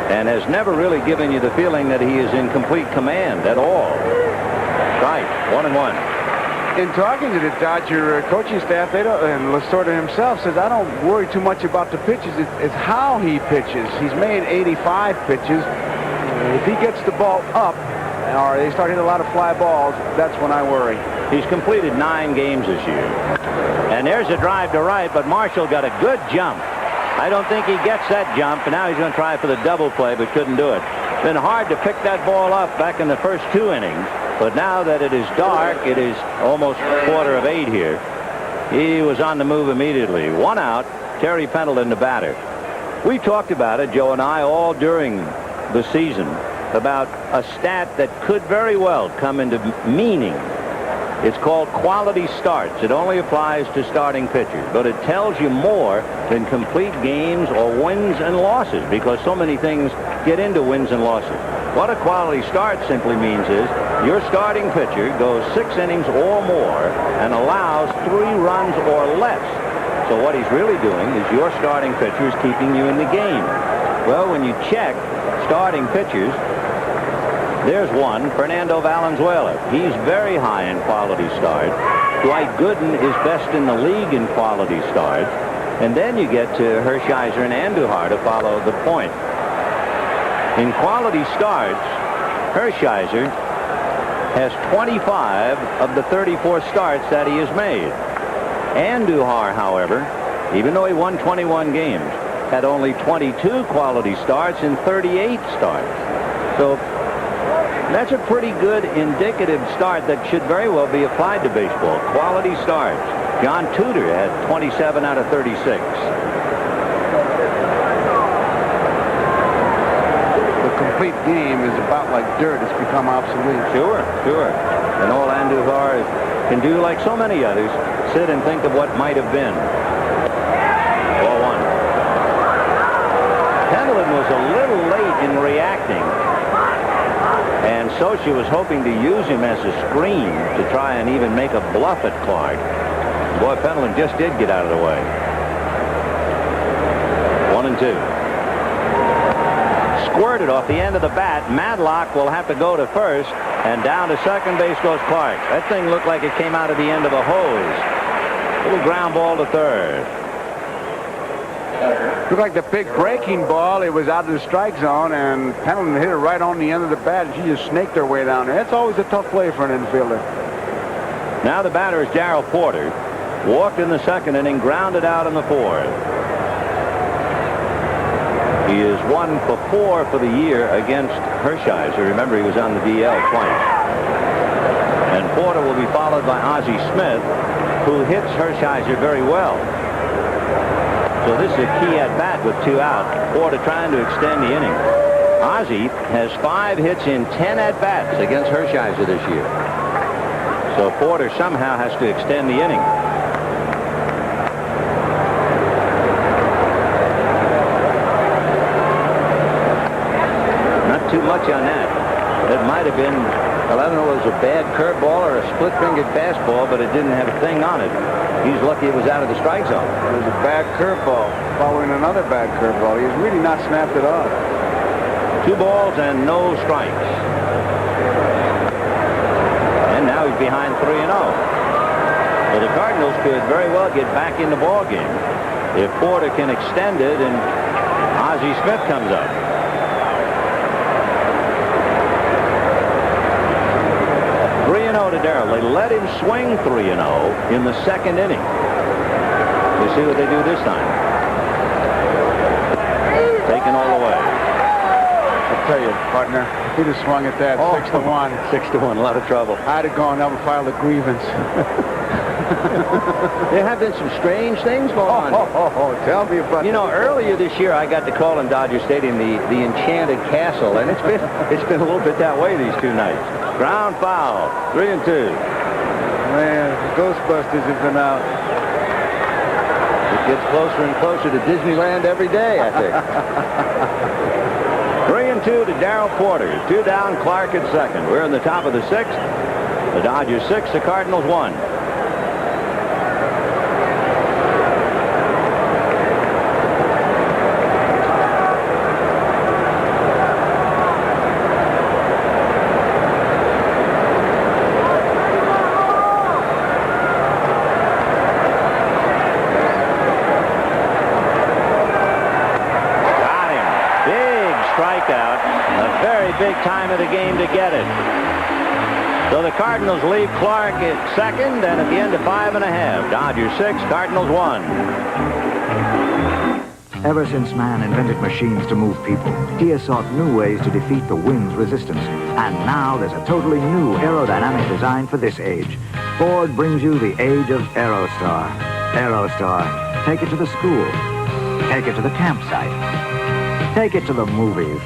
and has never really given you the feeling that he is in complete command at all. Strike, 1-1. In talking to the Dodger coaching staff, they don't, and Lasorda himself says, I don't worry too much about the pitches. It's how he pitches. He's made 85 pitches. If he gets the ball up, or they start hitting a lot of fly balls, that's when I worry. He's completed 9 games this year. And there's There's a drive to right, but Marshall got a good jump. I don't think he gets that jump, and now he's going to try for the double play, but couldn't do it. Been hard to pick that ball up back in the first 2 innings, but now that it is dark, it is almost 7:45 here. He was on the move immediately. 1 out, Terry Pendleton, the batter. We talked about it, Joe and I, all during the season, about a stat that could very well come into meaning. It's called quality starts. It only applies to starting pitchers, but it tells you more than complete games or wins and losses, because so many things get into wins and losses. What a quality start simply means is your starting pitcher goes 6 innings or more and allows 3 runs or less. So what he's really doing is your starting pitcher is keeping you in the game. Well, when you check starting pitchers, there's one, Fernando Valenzuela. He's very high in quality starts. Dwight Gooden is best in the league in quality starts. And then you get to Hershiser and Andujar to follow the point. In quality starts, Hershiser has 25 of the 34 starts that he has made. Andujar, however, even though he won 21 games, had only 22 quality starts in 38 starts. So that's a pretty good indicative start that should very well be applied to baseball. Quality starts. John Tudor had 27 out of 36. The complete game is about like dirt. It's become obsolete. Sure. And all Andujar can do, like so many others, sit and think of what might have been. Ball 1. Pendleton was a little late in reacting. And Socha was hoping to use him as a screen to try and even make a bluff at Clark. Boy, Pendleton just did get out of the way. 1-2. Squirted off the end of the bat. Madlock will have to go to first, and down to second base goes Clark. That thing looked like it came out of the end of a hose. Little ground ball to third. Looked like the big breaking ball. It was out of the strike zone, and Pendleton hit it right on the end of the bat, and she just snaked her way down there. That's always a tough play for an infielder. Now the batter is Darrell Porter. Walked in the second inning, grounded out in the fourth. He is 1 for 4 for the year against Hershiser. Remember, he was on the DL twice. And Porter will be followed by Ozzie Smith, who hits Hershiser very well. So this is a key at bat with 2 out. Porter trying to extend the inning. Ozzie has 5 hits in 10 at bats against Hershiser this year. So Porter somehow has to extend the inning. Not too much on that. It might have been, well, I don't know if it was a bad curveball or a split-fingered fastball, but it didn't have a thing on it. He's lucky it was out of the strike zone. It was a bad curveball following another bad curveball. He's really not snapped it off. 2 balls and no strikes. And now he's behind 3-0. So the Cardinals could very well get back in the ball game if Porter can extend it and Ozzie Smith comes up. To Darrell. They let him swing 3-0 in the second inning. We'll see what they do this time. Taken all the way. I'll tell you, partner, if he'd have swung at that 6-1. 6-1, a lot of trouble. I'd have gone up and filed a grievance. There have been some strange things going on. Tell me about it. You know, earlier this year, I got to call in Dodger Stadium the Enchanted Castle, and it's been a little bit that way these 2 nights. Ground foul, 3-2. Man, Ghostbusters have been out. It gets closer and closer to Disneyland every day, I think. 3-2 to Darrell Porter. 2 down, Clark at second. We're in the top of the 6th. The Dodgers 6, the Cardinals 1. Big time of the game to get it. So the Cardinals leave Clark at second, and at the end of 5.5, Dodgers 6, Cardinals 1. Ever since man invented machines to move people, he has sought new ways to defeat the wind's resistance. And now there's a totally new aerodynamic design for this age. Ford brings you the age of Aerostar. Aerostar. Take it to the school. Take it to the campsite. Take it to the movies.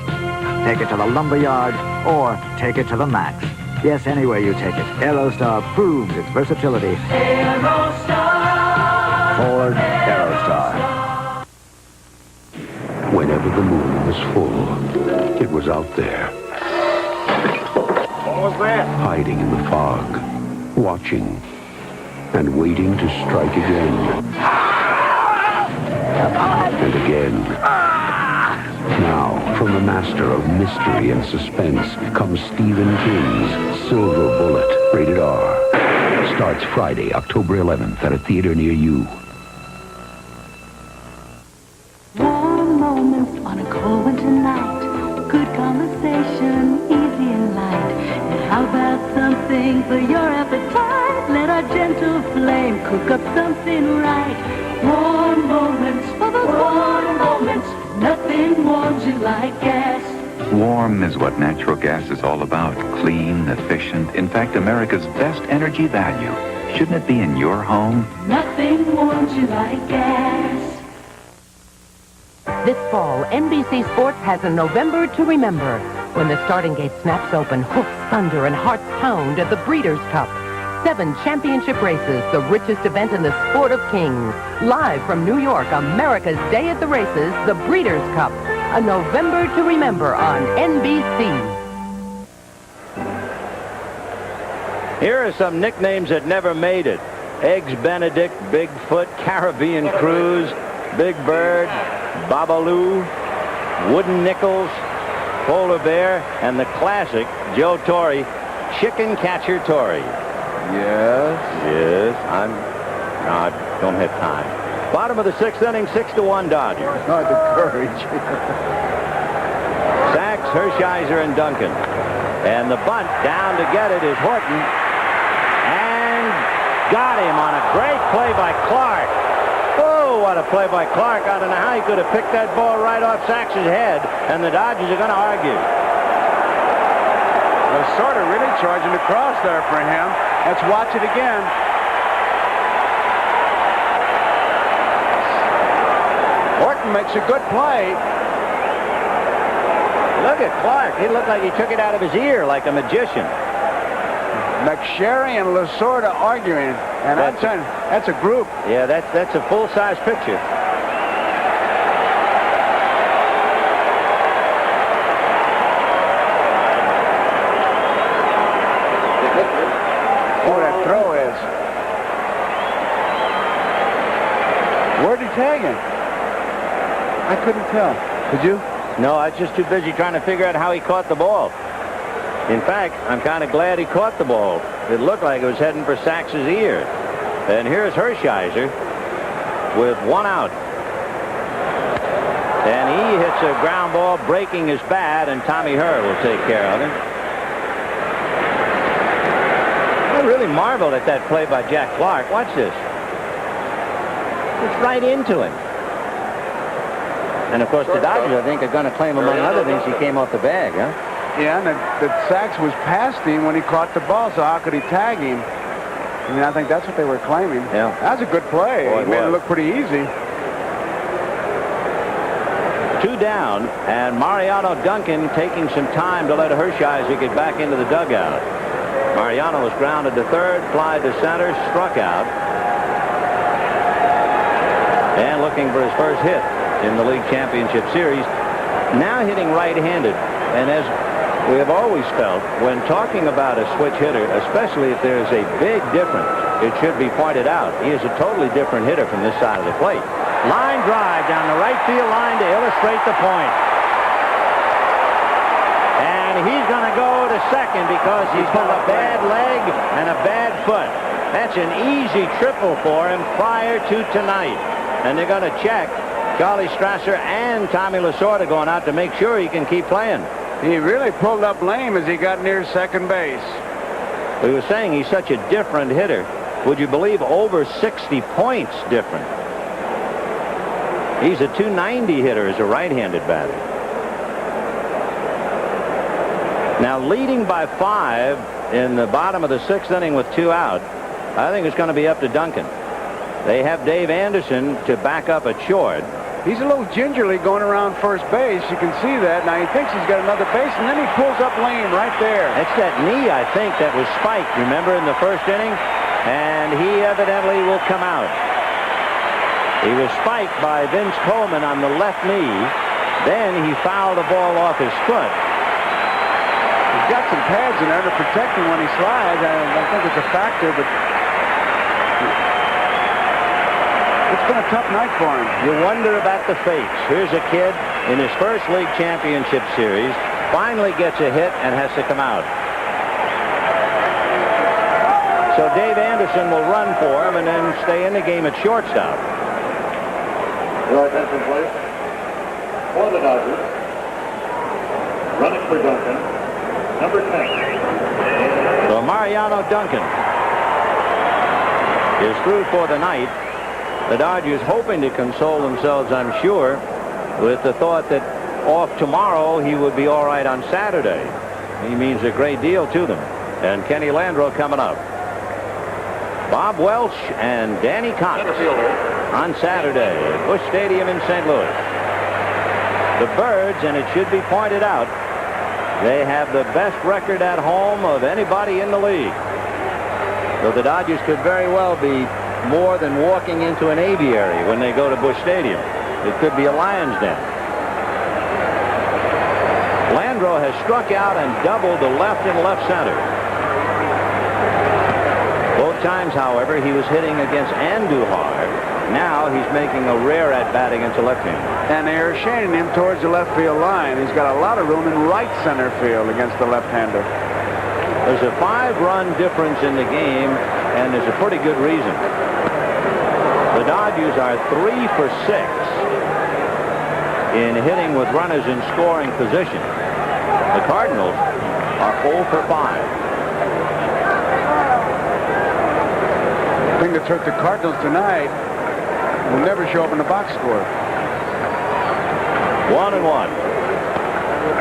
Take it to the lumberyard. Or take it to the max. Yes, anywhere you take it, Aerostar proves its versatility. Aerostar. Ford Aerostar. Whenever the moon was full, it was out there. What was that? Hiding in the fog, watching, and waiting to strike again. And again. Now, from the master of mystery and suspense comes Stephen King's Silver Bullet, rated R. Starts Friday, October 11th at a theater near you. Warm moments on a cold winter night. Good conversation, easy and light. And how about something for your appetite? Let our gentle flame cook up something right. Warm moments for those warm moments. Nothing warms you like gas. Warm is what natural gas is all about. Clean, efficient. In fact, America's best energy value. Shouldn't it be in your home? Nothing warms you like gas. This fall, NBC Sports has a November to remember when the starting gate snaps open, hoofs thunder, and hearts pound at the Breeders' Cup. 7 championship races, the richest event in the sport of kings. Live from New York, America's Day at the Races, the Breeders' Cup. A November to remember on NBC. Here are some nicknames that never made it. Eggs Benedict, Bigfoot, Caribbean Cruise, Big Bird, Babaloo, Wooden Nickels, Polar Bear, and the classic Joe Torre, Chicken Catcher Torre. Yes. No, I don't have time. Bottom of the 6th inning, 6-1 Dodgers. Not the courage. Sachs, Hershiser, and Duncan. And the bunt down to get it is Horton. And got him on a great play by Clark. Oh, what a play by Clark. I don't know how he could have picked that ball right off Sachs' head. And the Dodgers are going to argue. They're sort of really charging across there for him. Let's watch it again. Horton makes a good play. Look at Clark. He looked like he took it out of his ear like a magician. McSherry and Lasorda arguing, and that's a group. Yeah, that's a full-size picture. Oh, that throw is. Where'd he tag him? I couldn't tell. Did you? No, I was just too busy trying to figure out how he caught the ball. In fact, I'm kind of glad he caught the ball. It looked like it was heading for Sachs' ear. And here's Hershiser with 1 out. And he hits a ground ball, breaking his bat, and Tommy Herr will take care of him. I really marveled at that play by Jack Clark. Watch this. It's right into him. And, of course, the Dodgers, I think, are going to claim, among other things, he came off the bag, huh? Yeah, and that Sachs was past him when he caught the ball, so how could he tag him? I mean, I think that's what they were claiming. Yeah. That was a good play. Boy, It made it look pretty easy. 2 down, and Mariano Duncan taking some time to let Hershiser get back into the dugout. Mariano was grounded to third, fly to center, struck out. And looking for his first hit in the League Championship Series. Now hitting right-handed. And as we have always felt, when talking about a switch hitter, especially if there's a big difference, it should be pointed out. He is a totally different hitter from this side of the plate. Line drive down the right field line to illustrate the point. And he's going to go to second because he's got a bad leg and a bad foot. That's an easy triple for him prior to tonight. And they're going to check Charlie Strasser and Tommy Lasorda going out to make sure he can keep playing. He really pulled up lame as he got near second base. We were saying he's such a different hitter. Would you believe over 60 points different? He's a .290 hitter as a right-handed batter. Now leading by 5 in the bottom of the 6th inning with 2 out, I think it's going to be up to Duncan. They have Dave Anderson to back up at short. He's a little gingerly going around first base. You can see that. Now he thinks he's got another base, and then he pulls up lane right there. That's that knee, I think, that was spiked, remember, in the first inning? And he evidently will come out. He was spiked by Vince Coleman on the left knee. Then he fouled the ball off his foot. He's got some pads in there to protect him when he slides. I think it's a factor, but it's been a tough night for him. You wonder about the fates. Here's a kid in his first league championship series, finally gets a hit and has to come out. So Dave Anderson will run for him and then stay in the game at shortstop. Your attention, please. For the Dodgers, running for Duncan, number 10. So Mariano Duncan is through for the night. The Dodgers hoping to console themselves, I'm sure, with the thought that off tomorrow he would be all right on Saturday. He means a great deal to them. And Kenny Landreau coming up. Bob Welch and Danny Cox on Saturday at Busch Stadium in St. Louis. The Birds, and it should be pointed out, they have the best record at home of anybody in the league. So the Dodgers could very well be more than walking into an aviary when they go to Busch Stadium. It could be a lion's den. Landreau has struck out and doubled to left and left center. Both times, however, he was hitting against Andujar. Now he's making a rare at-bat against the left-hander. And they're shading him towards the left field line. He's got a lot of room in right center field against the left-hander. There's a 5-run difference in the game, and there's a pretty good reason. The Dodgers are 3 for 6 in hitting with runners in scoring position. The Cardinals are 0 for 5. The thing that's hurt the Cardinals tonight will never show up in the box score. 1-1.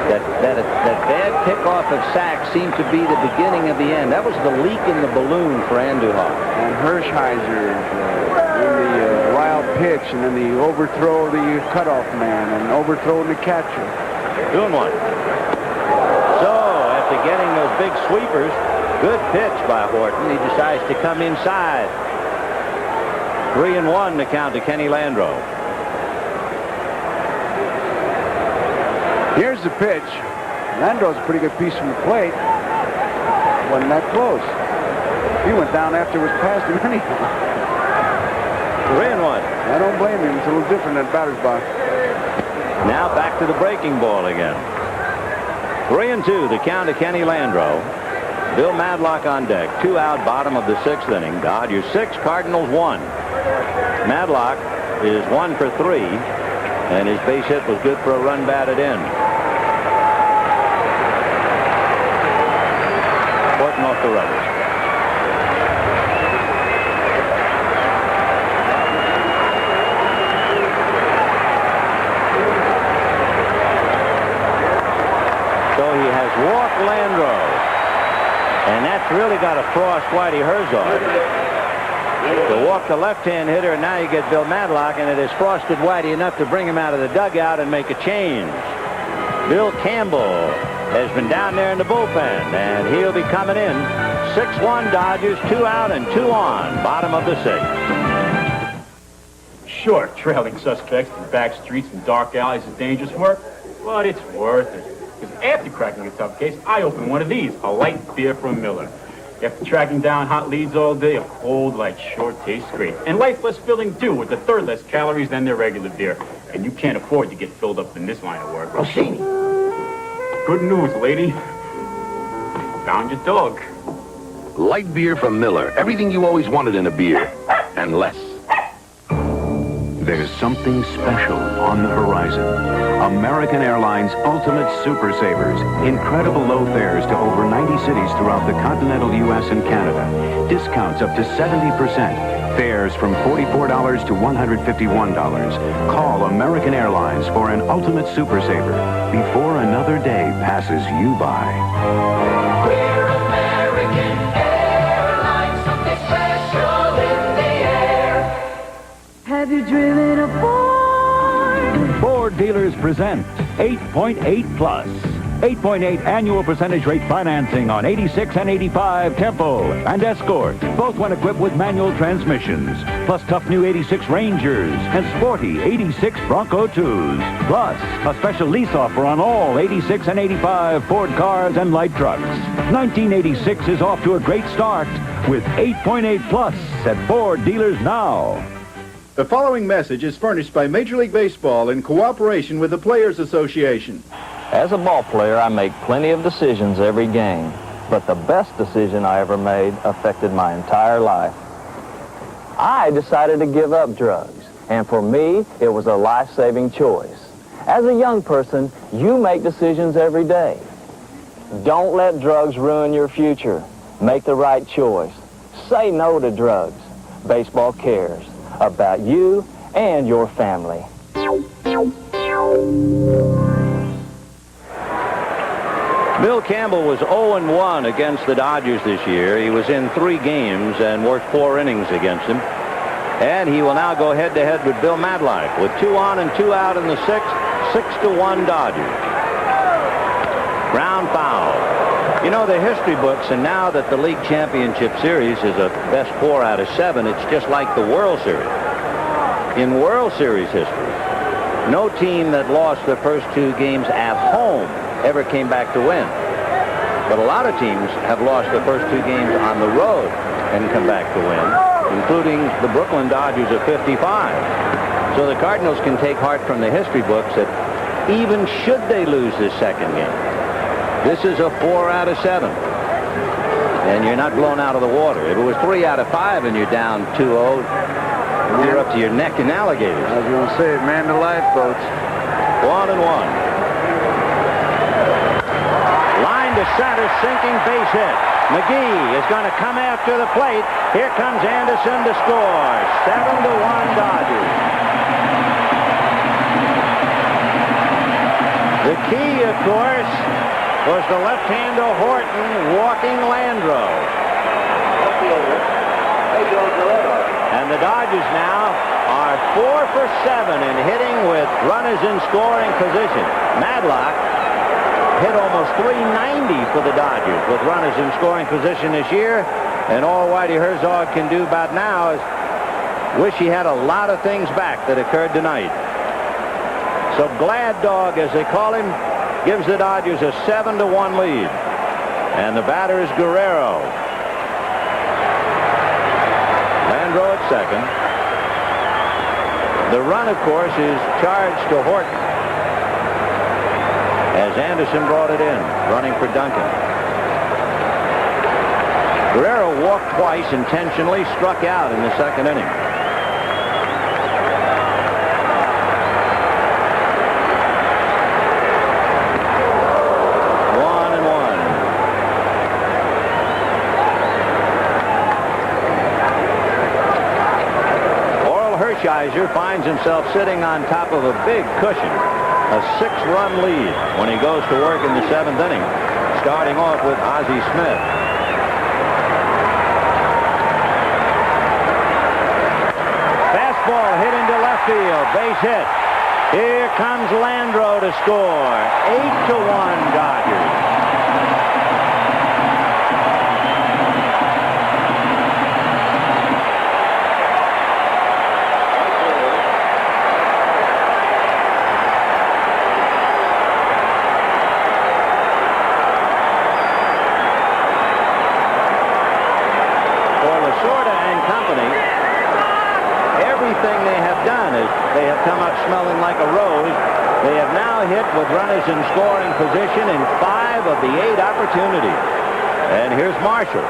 That bad kickoff of Sachs seemed to be the beginning of the end. That was the leak in the balloon for Andujar. And Hershiser in the wild pitch, and then the overthrow of the cutoff man, and overthrowing the catcher. 2-1. So after getting those big sweepers, good pitch by Horton. He decides to come inside. 3-1 to count to Kenny Landreau. Here's the pitch. Landreau's a pretty good piece from the plate. Wasn't that close. He went down after it was past him anyhow. 3-1. I don't blame him. It's a little different than batter's box. Now back to the breaking ball again. 3-2 the count to Kenny Landreau. Bill Madlock on deck. 2 out, bottom of the 6th inning. Dodgers 6, Cardinals 1. Madlock is 1 for 3, and his base hit was good for a run batted in. Horton off the rubbers. So he has walked Landreau. And that's really got to frost Whitey Herzog. To walk the left-hand hitter, and now you get Bill Madlock, and it has frosted Whitey enough to bring him out of the dugout and make a change. Bill Campbell has been down there in the bullpen, and he'll be coming in. 6-1 Dodgers, 2 out and 2 on, bottom of the 6th. Sure, trailing suspects through back streets and dark alleys is dangerous work, but it's worth it. Because after cracking a tough case, I open one of these, a light beer from Miller. After tracking down hot leads all day, a cold light sure tastes great. And life's less filling, too, with a third less calories than their regular beer. And you can't afford to get filled up in this line of work. Rossini. Good news, lady. Found your dog. Light beer from Miller. Everything you always wanted in a beer. And less. There's something special on the horizon. American Airlines Ultimate Super Savers. Incredible low fares to over 90 cities throughout the continental U.S. and Canada. Discounts up to 70%. Fares from $44 to $151. Call American Airlines for an Ultimate Super Saver before another day passes you by. We're American Airlines, something special in the air. Have you driven a Ford? Ford dealers present 8.8 Plus. 8.8 annual percentage rate financing on 86 and 85 Tempo and Escort, both when equipped with manual transmissions, plus tough new 86 Rangers and sporty 86 Bronco 2s. Plus, a special lease offer on all 86 and 85 Ford cars and light trucks. 1986 is off to a great start with 8.8 Plus at Ford dealers now. The following message is furnished by Major League Baseball in cooperation with the Players Association. As a ball player, I make plenty of decisions every game, but the best decision I ever made affected my entire life. I decided to give up drugs, and for me, it was a life-saving choice. As a young person, you make decisions every day. Don't let drugs ruin your future. Make the right choice. Say no to drugs. Baseball cares about you and your family. Bill Campbell was 0-1 against the Dodgers this year. He was in 3 games and worked 4 innings against them. And he will now go head-to-head with Bill Madlock with 2 on and 2 out in the 6th, 6-1 Dodgers. Ground foul. You know, the history books, and now that the League Championship Series is a best 4 out of 7, it's just like the World Series. In World Series history, no team that lost the first 2 games at home ever came back to win. But a lot of teams have lost the first 2 games on the road and come back to win, including the Brooklyn Dodgers of 55. So the Cardinals can take heart from the history books that even should they lose this second game, this is a 4 out of 7. And you're not blown out of the water. If it was 3 out of 5 and you're down 2-0, you're up to your neck in alligators. I was going to say, man, the lifeboats. 1-1. Line to center, sinking base hit. McGee is going to come after the plate. Here comes Anderson to score. 7-1 Dodgers. The key, of course, was the left-hander Horton walking Landro. And the Dodgers now are 4 for 7 in hitting with runners in scoring position. Madlock hit almost .390 for the Dodgers with runners in scoring position this year. And all Whitey Herzog can do about now is wish he had a lot of things back that occurred tonight. So Glad Dog, as they call him, gives the Dodgers a 7-1 lead. And the batter is Guerrero. Landro at second. The run, of course, is charged to Horton, as Anderson brought it in, running for Duncan. Guerrero walked twice intentionally, struck out in the second inning. Hershiser finds himself sitting on top of a big cushion, a 6-run lead when he goes to work in the 7th inning, starting off with Ozzie Smith. Fastball hit into left field, base hit. Here comes Landro to score. 8-1 Dodgers. Everything they have done is they have come up smelling like a rose. They have now hit with runners in scoring position in 5 of the 8 opportunities. And here's Marshall.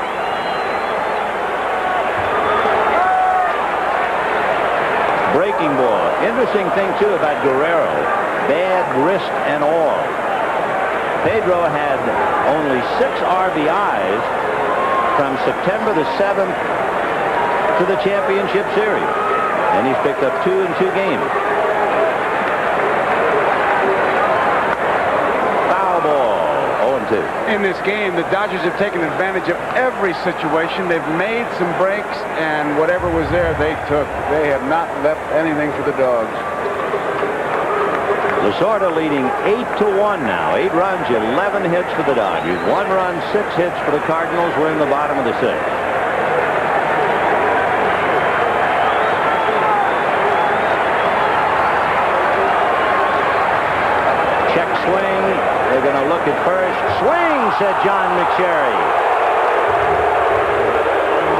Breaking ball. Interesting thing, too, about Guerrero. Bad wrist and all. Pedro had only 6 RBIs from September the 7th to the championship series. And he's picked up 2 in 2 games. Foul ball. 0-2. In this game, the Dodgers have taken advantage of every situation. They've made some breaks, and whatever was there, they took. They have not left anything for the dogs. Lasorda leading 8-1 now. 8 runs, 11 hits for the Dodgers. 1 run, 6 hits for the Cardinals. We're in the bottom of the 6th. Check swing. They're going to look at first. Swing, said John McSherry.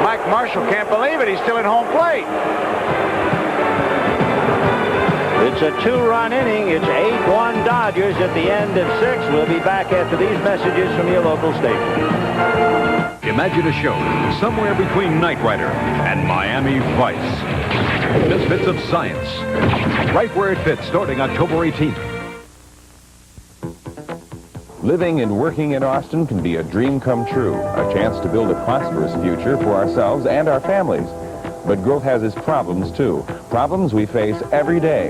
Mike Marshall can't believe it. He's still at home plate. It's a 2-run inning. It's 8-1 Dodgers at the end of 6. We'll be back after these messages from your local station. Imagine a show somewhere between Knight Rider and Miami Vice. Misfits of Science. Right where it fits, starting October 18th. Living and working in Austin can be a dream come true, a chance to build a prosperous future for ourselves and our families. But growth has its problems, too. Problems we face every day.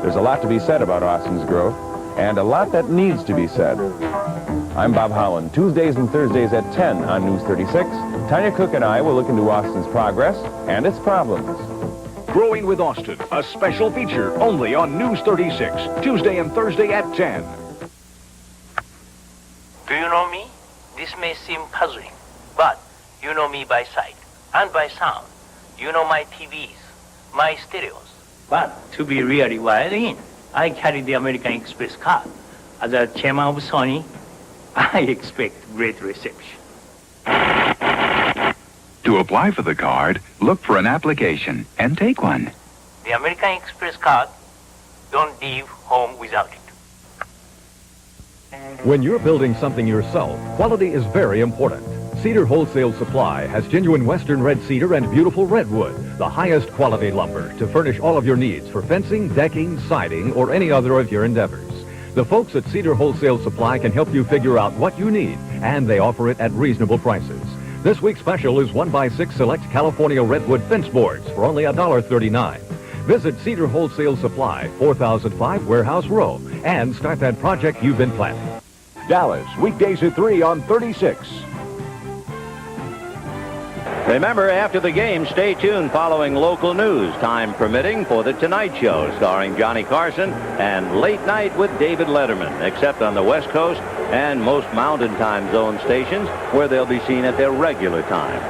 There's a lot to be said about Austin's growth, and a lot that needs to be said. I'm Bob Holland. Tuesdays and Thursdays at 10 on News 36. Tanya Cook and I will look into Austin's progress and its problems. Growing with Austin, a special feature only on News 36, Tuesday and Thursday at 10. Do you know me? This may seem puzzling, but you know me by sight and by sound. You know my TVs, my stereos. But to be really wired in, I carry the American Express card. As a chairman of Sony, I expect great reception. To apply for the card, look for an application and take one. The American Express card, don't leave home without it. When you're building something yourself, quality is very important. Cedar Wholesale Supply has genuine western red cedar and beautiful redwood, the highest quality lumber to furnish all of your needs for fencing, decking, siding, or any other of your endeavors. The folks at Cedar Wholesale Supply can help you figure out what you need, and they offer it at reasonable prices. This week's special is 1x6 select California redwood fence boards for only $1.39. Visit Cedar Wholesale Supply, 4005 Warehouse Row, and start that project you've been planning. Dallas, weekdays at 3 on 36. Remember, after the game, stay tuned following local news, time permitting, for The Tonight Show, starring Johnny Carson, and Late Night with David Letterman, except on the West Coast and most Mountain Time Zone stations, where they'll be seen at their regular time.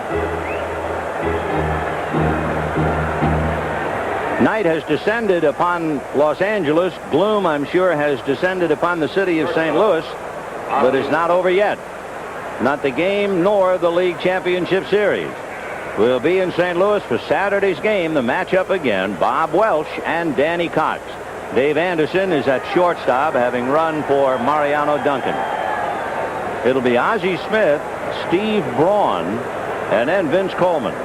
Night has descended upon Los Angeles. Gloom, I'm sure, has descended upon the city of St. Louis, but it's not over yet. Not the game nor the league championship series. We'll be in St. Louis for Saturday's game, the matchup again, Bob Welch and Danny Cox. Dave Anderson is at shortstop, having run for Mariano Duncan. It'll be Ozzie Smith, Steve Braun, and then Vince Coleman.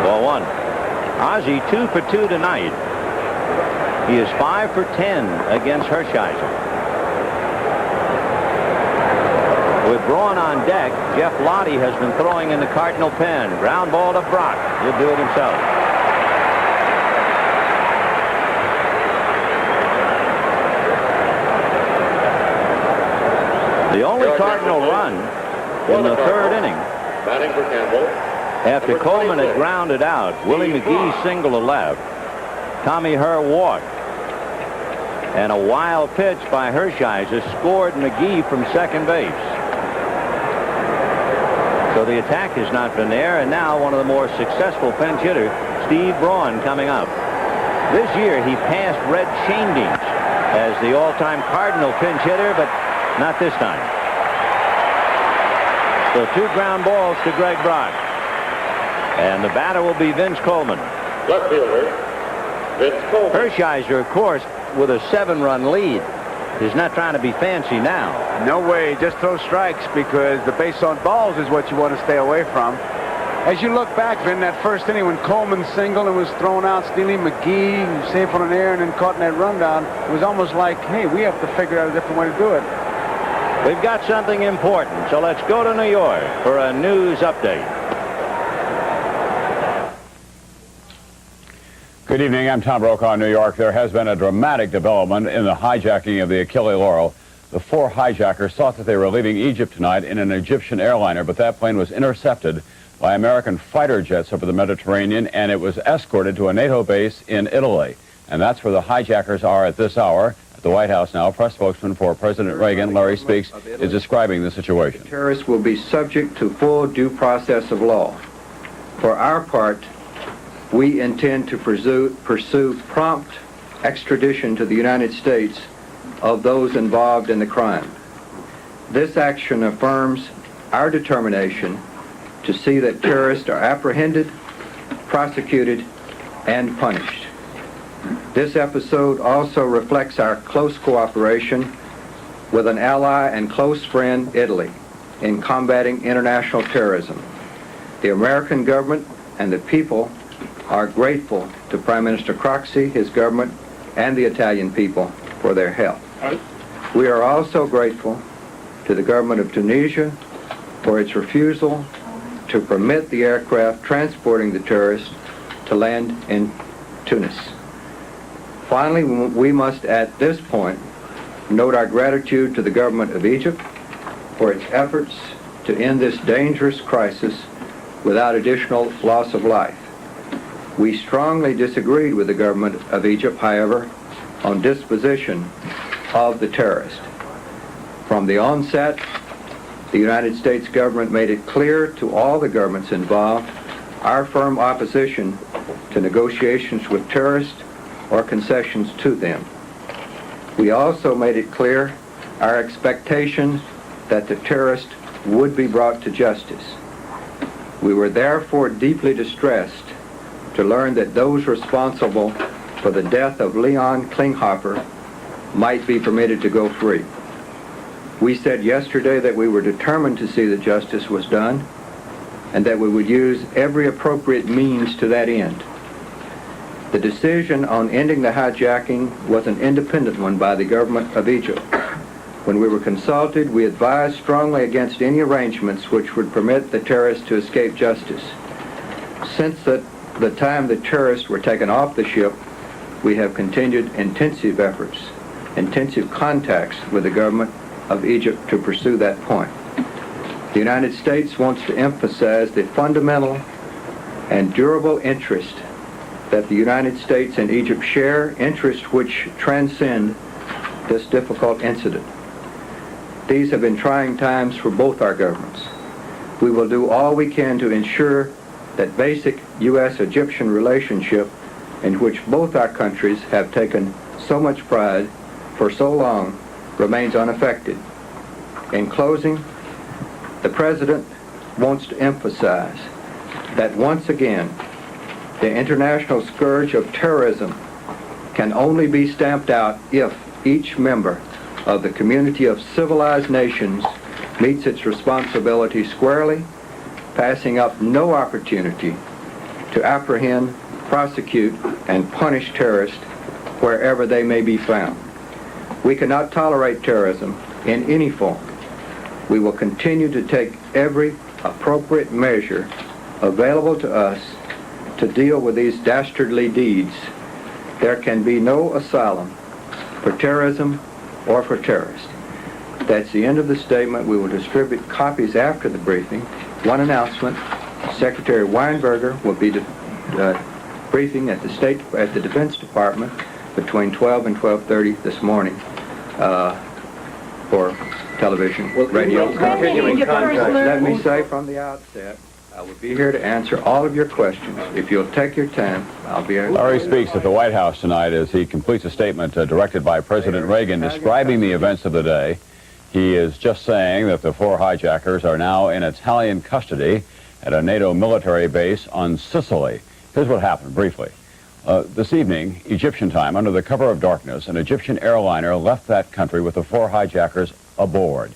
Ball 1. Ozzie 2 for 2 tonight. He is 5 for 10 against Hershiser. With Braun on deck, Jeff Lottie has been throwing in the Cardinal pen. Ground ball to Brock. He'll do it himself. The only Cardinal run in the third inning. Batting for Campbell. After Coleman had grounded out, Willie McGee single to left. Tommy Herr walked. And a wild pitch by Hershiser scored McGee from second base. So the attack has not been there, and now one of the more successful pinch hitters, Steve Braun, coming up. This year he passed Red Schoendienst as the all-time Cardinal pinch hitter, but not this time. So 2 ground balls to Greg Brock. And the batter will be Vince Coleman. Left fielder, Vince Coleman. Hershiser, of course, with a 7-run lead He's not trying to be fancy now. No way. Just throw strikes because the base on balls is what you want to stay away from. As you look back, Vin, that first inning when Coleman singled and was thrown out, Steely McGee safe on an air and then caught in that rundown, it was almost like, hey, we have to figure out a different way to do it. We've got something important, so let's go to New York for a news update. Good evening. I'm Tom Brokaw in New York. There has been a dramatic development in the hijacking of the Achille Laurel. The 4 hijackers thought that they were leaving Egypt tonight in an Egyptian airliner, but that plane was intercepted by American fighter jets over the Mediterranean, and it was escorted to a NATO base in Italy. And that's where the hijackers are at this hour. At the White House now, press spokesman for President Reagan, Larry Speaks, is describing the situation. Terrorists will be subject to full due process of law. For our part, we intend to pursue prompt extradition to the United States of those involved in the crime. This action affirms our determination to see that terrorists are apprehended, prosecuted, and punished. This episode also reflects our close cooperation with an ally and close friend, Italy, in combating international terrorism. The American government and the people are grateful to Prime Minister Craxi, his government, and the Italian people for their help. We are also grateful to the government of Tunisia for its refusal to permit the aircraft transporting the terrorists to land in Tunis. Finally, we must at this point note our gratitude to the government of Egypt for its efforts to end this dangerous crisis without additional loss of life. We strongly disagreed with the government of Egypt, however, on disposition of the terrorist. From the onset, the United States government made it clear to all the governments involved our firm opposition to negotiations with terrorists or concessions to them. We also made it clear our expectation that the terrorist would be brought to justice. We were therefore deeply distressed to learn that those responsible for the death of Leon Klinghoffer might be permitted to go free. We said yesterday that we were determined to see that justice was done and that we would use every appropriate means to that end. The decision on ending the hijacking was an independent one by the government of Egypt. When we were consulted, we advised strongly against any arrangements which would permit the terrorists to escape justice. Since the time the terrorists were taken off the ship, we have continued intensive contacts with the government of Egypt to pursue that point. The United States wants to emphasize the fundamental and durable interest that the United States and Egypt share, interests which transcend this difficult incident. These have been trying times for both our governments. We will do all we can to ensure that basic U.S.-Egyptian relationship in which both our countries have taken so much pride for so long remains unaffected. In closing, the President wants to emphasize that once again, the international scourge of terrorism can only be stamped out if each member of the community of civilized nations meets its responsibility squarely, passing up no opportunity to apprehend, prosecute, and punish terrorists wherever they may be found. We cannot tolerate terrorism in any form. We will continue to take every appropriate measure available to us to deal with these dastardly deeds. There can be no asylum for terrorism or for terrorists. That's the end of the statement. We will distribute copies after the briefing. One announcement: Secretary Weinberger will be briefing at the Defense Department between 12 and 12:30 this morning for television, radio. Let me say from the outset, I will be here to answer all of your questions. If you'll take your time, I'll be here. Larry Speaks at the White House tonight as he completes a statement directed by President Reagan describing the events of the day. He is just saying that the 4 hijackers are now in Italian custody at a NATO military base on Sicily. Here's what happened briefly. This evening, Egyptian time, under the cover of darkness, an Egyptian airliner left that country with the 4 hijackers aboard.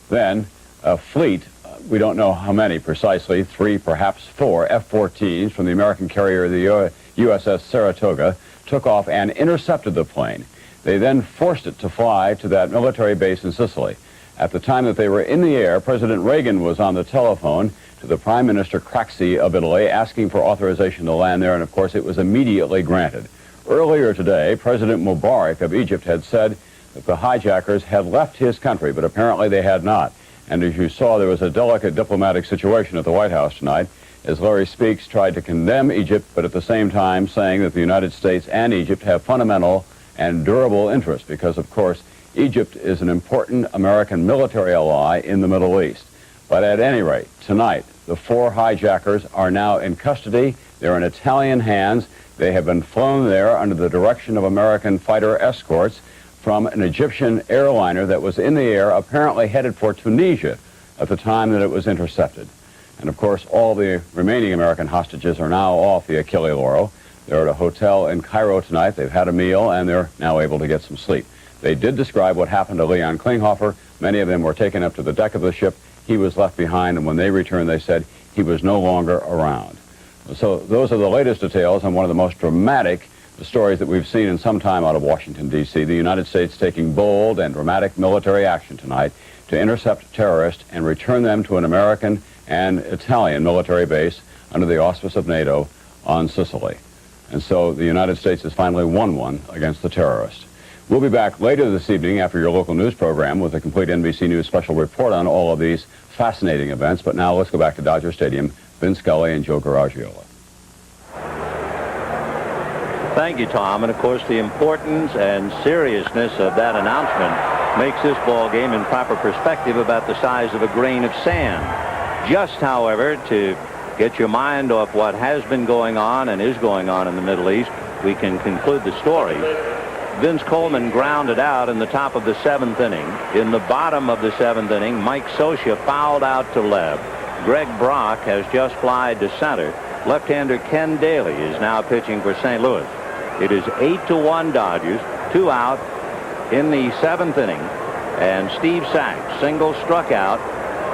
Then, a fleet, we don't know how many precisely, 3, perhaps 4 F-14s from the American carrier, the USS Saratoga, took off and intercepted the plane. They then forced it to fly to that military base in Sicily. At the time that they were in the air, President Reagan was on the telephone to the Prime Minister Craxi of Italy, asking for authorization to land there, and of course it was immediately granted. Earlier today, President Mubarak of Egypt had said that the hijackers had left his country, but apparently they had not. And as you saw, there was a delicate diplomatic situation at the White House tonight, as Larry Speakes tried to condemn Egypt, but at the same time saying that the United States and Egypt have fundamental and durable interests, because of course Egypt is an important American military ally in the Middle East. But at any rate, tonight, the 4 hijackers are now in custody. They're in Italian hands. They have been flown there under the direction of American fighter escorts from an Egyptian airliner that was in the air, apparently headed for Tunisia at the time that it was intercepted. And of course, all the remaining American hostages are now off the Achille Lauro. They're at a hotel in Cairo tonight. They've had a meal, and they're now able to get some sleep. They did describe what happened to Leon Klinghoffer. Many of them were taken up to the deck of the ship. He was left behind, and when they returned, they said he was no longer around. So those are the latest details on one of the most dramatic stories that we've seen in some time out of Washington, D.C. The United States taking bold and dramatic military action tonight to intercept terrorists and return them to an American and Italian military base under the auspice of NATO on Sicily. And so the United States has finally won one against the terrorists. We'll be back later this evening after your local news program with a complete NBC News special report on all of these fascinating events. But now let's go back to Dodger Stadium. Vin Scully and Joe Garagiola. Thank you, Tom. And of course, the importance and seriousness of that announcement makes this ball game in proper perspective about the size of a grain of sand. Just, however, to get your mind off what has been going on and is going on in the Middle East, we can conclude the story. Vince Coleman grounded out in the top of the 7th inning. In the bottom of the 7th inning, Mike Scioscia fouled out to left. Greg Brock has just flied to center. Left-hander Ken Daly is now pitching for St. Louis. It is 8-1 Dodgers, 2 out in the 7th inning. And Steve Sax single struck out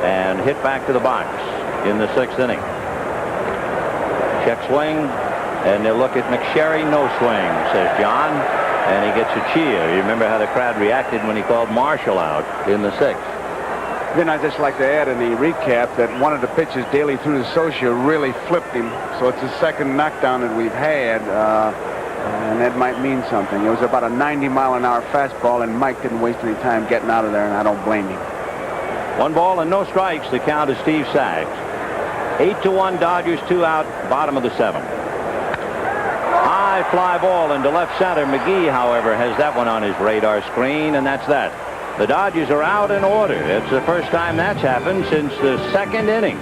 and hit back to the box in the 6th inning. Check swing, and they'll look at McSherry, no swing, says John. And he gets a cheer. You remember how the crowd reacted when he called Marshall out in the 6th. Then I'd just like to add in the recap that one of the pitches Daly threw to Scioscia really flipped him. So it's the second knockdown that we've had, and that might mean something. It was about a 90-mile-an-hour fastball, and Mike didn't waste any time getting out of there, and I don't blame him. 1 ball and no strikes, the count is Steve Sax. 8-1 Dodgers, 2 out, bottom of the 7th. High fly ball into left center. McGee, however, has that one on his radar screen, and that's that. The Dodgers are out in order. It's the first time that's happened since the 2nd inning.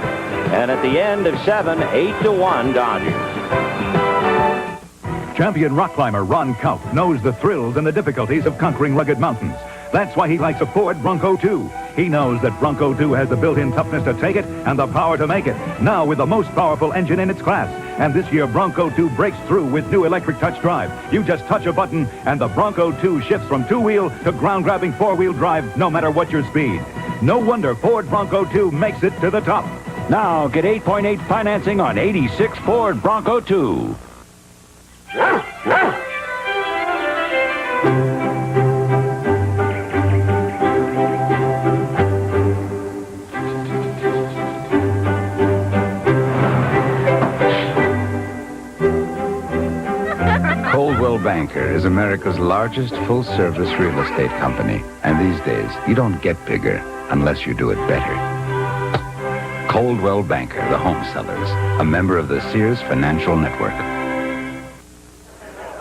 And at the end of 7, 8-1 Dodgers. Champion rock climber Ron Kauff knows the thrills and the difficulties of conquering rugged mountains. That's why he likes a Ford Bronco 2. He knows that Bronco 2 has the built-in toughness to take it and the power to make it. Now with the most powerful engine in its class. And this year, Bronco 2 breaks through with new electric touch drive. You just touch a button, and the Bronco 2 shifts from 2-wheel to ground-grabbing 4-wheel drive, no matter what your speed. No wonder Ford Bronco 2 makes it to the top. Now get 8.8 financing on 86 Ford Bronco 2. Banker is America's largest full-service real estate company. And these days, you don't get bigger unless you do it better. Coldwell Banker, the home sellers, a member of the Sears Financial Network.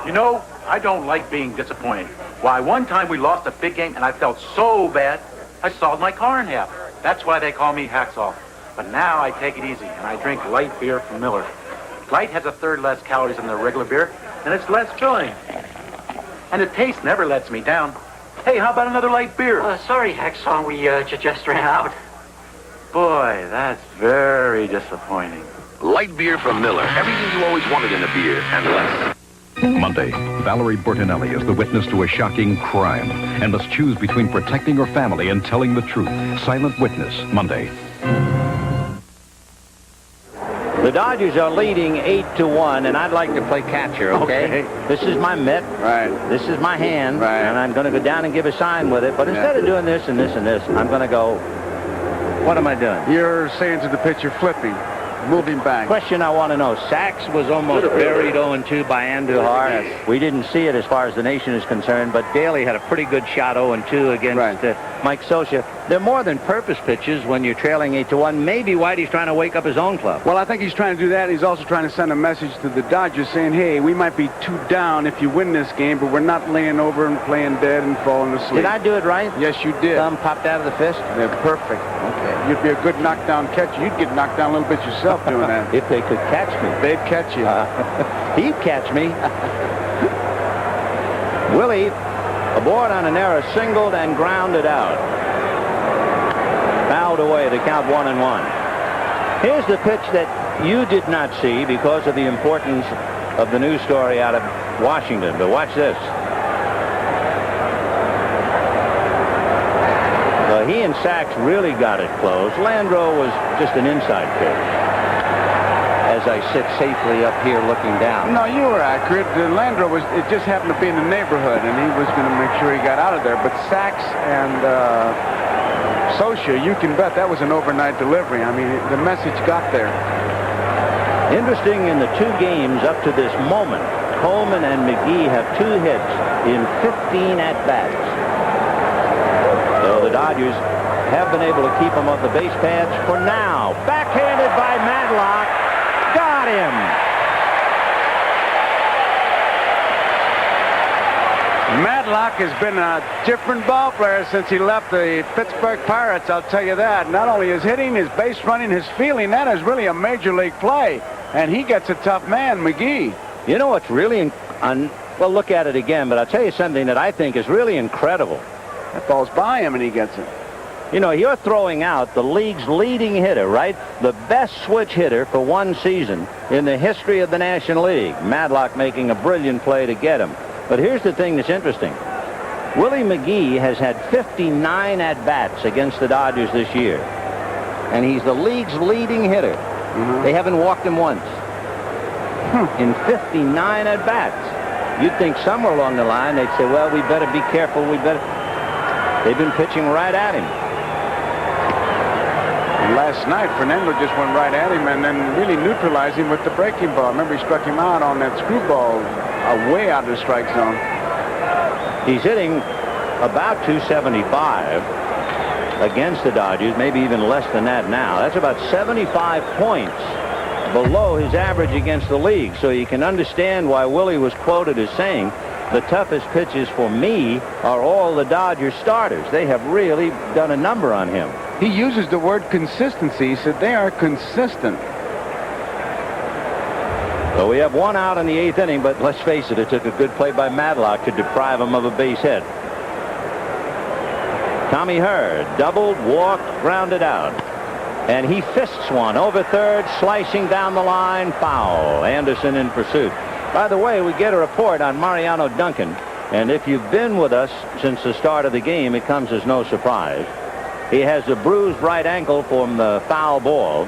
You know, I don't like being disappointed. Why, one time we lost a big game and I felt so bad, I sawed my car in half. That's why they call me Hacksaw. But now I take it easy and I drink light beer from Miller. Light has 1/3 less calories than the regular beer, and it's less filling. And the taste never lets me down. Hey, how about another light beer? Sorry, Hacksaw, we just ran out. Boy, that's very disappointing. Light beer from Miller. Everything you always wanted in a beer, and less. Monday, Valerie Bertinelli is the witness to a shocking crime and must choose between protecting her family and telling the truth. Silent Witness, Monday. The Dodgers are leading 8-1, and I'd like to play catcher, okay? This is my mitt. Right. This is my hand. Right. And I'm going to go down and give a sign with it. But instead of doing this and this and this, I'm going to go, what am I doing? You're saying to the pitcher, flipping, moving back. Question I want to know. Sachs was almost buried 0-2 by Andujar. Yes. We didn't see it as far as the nation is concerned, but Daly had a pretty good shot 0-2 against Mike Scioscia. They're more than purpose pitches when you're trailing 8-1. Maybe Whitey's trying to wake up his own club. Well, I think he's trying to do that. He's also trying to send a message to the Dodgers saying, hey, we might be 2 down if you win this game, but we're not laying over and playing dead and falling asleep. Did I do it right? Yes, you did. Thumb popped out of the fist? They're perfect. Okay. You'd be a good knockdown catcher. You'd get knocked down a little bit yourself doing that. If they could catch me. They'd catch you. He'd catch me. Willie, aboard on an error, singled and grounded out. Fouled away to count 1-1. Here's the pitch that you did not see because of the importance of the news story out of Washington. But watch this. So he and Sachs really got it close. Landreau was just an inside pitch. As I sit safely up here looking down. No, you were accurate. Landreau it just happened to be in the neighborhood, and he was going to make sure he got out of there. But Sachs and Scioscia, you can bet that was an overnight delivery. I mean, the message got there. Interesting, in the 2 games up to this moment, Coleman and McGee have 2 hits in 15 at-bats. So the Dodgers have been able to keep them on the base paths for now. Backhanded by Madlock. Got him. Madlock has been a different ball player since he left the Pittsburgh Pirates, I'll tell you that. Not only his hitting, his base running, his fielding, that is really a major league play. And he gets a tough man, McGee. You know what's really, well, look at it again, but I'll tell you something that I think is really incredible. That ball's by him and he gets it. You know, you're throwing out the league's leading hitter, right? The best switch hitter for one season in the history of the National League. Madlock making a brilliant play to get him. But here's the thing that's interesting. Willie McGee has had 59 at-bats against the Dodgers this year. And he's the league's leading hitter. They haven't walked him once. In 59 at-bats. You'd think somewhere along the line they'd say, well, we better be careful. They've been pitching right at him. Last night, Fernando just went right at him and then really neutralized him with the breaking ball. Remember, he struck him out on that screwball way out of the strike zone. He's hitting about 275 against the Dodgers, maybe even less than that now. That's about 75 points below his average against the league. So you can understand why Willie was quoted as saying, the toughest pitches for me are all the Dodgers starters. They have really done a number on him. He uses the word consistency. He said they are consistent. So we have 1 out in the 8th inning, but let's face it, it took a good play by Madlock to deprive him of a base hit. Tommy Hurd doubled, walked, grounded out. And he fists one over third, slicing down the line, foul. Anderson in pursuit. By the way, we get a report on Mariano Duncan, and if you've been with us since the start of the game, it comes as no surprise. He has a bruised right ankle from the foul ball,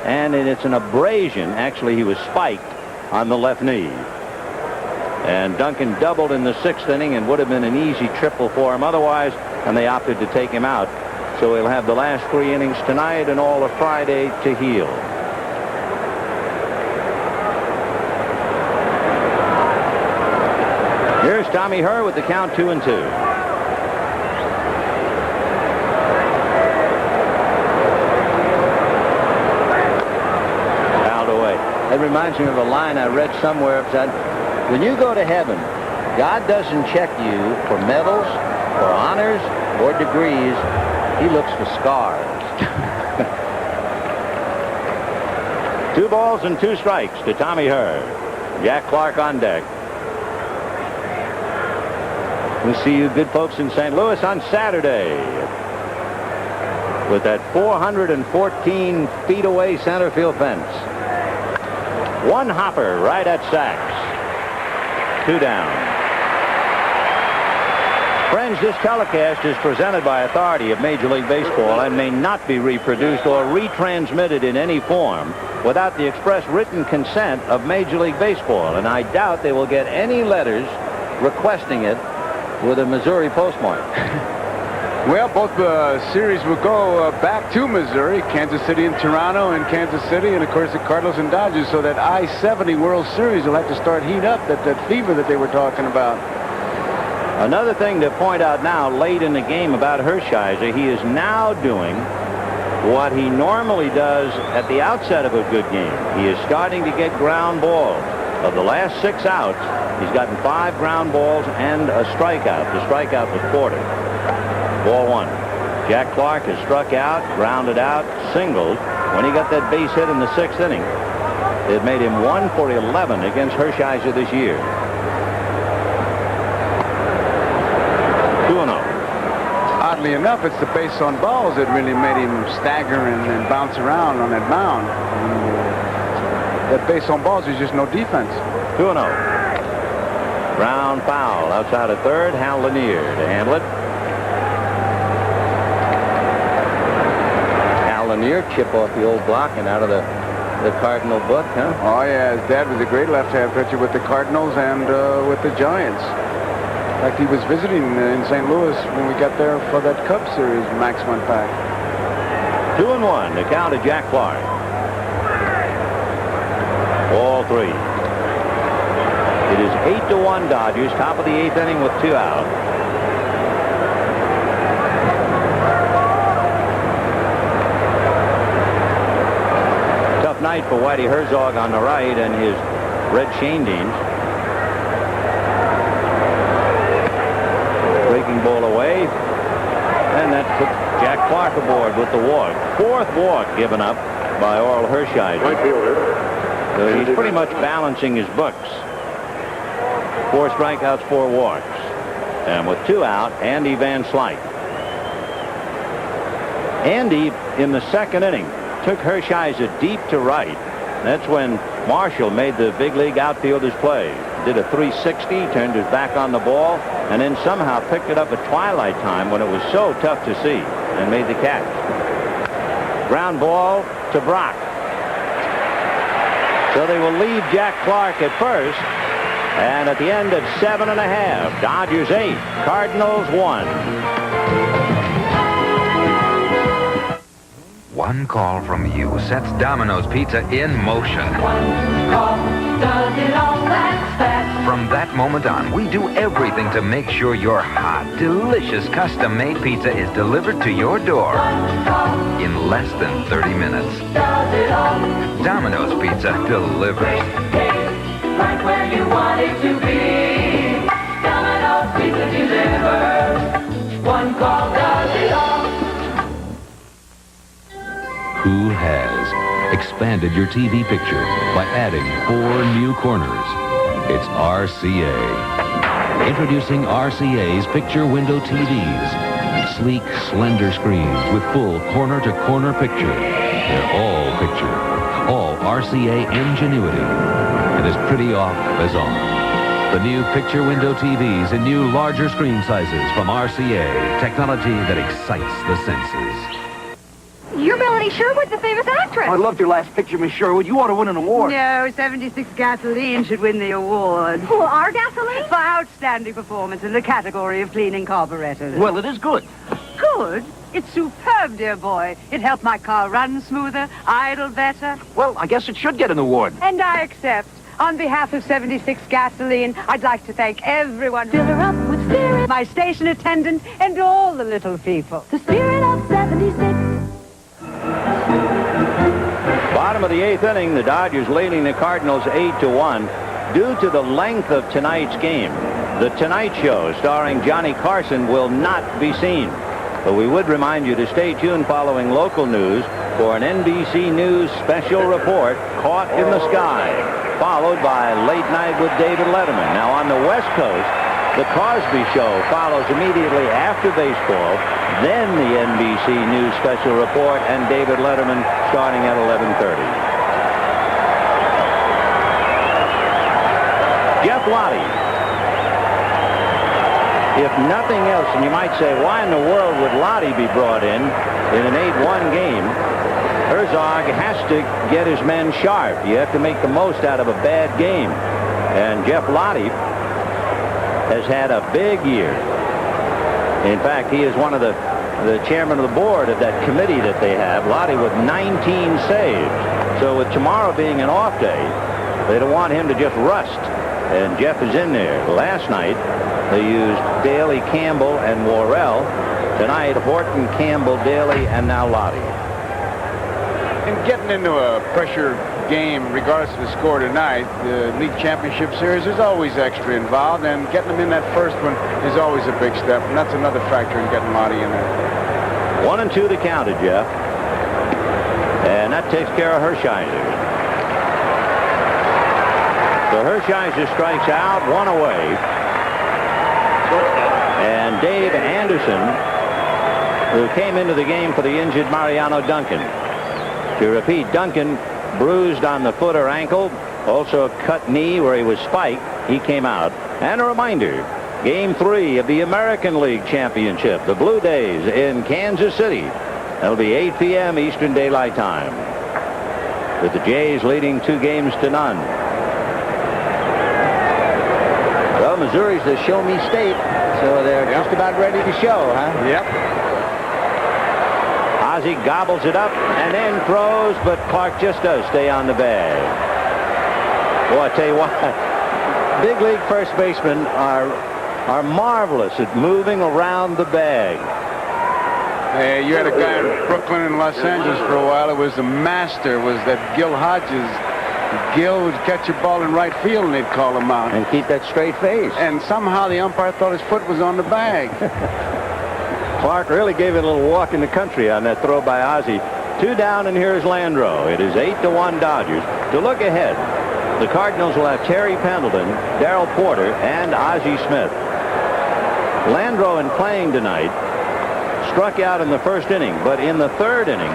and it's an abrasion. Actually, he was spiked on the left knee. And Duncan doubled in the 6th inning and would have been an easy triple for him otherwise, and they opted to take him out. So he'll have the last 3 innings tonight and all of Friday to heal. Here's Tommy Hurd with the count 2-2. Fouled away. That reminds me of a line I read somewhere. That when you go to heaven, God doesn't check you for medals, or honors, or degrees. He looks for scars. 2 balls and 2 strikes to Tommy Hurd. Jack Clark on deck. We'll see you good folks in St. Louis on Saturday with that 414 feet away center field fence. 1 hopper right at Sachs. 2 down. Friends, this telecast is presented by authority of Major League Baseball and may not be reproduced or retransmitted in any form without the express written consent of Major League Baseball, and I doubt they will get any letters requesting it with a Missouri postmark. Well, both series will go back to Missouri, Kansas City and Toronto, and Kansas City, and of course the Cardinals and Dodgers. So that I-70 World Series will have to start heat up, that fever that they were talking about. Another thing to point out now, late in the game about Hershiser, he is now doing what he normally does at the outset of a good game. He is starting to get ground balls. Of the last 6 outs, he's gotten 5 ground balls and a strikeout. The strikeout was Porter. Ball 1. Jack Clark has struck out, grounded out, singled. When he got that base hit in the 6th inning, it made him 1 for 11 against Hershiser this year. 2-0. Oddly enough, it's the base on balls that really made him stagger and bounce around on that mound. That base on balls is just no defense. 2-0. Ground foul outside of third. Hal Lanier to handle it. Hal Lanier, chip off the old block and out of the Cardinal book, huh? Oh, yeah. His dad was a great left-hand pitcher with the Cardinals and with the Giants. In fact, he was visiting in St. Louis when we got there for that Cub series. Max went back. 2-1 to count to Jack Clark. Ball 3. It is 8-1 Dodgers, top of the 8th inning with 2 out. Tough night for Whitey Herzog on the right and his red Shandings. Breaking ball away, and that puts Jack Clark aboard with the walk. 4th walk given up by Oral Hershiser. Right fielder. So he's pretty much balancing his books. 4 strikeouts, 4 walks. And with 2 out, Andy Van Slyke. Andy, in the 2nd inning, took Hershiser deep to right. That's when Marshall made the big league outfielders play. Did a 360, turned his back on the ball, and then somehow picked it up at twilight time when it was so tough to see, and made the catch. Ground ball to Brock. So they will leave Jack Clark at first, and at the end of 7.5, Dodgers 8, Cardinals 1. One call from you sets Domino's Pizza in motion. One call does it all, that's fast. From that moment on, we do everything to make sure your hot, delicious, custom-made pizza is delivered to your door in less than 30 minutes. Does it all. Domino's Pizza delivers. Right where you want it to be. Domino's Pizza delivers. One call does it all. Who has expanded your TV picture by adding 4 new corners? It's RCA. Introducing RCA's picture window TVs. Sleek, slender screens with full corner-to-corner picture. They're all picture. All RCA ingenuity. And as pretty off as on. The new picture window TVs in new larger screen sizes from RCA. Technology that excites the senses. You're Melanie Sherwood, the famous actress. I loved your last picture, Miss Sherwood. You ought to win an award. No, 76 Gasoline should win the award. For our gasoline? For outstanding performance in the category of cleaning carburetors. Well, it is good. Good? It's superb, dear boy. It helped my car run smoother, idle better. Well, I guess it should get an award. And I accept. On behalf of 76 Gasoline, I'd like to thank everyone. Fill her up with spirit. My station attendant and all the little people. The spirit of 76. Bottom of the 8th inning, the Dodgers leading the Cardinals 8-1 due to the length of tonight's game. The Tonight Show starring Johnny Carson will not be seen. But we would remind you to stay tuned following local news for an NBC News special report, Caught in the Sky, followed by Late Night with David Letterman. Now on the West Coast, the Cosby Show follows immediately after baseball, then the NBC News special report and David Letterman starting at 11:30. Jeff Lottie if nothing else, and you might say, why in the world would Lottie be brought in an 8-1 game? Herzog has to get his men sharp. You have to make the most out of a bad game. And Jeff Lottie has had a big year. In fact, he is one of the chairman of the board of that committee that they have. Lottie with 19 saves. So with tomorrow being an off day, they don't want him to just rust. And Jeff is in there. Last night, they used Daly, Campbell, and Worrell. Tonight, Horton, Campbell, Daly, and now Lottie. And getting into a pressure game, regardless of the score tonight, the league championship series, there's always extra involved, and getting them in that first one is always a big step, and that's another factor in getting Lottie in there. 1-2 the count to Jeff. And that takes care of Hershiser. So Hershiser strikes out, one away. And Dave Anderson, who came into the game for the injured Mariano Duncan. To repeat, Duncan bruised on the foot or ankle, also a cut knee where he was spiked. He came out. And a reminder, Game 3 of the American League Championship, the Blue Jays in Kansas City. That'll be 8 p.m. Eastern Daylight Time, with the Jays leading 2-0. Well, Missouri's the show-me state, so they're just about ready to show, huh? Yep. Ozzie gobbles it up and then throws, but Clark just does stay on the bag. Well, I tell you what, big league first basemen are marvelous at moving around the bag. Hey, you had a guy in Brooklyn and Los Angeles for a while. It was the master, was that Gil Hodges. Gil would catch a ball in right field and they'd call him out. And keep that straight face. And somehow the umpire thought his foot was on the bag. Clark really gave it a little walk in the country on that throw by Ozzie. 2 down, and here's Landreau. It is 8-1 Dodgers. To look ahead, the Cardinals will have Terry Pendleton, Darrell Porter, and Ozzie Smith. Landreau, in playing tonight, struck out in the first inning, but in the third inning,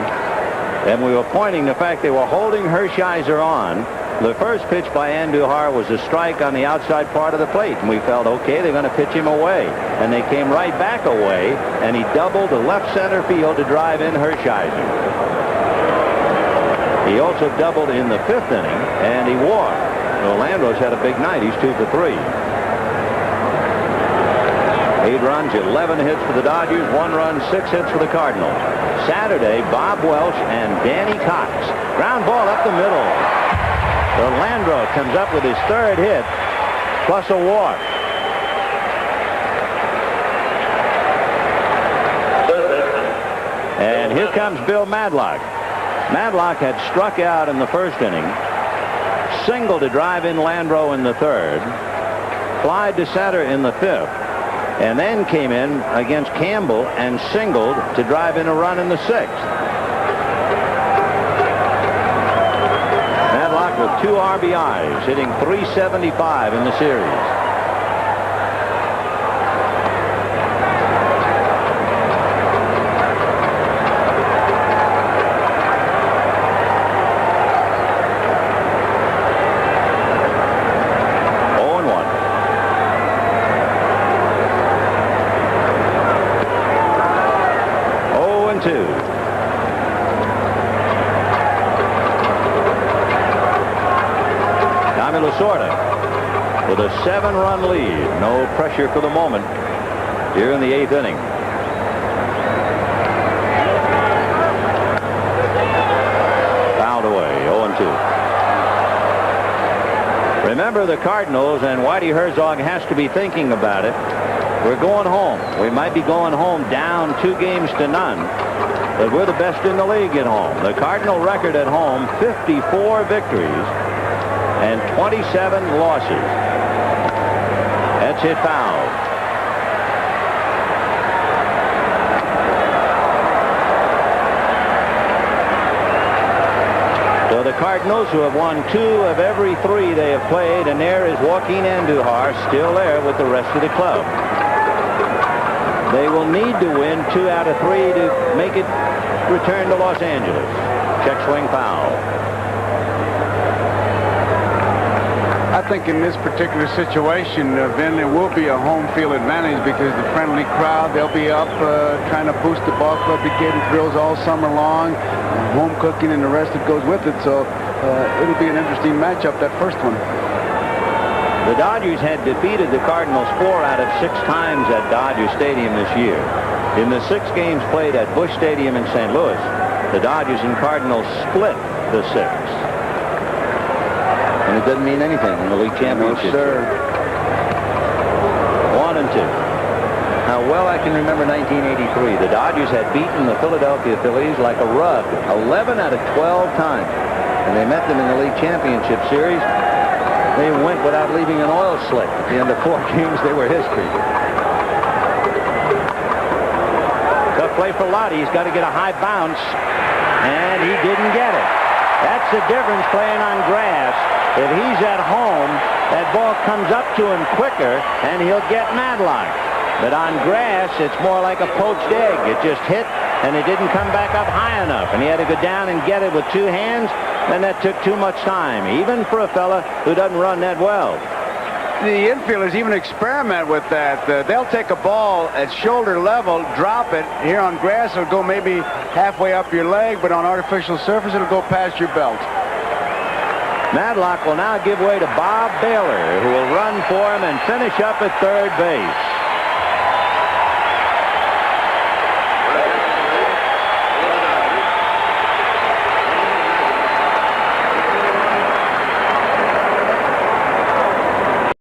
and we were pointing the fact they were holding Hershiser on. The first pitch by Andujar was a strike on the outside part of the plate, and we felt, okay, they're going to pitch him away. And they came right back away, and he doubled to left center field to drive in Hershiser. He also doubled in the 5th inning, and he walked. So Landreau's had a big night. He's 2 for 3. 8 runs, 11 hits for the Dodgers, 1 run, 6 hits for the Cardinals. Saturday, Bob Welch and Danny Cox. Ground ball up the middle. So Landreau comes up with his 3rd hit, plus a walk. And here comes Bill Madlock. Madlock had struck out in the first inning, singled to drive in Landreau in the 3rd, flied to center in the 5th, and then came in against Campbell and singled to drive in a run in the 6th. Madlock with 2 RBIs, hitting .375 in the series. With a 7-run lead. No pressure for the moment here in the 8th inning. Fouled away, 0-2. Remember, the Cardinals, and Whitey Herzog has to be thinking about it. We're going home. We might be going home down 2-0, but we're the best in the league at home. The Cardinal record at home, 54 victories and 27 losses. That's hit foul. So the Cardinals, who have won 2 of every 3 they have played, and there is Joaquin Andujar still there with the rest of the club. They will need to win 2 out of 3 to make it return to Los Angeles. Check swing foul. I think in this particular situation, Vin, there will be a home field advantage because the friendly crowd, they'll be up trying to boost the ball club. Be getting thrills all summer long, home cooking and the rest that goes with it. So it'll be an interesting matchup, that first one. The Dodgers had defeated the Cardinals 4 out of 6 times at Dodger Stadium this year. In the 6 games played at Busch Stadium in St. Louis, the Dodgers and Cardinals split the 6. And it doesn't mean anything in the league championship. No, sir. 1 and 2. How well I can remember 1983. The Dodgers had beaten the Philadelphia Phillies like a rug 11 out of 12 times. And they met them in the league championship series. They went without leaving an oil slick. At the end of 4 games, they were history. Tough play for Lottie. He's got to get a high bounce. And he didn't get it. That's the difference playing on grass. If he's at home, that ball comes up to him quicker, and he'll get Madlock. But on grass, it's more like a poached egg. It just hit, and it didn't come back up high enough. And he had to go down and get it with 2 hands, and that took too much time, even for a fella who doesn't run that well. The infielders even experiment with that. They'll take a ball at shoulder level, drop it. Here on grass, it'll go maybe halfway up your leg, but on artificial surface, it'll go past your belt. Madlock will now give way to Bob Baylor, who will run for him and finish up at third base.